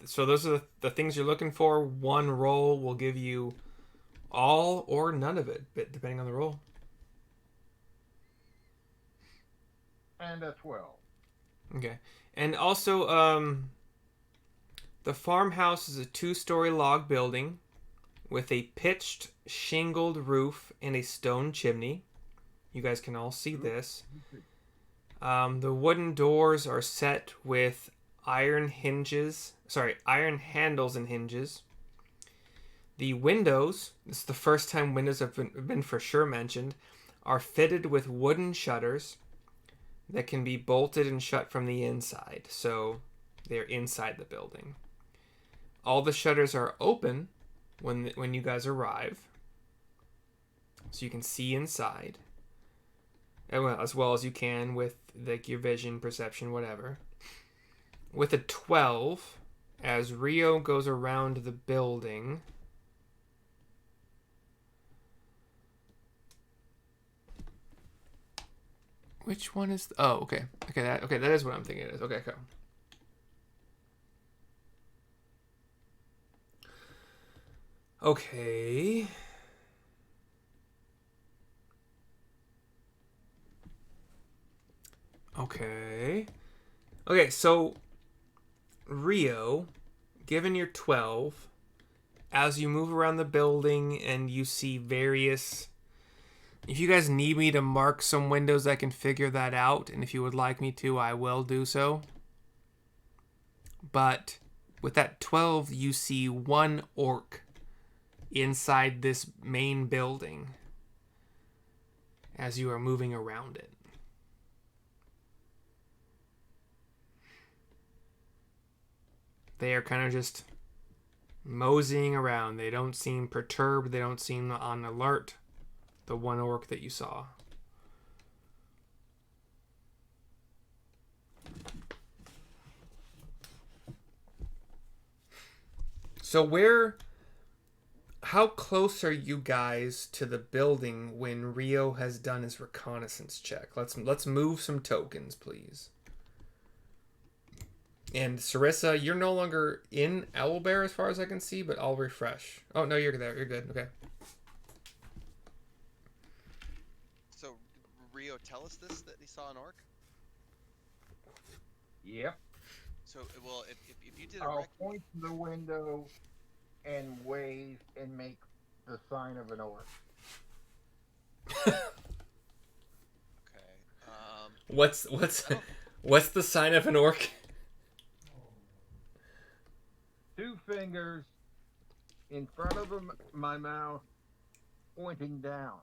so those are the things you're looking for. One roll will give you all or none of it, depending on the roll. And a 12. Okay. And also, the farmhouse is a 2-story log building with a pitched, shingled roof and a stone chimney. You guys can all see this. The wooden doors are set with iron handles and hinges. The windows, this is the first time windows have been for sure mentioned, are fitted with wooden shutters that can be bolted and shut from the inside. So they're inside the building. All the shutters are open when you guys arrive, so you can see inside, as well as you can with like your vision, perception, whatever. With a 12, as Rio goes around the building, which one is? Okay, that is what I'm thinking it is. Okay, cool. Okay. Okay, so Rio, given your 12, as you move around the building and you see various... If you guys need me to mark some windows, I can figure that out, and if you would like me to, I will do so. But with that 12, you see one orc inside this main building as you are moving around it. They are kind of just moseying around. They don't seem perturbed. They don't seem on alert. The one orc that you saw. So how close are you guys to the building when Rio has done his reconnaissance check? Let's move some tokens, please. And Syrissa, you're no longer in Owlbear as far as I can see, but I'll refresh. Oh, no, you're there. You're good. Okay. So, Rio tell us this, that he saw an orc? Yep. So, well, if you did I'll point to the window and wave and make the sign of an orc. Okay. What's what's the sign of an orc? 2 fingers in front of my mouth, pointing down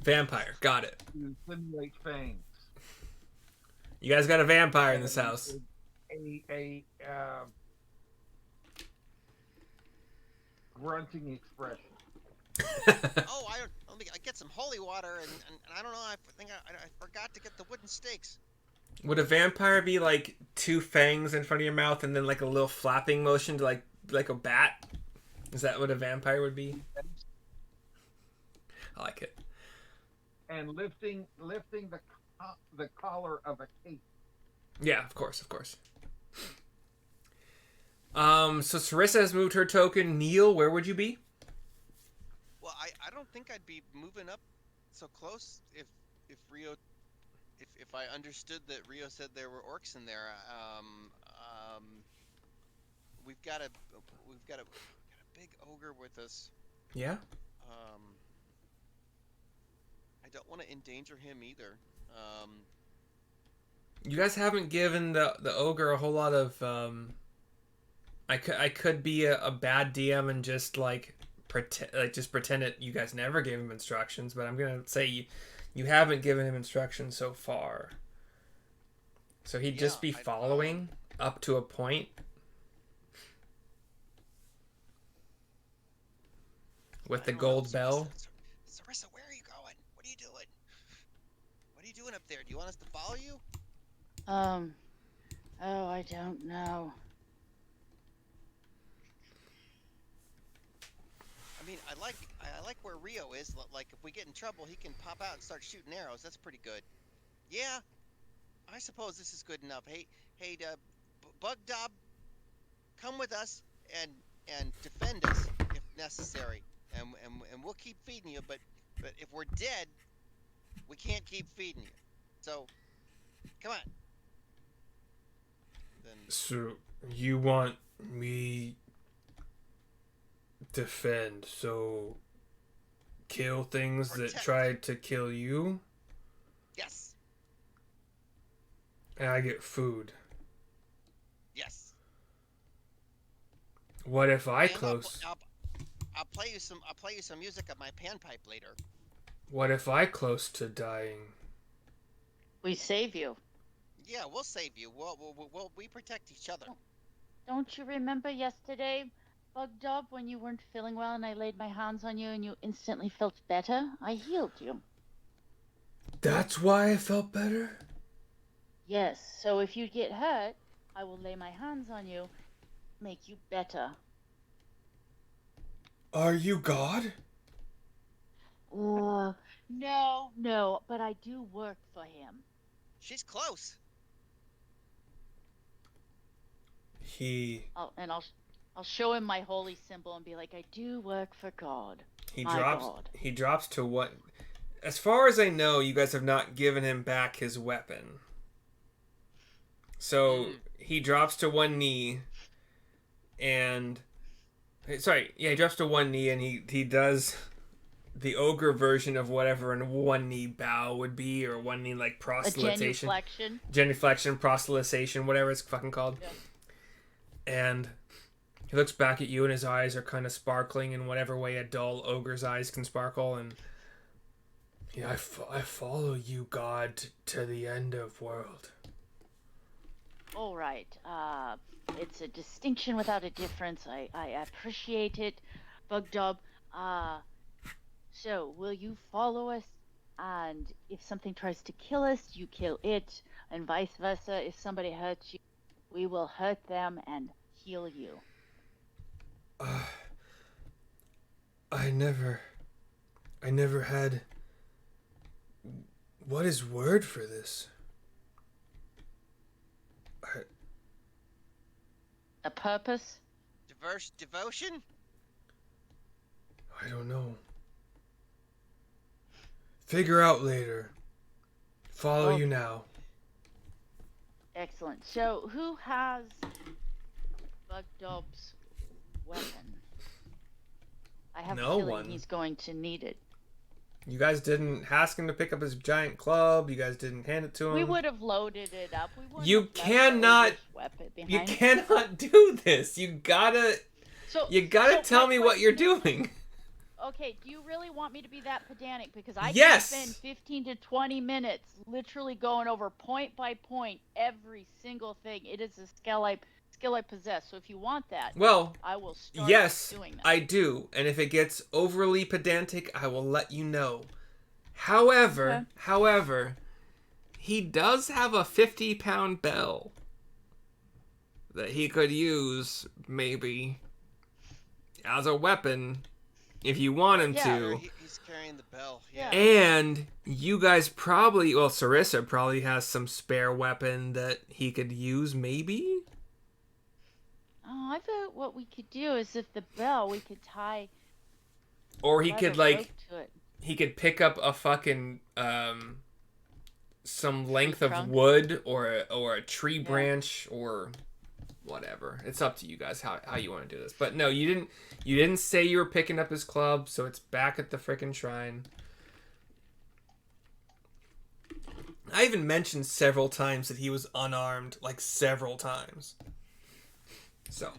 Vampire. Got it. to simulate fangs. You guys got a vampire in this house. A grunting expression. Oh, let me get some holy water, and I don't know. I think I forgot to get the wooden stakes. Would a vampire be like 2 fangs in front of your mouth and then like a little flapping motion to like a bat? Is that what a vampire would be? I like it. And lifting the collar of a cape. Yeah, of course. So Syrissa has moved her token. Neil, where would you be? Well, I don't think I'd be moving up so close if Rio, if I understood that Rio said there were orcs in there. We've got a big ogre with us. Yeah. I don't want to endanger him either. You guys haven't given the ogre a whole lot of. I could be a bad DM and just pretend it. You guys never gave him instructions, but I'm gonna say you haven't given him instructions so far. So he'd just be following up to a point. With the gold bell. Syrissa, where are you going? What are you doing? What are you doing up there? Do you want us to follow you? Oh, I don't know. I mean, I like where Rio is. Like, if we get in trouble, he can pop out and start shooting arrows. That's pretty good. Yeah, I suppose this is good enough. Hey, Bubdug, come with us and defend us if necessary, and we'll keep feeding you. But if we're dead, we can't keep feeding you. So, come on. Then. So you want me defend? So kill things that tried to kill you? Yes. And I get food. Yes. What if I And close? I'll play you some music of my panpipe later. What if I close to dying? We save you. Yeah, we'll save you. We protect each other. Don't you remember yesterday, Bugdog, when you weren't feeling well and I laid my hands on you and you instantly felt better? I healed you. That's why I felt better? Yes, so if you get hurt, I will lay my hands on you, make you better. Are you God? No, but I do work for him. She's close. I'll show him my holy symbol and be like, I do work for God. He drops to what? As far as I know, you guys have not given him back his weapon. So he drops to one knee, and he drops to one knee, and he does the ogre version of whatever a one knee bow would be, or one knee like proselytation, genuflection, proselytization, whatever it's fucking called. Yeah. And he looks back at you, and his eyes are kind of sparkling in whatever way a dull ogre's eyes can sparkle. And yeah, I follow you, God, to the end of world. All right. It's a distinction without a difference. I appreciate it, Bugdog. So, will you follow us? And if something tries to kill us, you kill it, and vice versa. If somebody hurts you, we will hurt them and heal you. I never had. What is word for this? A purpose? Devotion? I don't know. Figure out later. Follow you now. Excellent. So, who has Bugdog's weapon? I have a feeling he's going to need it. You guys didn't ask him to pick up his giant club. You guys didn't hand it to him. We would have loaded it up. We wouldn't You have left the cannot. ogre's weapon You behind. cannot do this. You gotta So tell me what you're question is, doing. Okay, do you really want me to be that pedantic? Because I Yes! can spend 15 to 20 minutes literally going over point by point every single thing. It is a skill I possess. So if you want that, Well, I will start yes, doing that. I do. And if it gets overly pedantic, I will let you know. However, he does have a 50-pound bell that he could use, maybe, as a weapon if you want him to. He's carrying the bell. Yeah. And you guys probably, well, Syrissa probably has some spare weapon that he could use, maybe? Oh, I thought what we could do is if the bell, we could tie. Or he could, rope like, to it. he could pick up a fucking, some length of trunk? wood or a tree branch or whatever. It's up to you guys how you want to do this. But no, you didn't say you were picking up his club, so it's back at the frickin' shrine. I even mentioned several times that he was unarmed, like several times. So,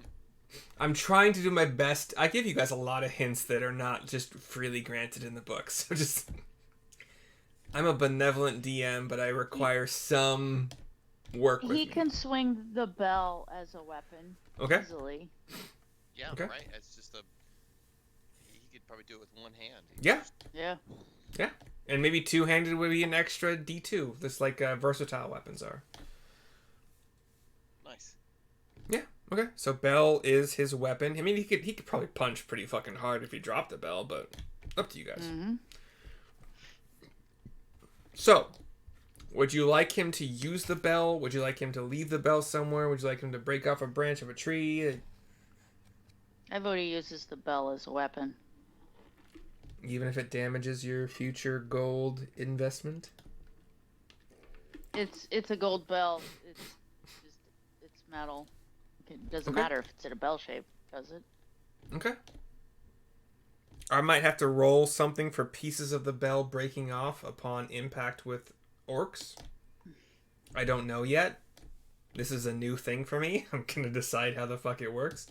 I'm trying to do my best. I give you guys a lot of hints that are not just freely granted in the book. So just, I'm a benevolent DM, but I require some work with He me. can swing the bell as a weapon easily. Yeah, Okay. right. It's just he could probably do it with one hand. Yeah. Yeah. And maybe two-handed would be an extra D2, just like versatile weapons are. Nice. Yeah. Okay. So bell is his weapon. I mean, he could probably punch pretty fucking hard if he dropped the bell, but up to you guys. Mm-hmm. So, would you like him to use the bell? Would you like him to leave the bell somewhere? Would you like him to break off a branch of a tree? I vote he uses the bell as a weapon. Even if it damages your future gold investment? It's a gold bell. It's metal. It doesn't matter if it's in a bell shape, does it? Okay. I might have to roll something for pieces of the bell breaking off upon impact with orcs. I don't know yet. This is a new thing for me. I'm gonna decide how the fuck it works.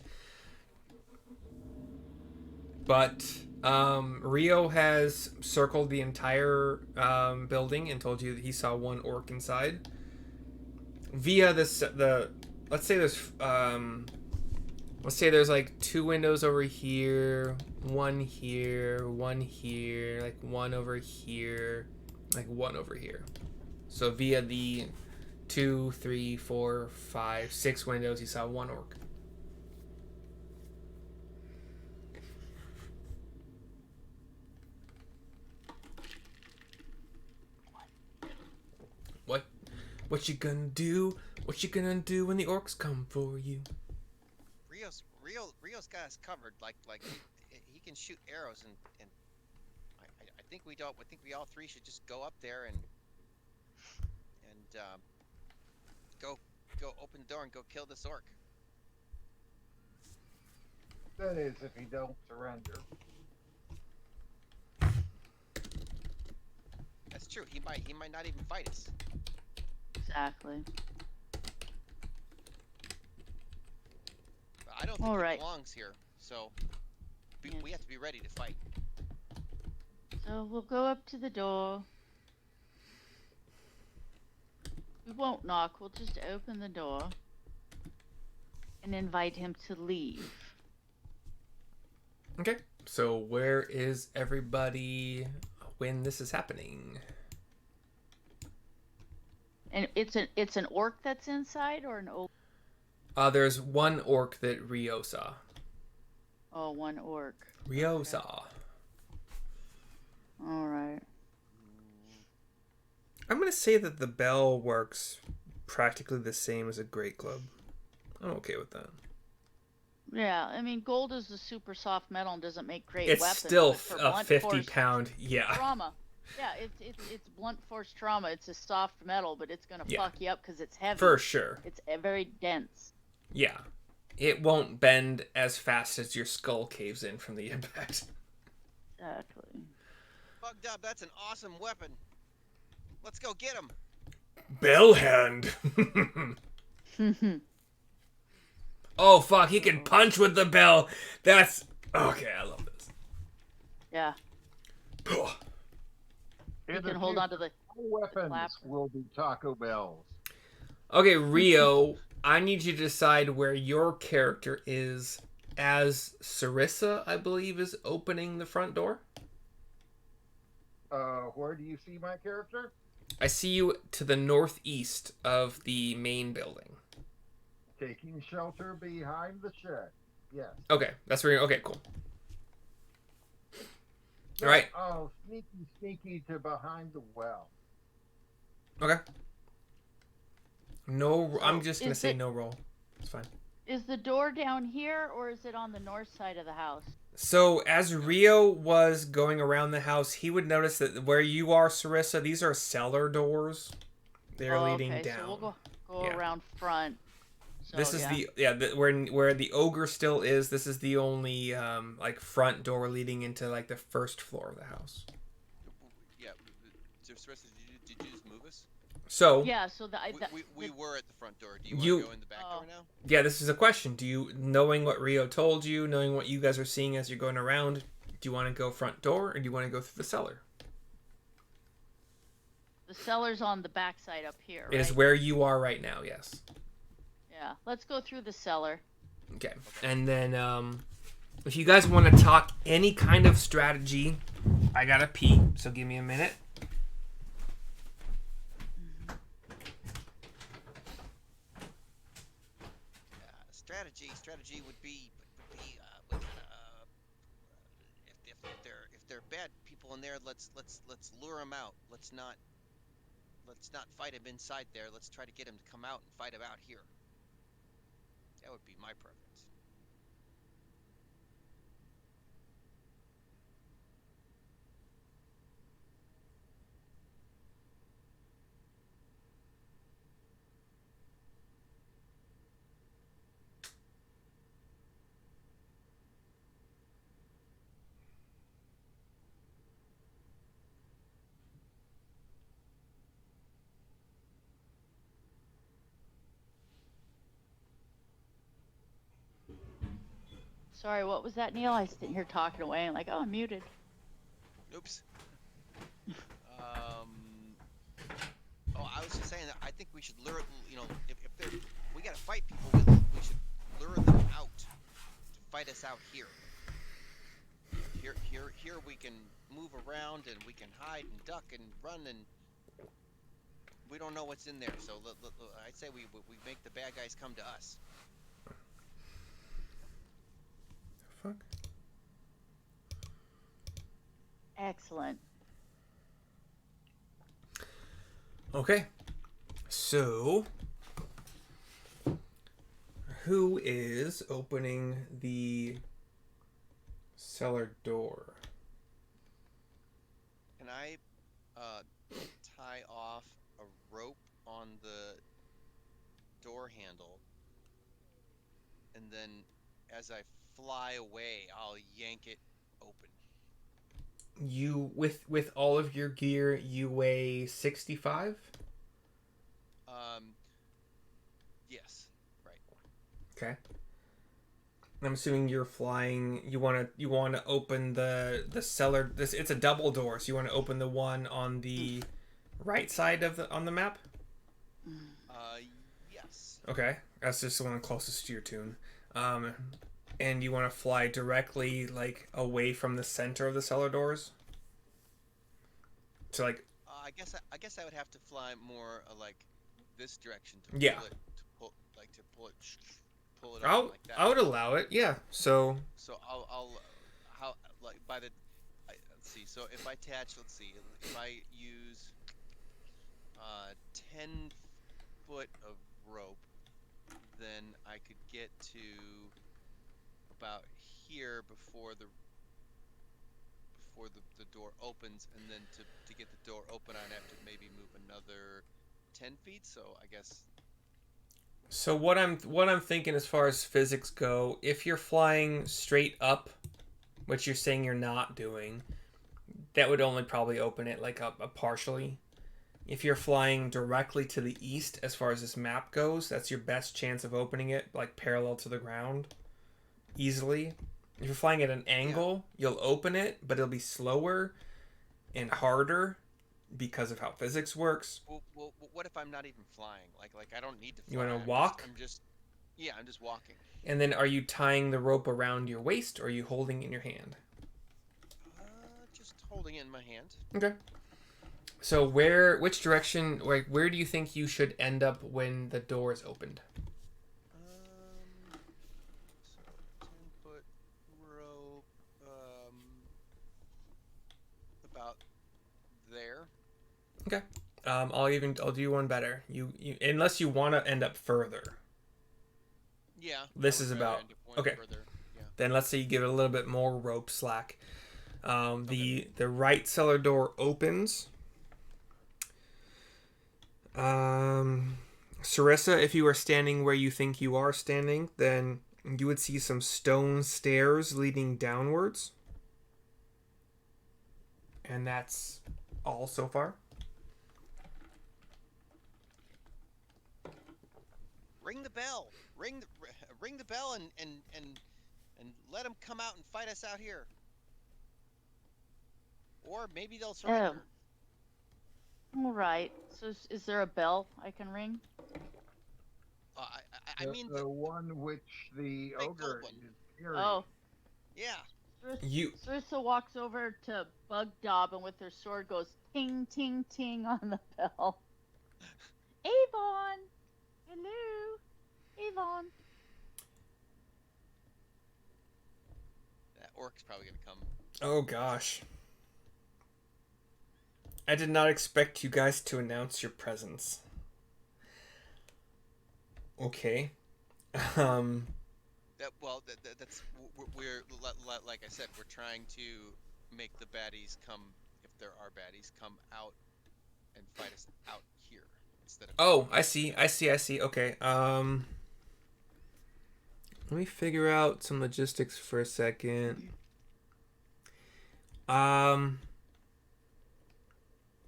But Rio has circled the entire building and told you that he saw one orc inside. Via let's say there's like two windows over here, one here, like one over here, like one over here. So via the 2, 3, 4, 5, 6 windows, he saw one orc. What you gonna do? What you gonna do when the orcs come for you? Rio's got us covered. Like he can shoot arrows, and I think we all three should just go up there and go open the door and go kill this orc. That is, if he don't surrender. That's true. He might not even fight us. Exactly. I don't think All he right. belongs here, so we have to be ready to fight. So we'll go up to the door. We won't knock. We'll just open the door and invite him to leave. Okay. So where is everybody when this is happening? And it's an orc that's inside or an ogre? There's one orc that Rio saw. Oh, one orc. Rio Okay. saw. All right. I'm gonna say that the bell works practically the same as a great club. I'm okay with that. Yeah, I mean, gold is a super soft metal and doesn't make great It's weapons. still but for a blunt 50-pound. Yeah. trauma. Yeah, it's blunt force trauma. It's a soft metal, but it's gonna fuck you up because it's heavy. For sure. It's very dense. Yeah. It won't bend as fast as your skull caves in from the impact. Exactly. Bugdug, that's an awesome weapon. Let's go get him. Bell hand. Oh fuck, he can punch with the bell. That's okay, I love this. Yeah. You can hold on to the weapons flap. will be Taco Bells. Okay, Rio, I need you to decide where your character is as Syrissa, I believe, is opening the front door. Where do you see my character? I see you to the northeast of the main building. Taking shelter behind the shed. Yes. Okay, that's where you're... Okay, cool. All right. Oh, sneaky to behind the well. Okay. No, So I'm just going to say it- no roll. It's fine. Is the door down here, or is it on the north side of the house? So, as Rio was going around the house, he would notice that where you are, Syrissa, these are cellar doors. They're leading okay, down. so we'll go Yeah. around front. So, This is yeah. where the ogre still is. This is the only like front door leading into like the first floor of the house. Yeah. Syrissa, did you just move us? So Yeah, so We were at the front door. Do you want to go in the back door now? yeah, this is a question. Do you, knowing what Rio told you, knowing what you guys are seeing as you're going around, do you want to go front door or do you want to go through the cellar? the cellar's on the back side up here, right? It is where you are right now. Yes. Yeah, let's go through the cellar. Okay. And then if you guys want to talk any kind of strategy, I gotta pee, so give me a minute. Strategy would be we gotta if they're bad people in there, let's lure them out. Let's not fight him inside there. Let's try to get him to come out and fight him out here. That would be my preference. Sorry, what was that, Neil? I was sitting here talking away and like, oh, I'm muted. Oops. I was just saying that I think we should lure, if they're, we gotta fight people, we should lure them out to fight us out here. Here we can move around and we can hide and duck and run and we don't know what's in there. So I'd say we make the bad guys come to us. Fuck. Excellent. Okay. So, who is opening the cellar door? Can I tie off a rope on the door handle, and then as I fly away, I'll yank it open? You with all of your gear, you weigh 65? Yes, right. Okay. I'm assuming you're flying. You want to open the cellar. It's a double door, so you want to open the one on the right side of on the map. Yes. Okay, that's just the one closest to your tune. And you want to fly directly like away from the center of the cellar doors. So like. I guess I would have to fly more like this direction to Yeah. pull it up like that. I would allow it. Yeah. So I'll how like by the let's see. So if I attach, let's see, if I use 10 foot of rope, then I could get to about here before the door opens, and then to get the door open I'd have to maybe move another 10 feet, so I guess. So what I'm thinking as far as physics go, if you're flying straight up, which you're saying you're not doing, that would only probably open it like a partially. If you're flying directly to the east, as far as this map goes, that's your best chance of opening it, like parallel to the ground, easily. If you're flying at an angle, you'll open it, but it'll be slower and harder because of how physics works. Well, what if I'm not even flying? Like I don't need to fly. You want to walk? I'm just walking. And then are you tying the rope around your waist, or are you holding it in your hand? Just holding it in my hand. Okay. So which direction, like where do you think you should end up when the door is opened? So 10-foot rope, about there. Okay. I'll do one better. You unless you want to end up further. Yeah. This is about okay. Further. Yeah. Then let's say you give it a little bit more rope slack. The right cellar door opens. Syrissa, if you are standing where you think you are standing, then you would see some stone stairs leading downwards. And that's all so far. Ring the bell. Ring the bell and let them come out and fight us out here. Or maybe they'll surrender. All right. So is there a bell I can ring? I mean the one which the ogre is hearing. Oh. Yeah. Syrissa walks over to Bubdug and with her sword goes ting ting ting on the bell. Avon! Hello? Avon. That orc's probably gonna come. Oh gosh. I did not expect you guys to announce your presence. Okay. That's we're like I said, we're trying to make the baddies come, if there are baddies, come out and fight us out here instead of. Oh, I see. Okay. Let me figure out some logistics for a second.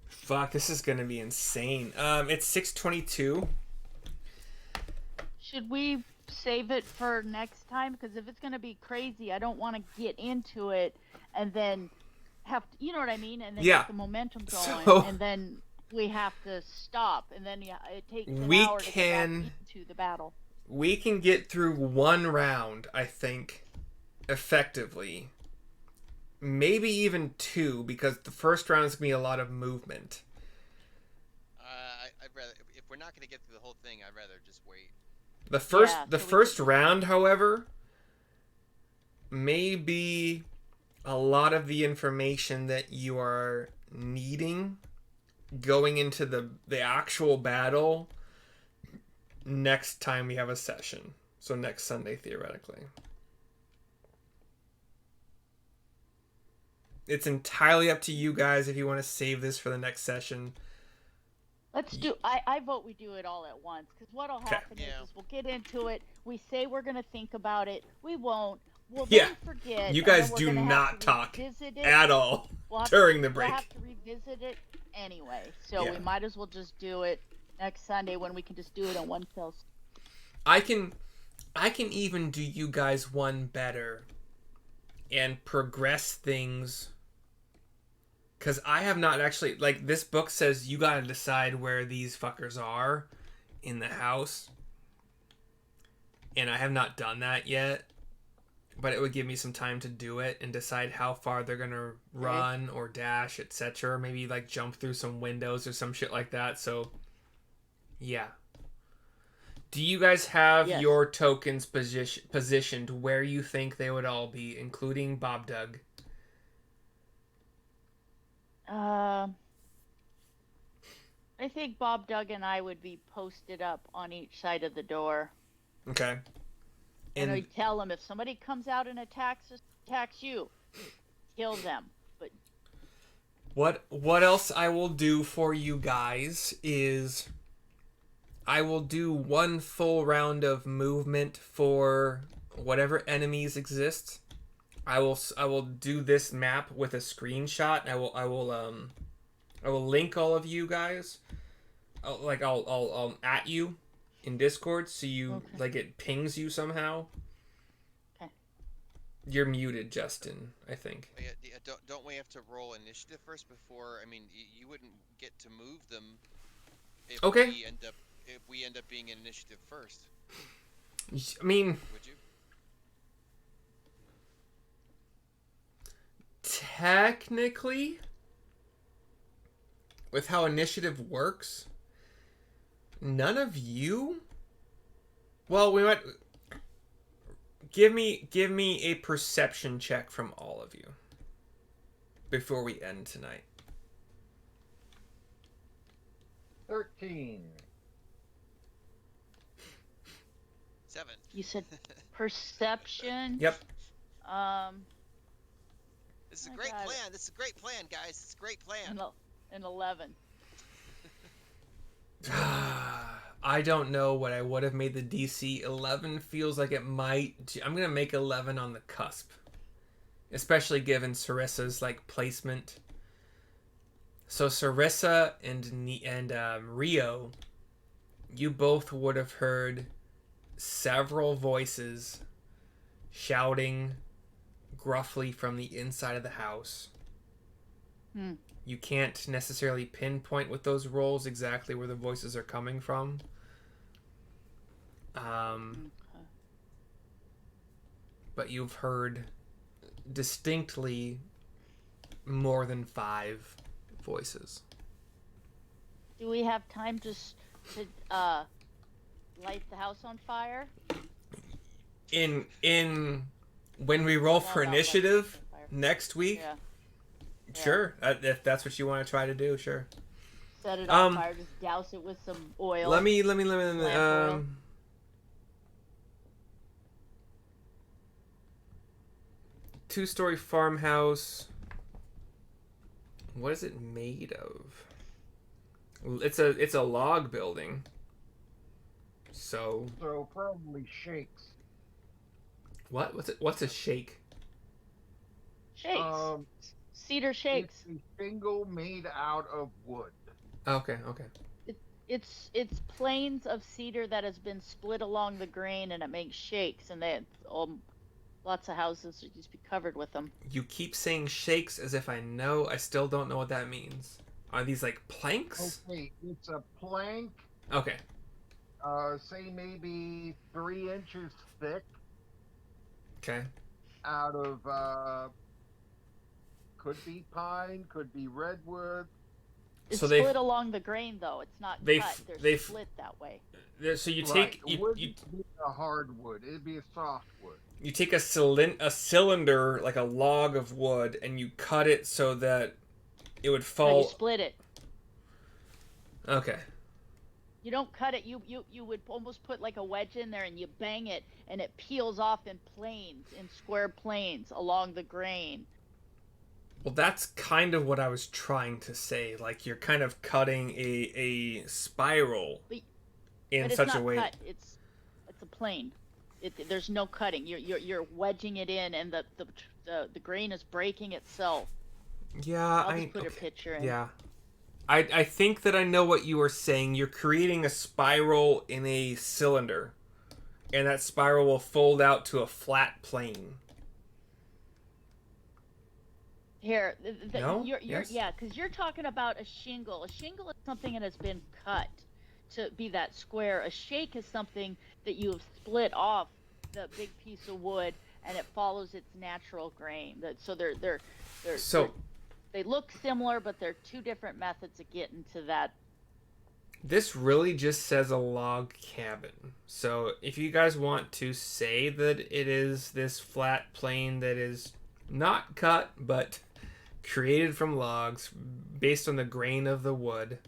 Fuck, this is gonna be insane. It's 6:22. Should we save it for next time? Because if it's gonna be crazy, I don't want to get into it and then have to, you know what I mean? And then get the momentum going, and then we have to stop, and then it takes an hour to get back into the battle. We can get through one round, I think, effectively. Maybe even two, because the first round is going to be a lot of movement. I'd rather, if we're not going to get through the whole thing, I'd rather just wait. The first round, however, may be a lot of the information that you are needing going into the actual battle next time we have a session. So next Sunday, theoretically. It's entirely up to you guys if you want to save this for the next session. Let's do. I vote we do it all at once, because what'll happen is we'll get into it. We say we're gonna think about it. We won't. We'll then forget. You guys do not talk at all during the break. We'll have to revisit it anyway, so we might as well just do it next Sunday when we can just do it in one fell swoop. I can even do you guys one better and progress things. Because I have not actually, like, this book says you gotta decide where these fuckers are in the house. And I have not done that yet. But it would give me some time to do it and decide how far they're gonna run or dash, etc. Maybe, like, jump through some windows or some shit like that. So, yeah. Do you guys have your tokens positioned where you think they would all be, including Bobdug? I think Bobdug and I would be posted up on each side of the door. Okay. And we tell them if somebody comes out and attacks you, kill them. But what else I will do for you guys is I will do one full round of movement for whatever enemies exist I will do this map with a screenshot. I will link all of you guys. I'll at you in Discord so you like it pings you somehow. Okay. You're muted, Justin, I think. Yeah, don't we have to roll initiative first before? I mean, you wouldn't get to move them if we end up being in initiative first. I mean, would you? Technically, with how initiative works, none of you. Well, we might. Give me a perception check from all of you before we end tonight. 13. 7. You said perception. Yep. This is a great plan. This is a great plan, guys. It's a great plan. An 11. I don't know what I would have made the DC. 11 feels like it might. I'm gonna make 11 on the cusp, especially given Syrissa's like placement. So Syrissa and Rio, you both would have heard several voices shouting gruffly from the inside of the house. You can't necessarily pinpoint with those rolls exactly where the voices are coming from. But you've heard distinctly more than 5 voices. Do we have time to light the house on fire? In when we roll for initiative next week, sure. If that's what you want to try to do, sure. Set it on fire. Just douse it with some oil. Let me. Oil. 2-story farmhouse. What is it made of? It's a log building. So probably shakes. What? What's a shake? Shakes. Cedar shakes. It's a shingle made out of wood. Okay. It's planes of cedar that has been split along the grain, and it makes shakes, and they lots of houses would just be covered with them. You keep saying shakes as if I know. I still don't know what that means. Are these like planks? Okay, it's a plank. Okay. Say maybe 3 inches thick. Okay. Out of could be pine, could be redwood. It's so split along the grain, though. It's not cut. They're split that way. So you take wood would be a hardwood. It'd be a softwood. You take a cylinder, like a log of wood, and you cut it so that it would fall. No, you split it. Okay. You don't cut it. You would almost put like a wedge in there, and you bang it, and it peels off in planes, in square planes along the grain. Well, that's kind of what I was trying to say. Like, you're kind of cutting a spiral in such a way. Cut. It's a plane. There's no cutting. You're wedging it in, and the grain is breaking itself. Yeah, I'll just put a picture in. Yeah. I think that I know what you were saying. You're creating a spiral in a cylinder, and that spiral will fold out to a flat plane. Here, no? Yes? Yeah, because you're talking about a shingle. A shingle is something that has been cut to be that square. A shake is something that you have split off the big piece of wood, and it follows its natural grain. They look similar, but they're 2 different methods of getting to that. This really just says a log cabin. So if you guys want to say that it is this flat plane that is not cut, but created from logs based on the grain of the wood,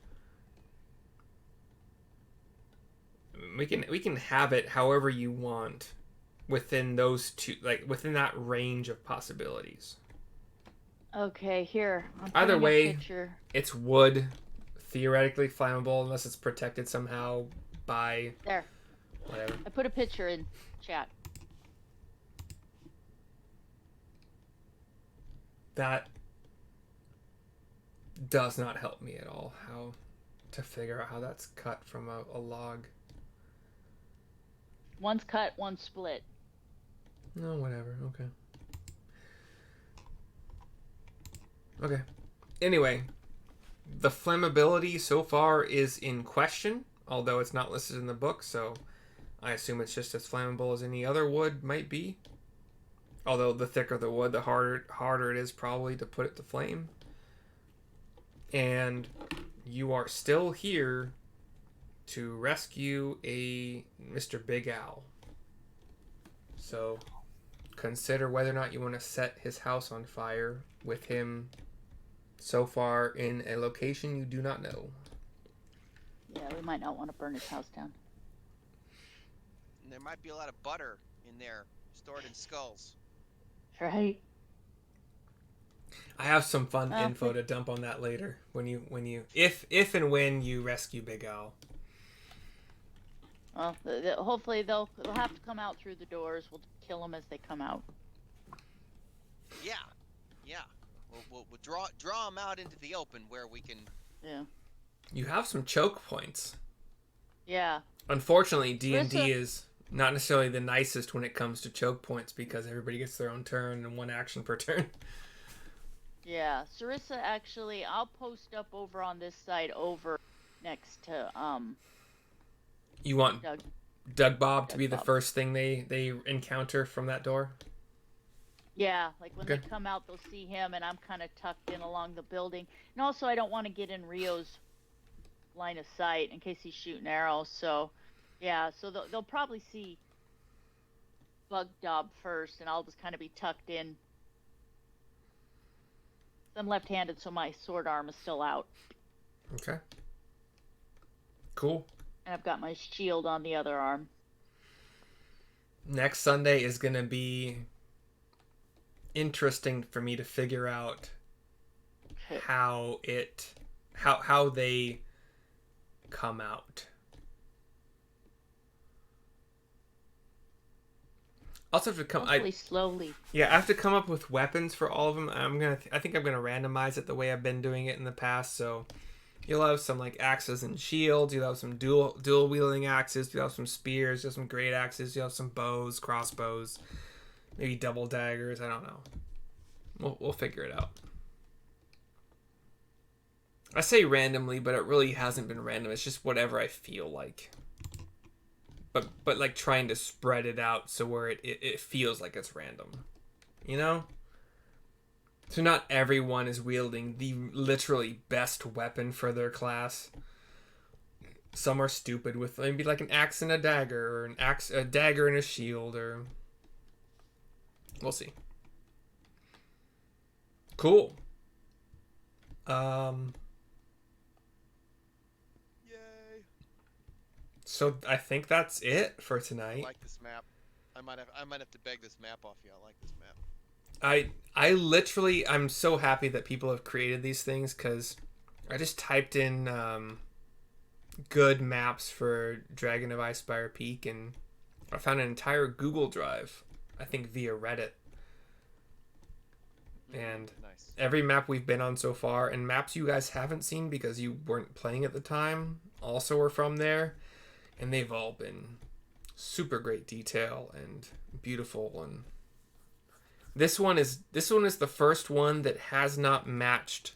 we can have it however you want within those 2, like within that range of possibilities. Okay, here. Either way, it's wood, theoretically flammable unless it's protected somehow by there. Whatever. I put a picture in chat. that does not help me at all. How to figure out how that's cut from a log. One's cut, one's split. No, whatever. Okay. Okay. Anyway, the flammability so far is in question, although it's not listed in the book, so I assume it's just as flammable as any other wood might be. Although the thicker the wood, the harder it is probably to put it to flame. And you are still here to rescue a Mr. Big Owl. So consider whether or not you want to set his house on fire with him so far in a location you do not know. Yeah, we might not want to burn his house down. And there might be a lot of butter in there, stored in skulls. Right. I have some fun info to dump on that later if and when you rescue Big Owl. Well, hopefully they'll have to come out through the doors. We'll kill them as they come out. Yeah. We'll draw them out into the open where we can. Yeah. You have some choke points. Yeah. Unfortunately, D&D is not necessarily the nicest when it comes to choke points because everybody gets their own turn and one action per turn. Yeah, Syrissa, actually, I'll post up over on this side over next to, You want Dugbob to be the Dugbob. first thing they encounter from that door? Yeah, like when Okay. they come out, they'll see him, and I'm kind of tucked in along the building. And also, I don't want to get in Rio's line of sight in case he's shooting arrows, so, yeah, so they'll probably see Bubdug first, and I'll just kind of be tucked in. I'm left-handed, so my sword arm is still out. Okay. Cool. And I've got my shield on the other arm. Next Sunday is going to be interesting for me to figure out how they come out. Also have to come. Hopefully slowly. Yeah, I have to come up with weapons for all of them. I think I'm gonna randomize it the way I've been doing it in the past. So you'll have some like axes and shields. You'll have some dual wielding axes. You'll have some spears. You'll have some great axes. You'll have some bows, crossbows, maybe double daggers. I don't know. We'll figure it out. I say randomly, but it really hasn't been random. It's just whatever I feel like. But like trying to spread it out so where it feels like it's random. You know? So not everyone is wielding the literally best weapon for their class. Some are stupid with maybe like an axe and a dagger, or a dagger and a shield, or we'll see. Cool. So I think that's it for tonight. I like this map. I might have to beg this map off you. I like this map. I literally, I'm so happy that people have created these things, because I just typed in good maps for Dragon of Icespire Peak, and I found an entire Google Drive, I think via Reddit. And nice. Every map we've been on so far, and maps you guys haven't seen because you weren't playing at the time, also are from there. And they've all been super great detail and beautiful. And this one is the first one that has not matched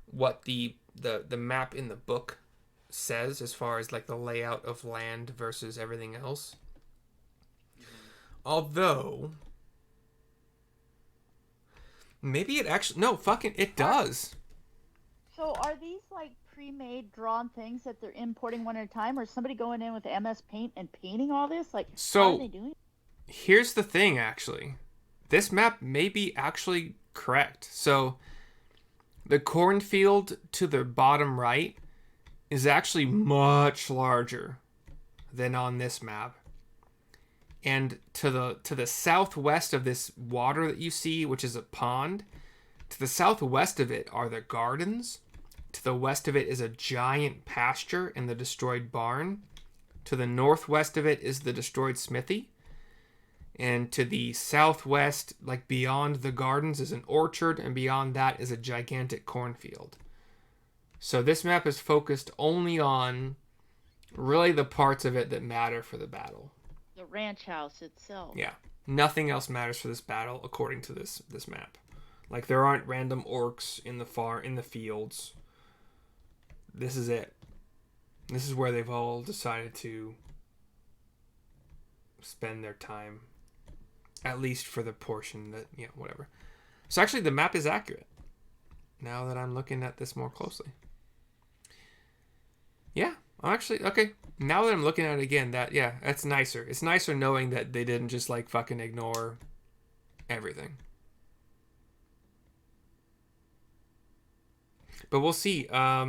what the map in the book says as far as like the layout of land versus everything else. Although maybe it actually it does. So are these like pre-made drawn things that they're importing one at a time, or is somebody going in with MS Paint and painting all this? Like, how are they doing? Here's the thing, actually. This map may be actually correct. So the cornfield to the bottom right is actually much larger than on this map. And to the southwest of this water that you see, which is a pond, to the southwest of it are the gardens. To the west of it is a giant pasture and the destroyed barn. To the northwest of it is the destroyed smithy. And to the southwest, like beyond the gardens, is an orchard, and beyond that is a gigantic cornfield. So this map is focused only on really the parts of it that matter for the battle. The ranch house itself. Yeah. Nothing else matters for this battle according to this map. Like, there aren't random orcs in the fields. This is it. This is where they've all decided to spend their time. At least for the portion that, whatever. So actually the map is accurate. Now that I'm looking at this more closely. Yeah, actually, okay. Now that I'm looking at it again, that's nicer. It's nicer knowing that they didn't just, like, fucking ignore everything. But we'll see. I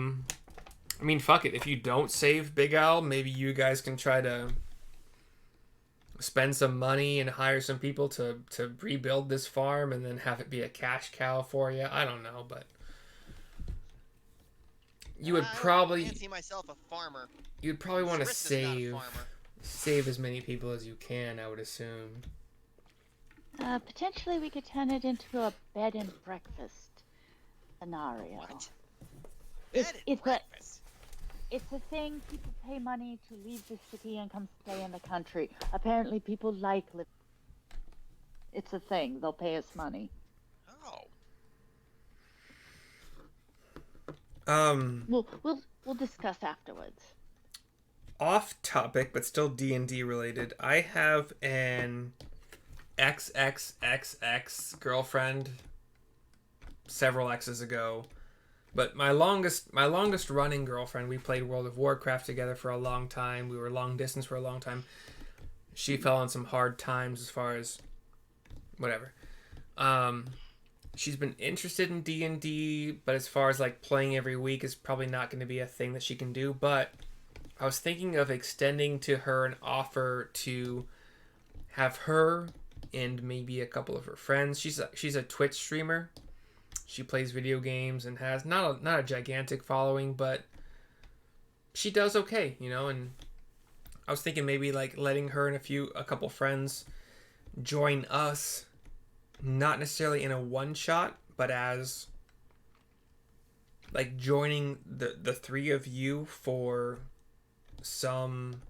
mean, fuck it. If you don't save Big Al, maybe you guys can try to spend some money and hire some people to rebuild this farm and then have it be a cash cow for you. I don't know, but you would probably... I fancy myself a farmer. You'd probably want to Syrissa's save as many people as you can, I would assume. Potentially we could turn it into a bed and breakfast scenario. What? It's a thing. People pay money to leave the city and come stay in the country. Apparently people like living. It's a thing. They'll pay us money. Oh. We'll discuss afterwards. Off topic, but still D&D related. I have an XXXX girlfriend several X's ago. But my longest running girlfriend, we played World of Warcraft together for a long time. We were long distance for a long time. She fell on some hard times as far as whatever. She's been interested in D&D, but as far as like playing every week is probably not going to be a thing that she can do. But I was thinking of extending to her an offer to have her and maybe a couple of her friends. She's a Twitch streamer. She plays video games and has not a gigantic following, but she does okay, and I was thinking maybe like letting her and a couple friends join us, not necessarily in a one shot, but as like joining the three of you for some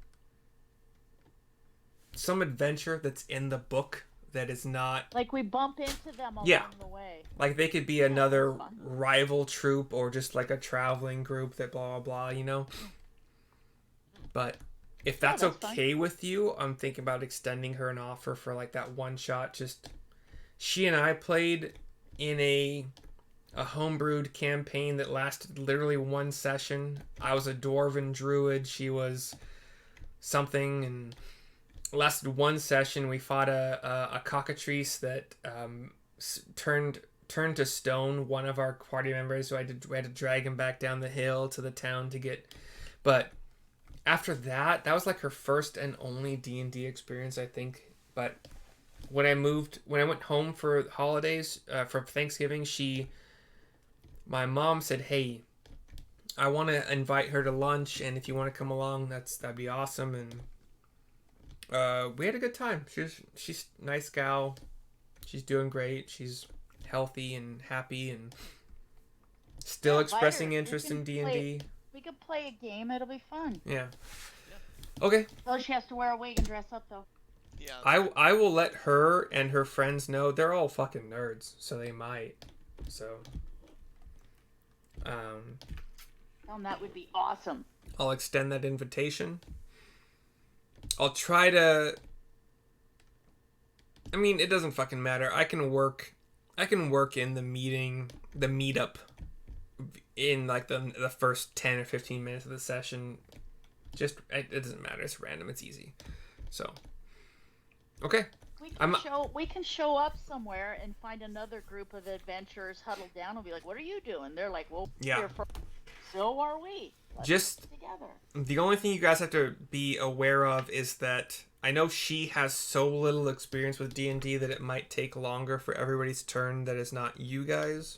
adventure that's in the book that is not like we bump into them along the way. Like they could be another rival troop or just like a traveling group that blah blah blah, But if that's okay fun with you, I'm thinking about extending her an offer for like that one shot. Just she and I played in a homebrewed campaign that lasted literally one session. I was a dwarven druid. She was something, and lasted one session. We fought a cockatrice that turned to stone one of our party members, so we had to drag him back down the hill to the town to get. But after that was like her first and only D&D experience, I think. But when I went home for holidays, for Thanksgiving, my mom said, "Hey, I want to invite her to lunch, and if you want to come along, that'd be awesome." And we had a good time. She's a nice gal. She's doing great. She's healthy and happy and still expressing interest in D&D. We could play a game. It'll be fun. Yeah. Okay. Oh, she has to wear a wig and dress up though. Yeah. I will let her and her friends know. They're all fucking nerds, so they might. So. That would be awesome. I'll extend that invitation. I'll try to... I mean, it doesn't fucking matter. I can work in the meetup in like the first 10 or 15 minutes of the session. Just, it doesn't matter. It's random. It's easy. So, okay. We can show up somewhere and find another group of adventurers huddled down and be like, "What are you doing?" They're like, "Well, yeah. So are we." Just together. The only thing you guys have to be aware of is that I know she has so little experience with D&D that it might take longer for everybody's turn that is not you guys.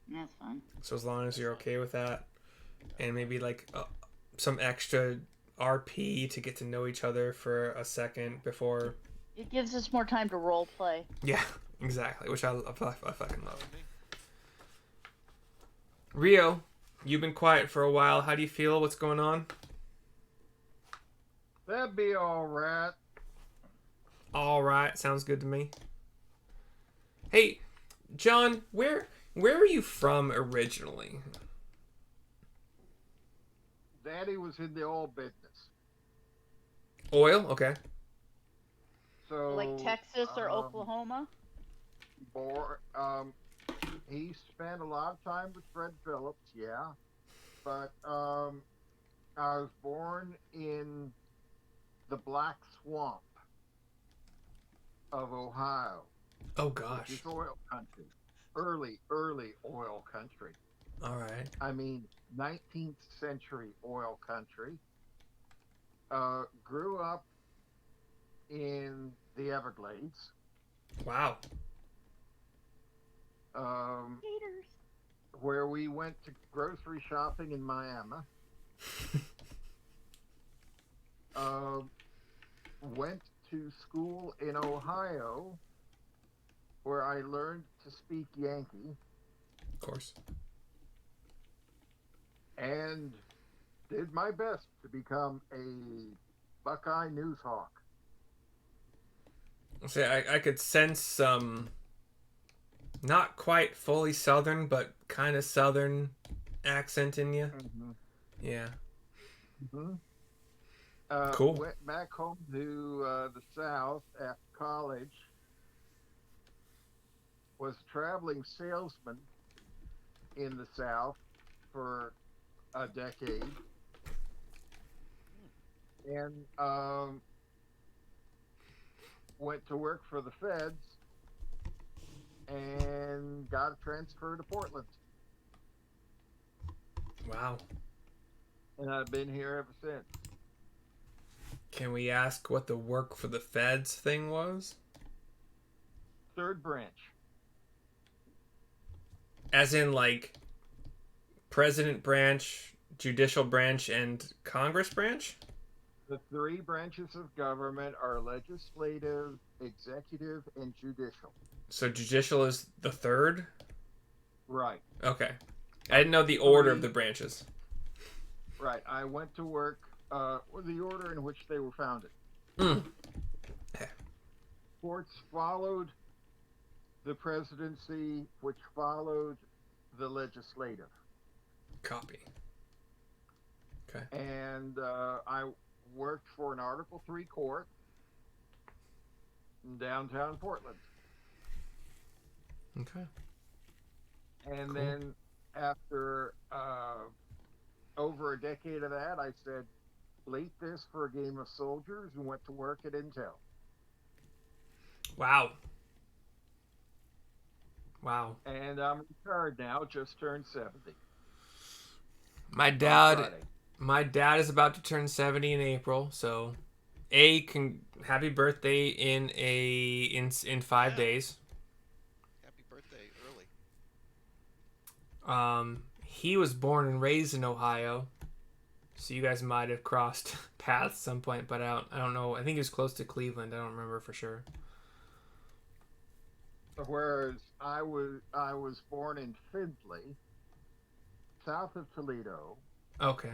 That's fine. So as long as you're okay with that, and maybe like some extra RP to get to know each other for a second before It gives us more time to role play. Yeah, exactly. Which I fucking love. Me. Rio, you've been quiet for a while. How do you feel? What's going on? That'd be all right. All right, sounds good to me. Hey, John, where are you from originally? Daddy was in the oil business. Oil, okay. So Like Texas or Oklahoma? He spent a lot of time with Fred Phillips, yeah. But I was born in the Black Swamp of Ohio. Oh Which gosh. is oil country. Early oil country. All right. I mean, 19th century oil country. Grew up in the Everglades. Wow. Gators. Where we went to grocery shopping in Miami. Went to school in Ohio, where I learned to speak Yankee. Of course. And did my best to become a Buckeye news hawk. See, I could sense some, not quite fully Southern, but kind of Southern accent in you. Mm-hmm. Yeah. Mm-hmm. Cool. Went back home to the South after college. Was a traveling salesman in the South for a decade. And went to work for the feds and got a transfer to Portland. Wow. And I've been here ever since. Can we ask what the work for the feds thing was? Third branch. As in, like, president branch, judicial branch, and Congress branch? The three branches of government are legislative, executive, and judicial. So judicial is the third? Right. Okay. I didn't know the order of the branches. Right. I went to work with the order in which they were founded. Mm. Courts followed the presidency, which followed the legislative. Copy. Okay. And I worked for an Article III court in downtown Portland. Okay. And Cool. then after over a decade of that, I said, late this for a game of soldiers, and went to work at Intel. Wow. Wow. And I'm retired now, just turned 70. My dad is about to turn 70 in April, so happy birthday in 5 days. Happy birthday early. He was born and raised in Ohio, so you guys might have crossed paths at some point, but I don't know. I think he was close to Cleveland. I don't remember for sure. Whereas I was born in Findlay, south of Toledo. Okay.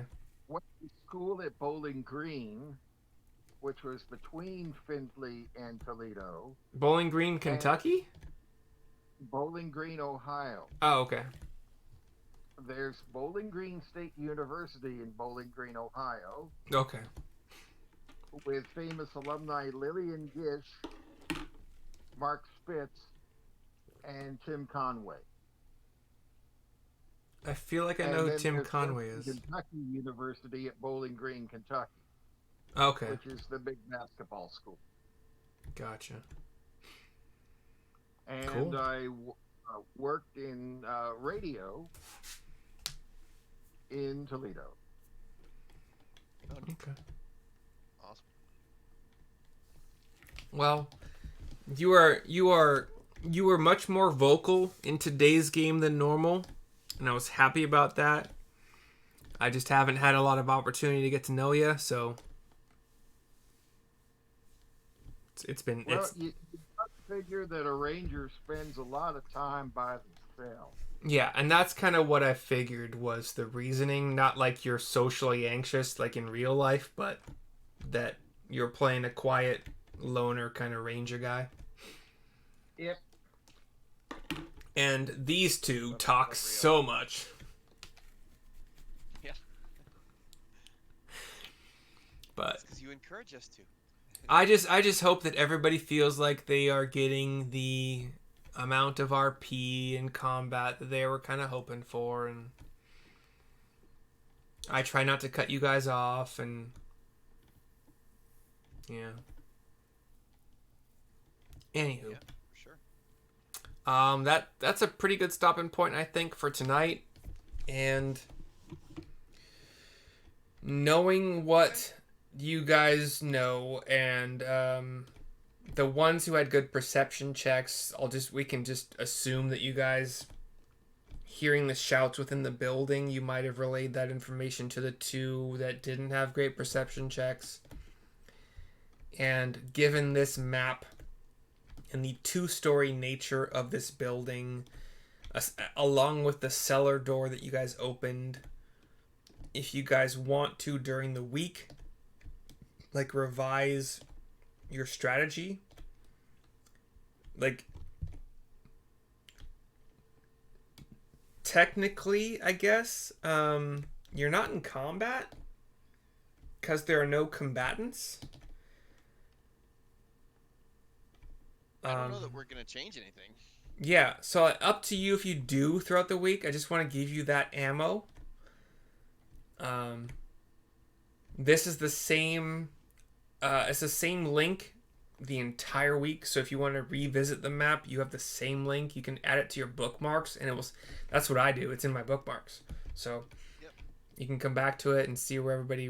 Went to school at Bowling Green, which was between Findlay and Toledo. Bowling Green, Kentucky? Bowling Green, Ohio. Oh, okay. There's Bowling Green State University in Bowling Green, Ohio, Okay. with famous alumni Lillian Gish, Mark Spitz, and Tim Conway. I feel like I And know who then Tim there's Conway is. Kentucky University at Bowling Green, Kentucky, Okay. which is the big basketball school. Gotcha. And Cool. I worked in radio in Toledo. Okay. Awesome. Well, you were much more vocal in today's game than normal, and I was happy about that. I just haven't had a lot of opportunity to get to know you, so It's been Well, it's you got to figure that a ranger spends a lot of time by themselves. yeah, and that's kind of what I figured was the reasoning. Not like you're socially anxious like in real life, but that you're playing a quiet loner kind of ranger guy. Yep. And these two talk so much. Yeah. But because you encourage us to. I just hope that everybody feels like they are getting the amount of RP in combat that they were kind of hoping for, and I try not to cut you guys off, and yeah. Anywho, Yeah, for sure. that's a pretty good stopping point, I think, for tonight, and knowing what you guys know, and the ones who had good perception checks, we can just assume that you guys, hearing the shouts within the building, you might have relayed that information to the two that didn't have great perception checks. And given this map and the two-story nature of this building, along with the cellar door that you guys opened, if you guys want to during the week, like, revise your strategy, like, technically, I guess, you're not in combat because there are no combatants. I don't know that we're gonna change anything. Yeah, so up to you if you do throughout the week. I just want to give you that ammo. This is the same. It's the same link the entire week. So if you want to revisit the map, you have the same link. You can add it to your bookmarks, and that's what I do. It's in my bookmarks. So Yep. you can come back to it and see where everybody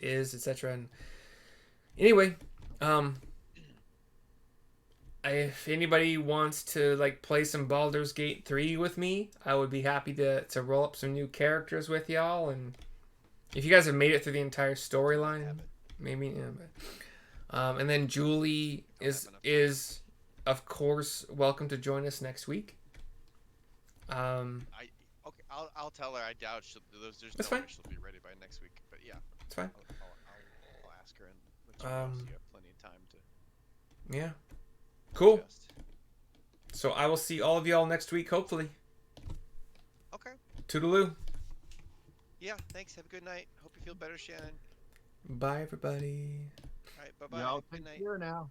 is, etc. And anyway, if anybody wants to like play some Baldur's Gate 3 with me, I would be happy to roll up some new characters with y'all. And if you guys have made it through the entire storyline, maybe. Yeah, but, and then Julie is of course welcome to join us next week. I'll tell her. I doubt there's That's no fine. way she'll be ready by next week. But yeah, It's fine. I'll ask her and let you know so you have plenty of time to. Yeah. Cool. Adjust. So I will see all of y'all next week, hopefully. Okay. Toodaloo. Yeah. Thanks. Have a good night. Hope you feel better, Shannon. Bye, everybody. All right. Bye bye. Y'all Good take night. care now.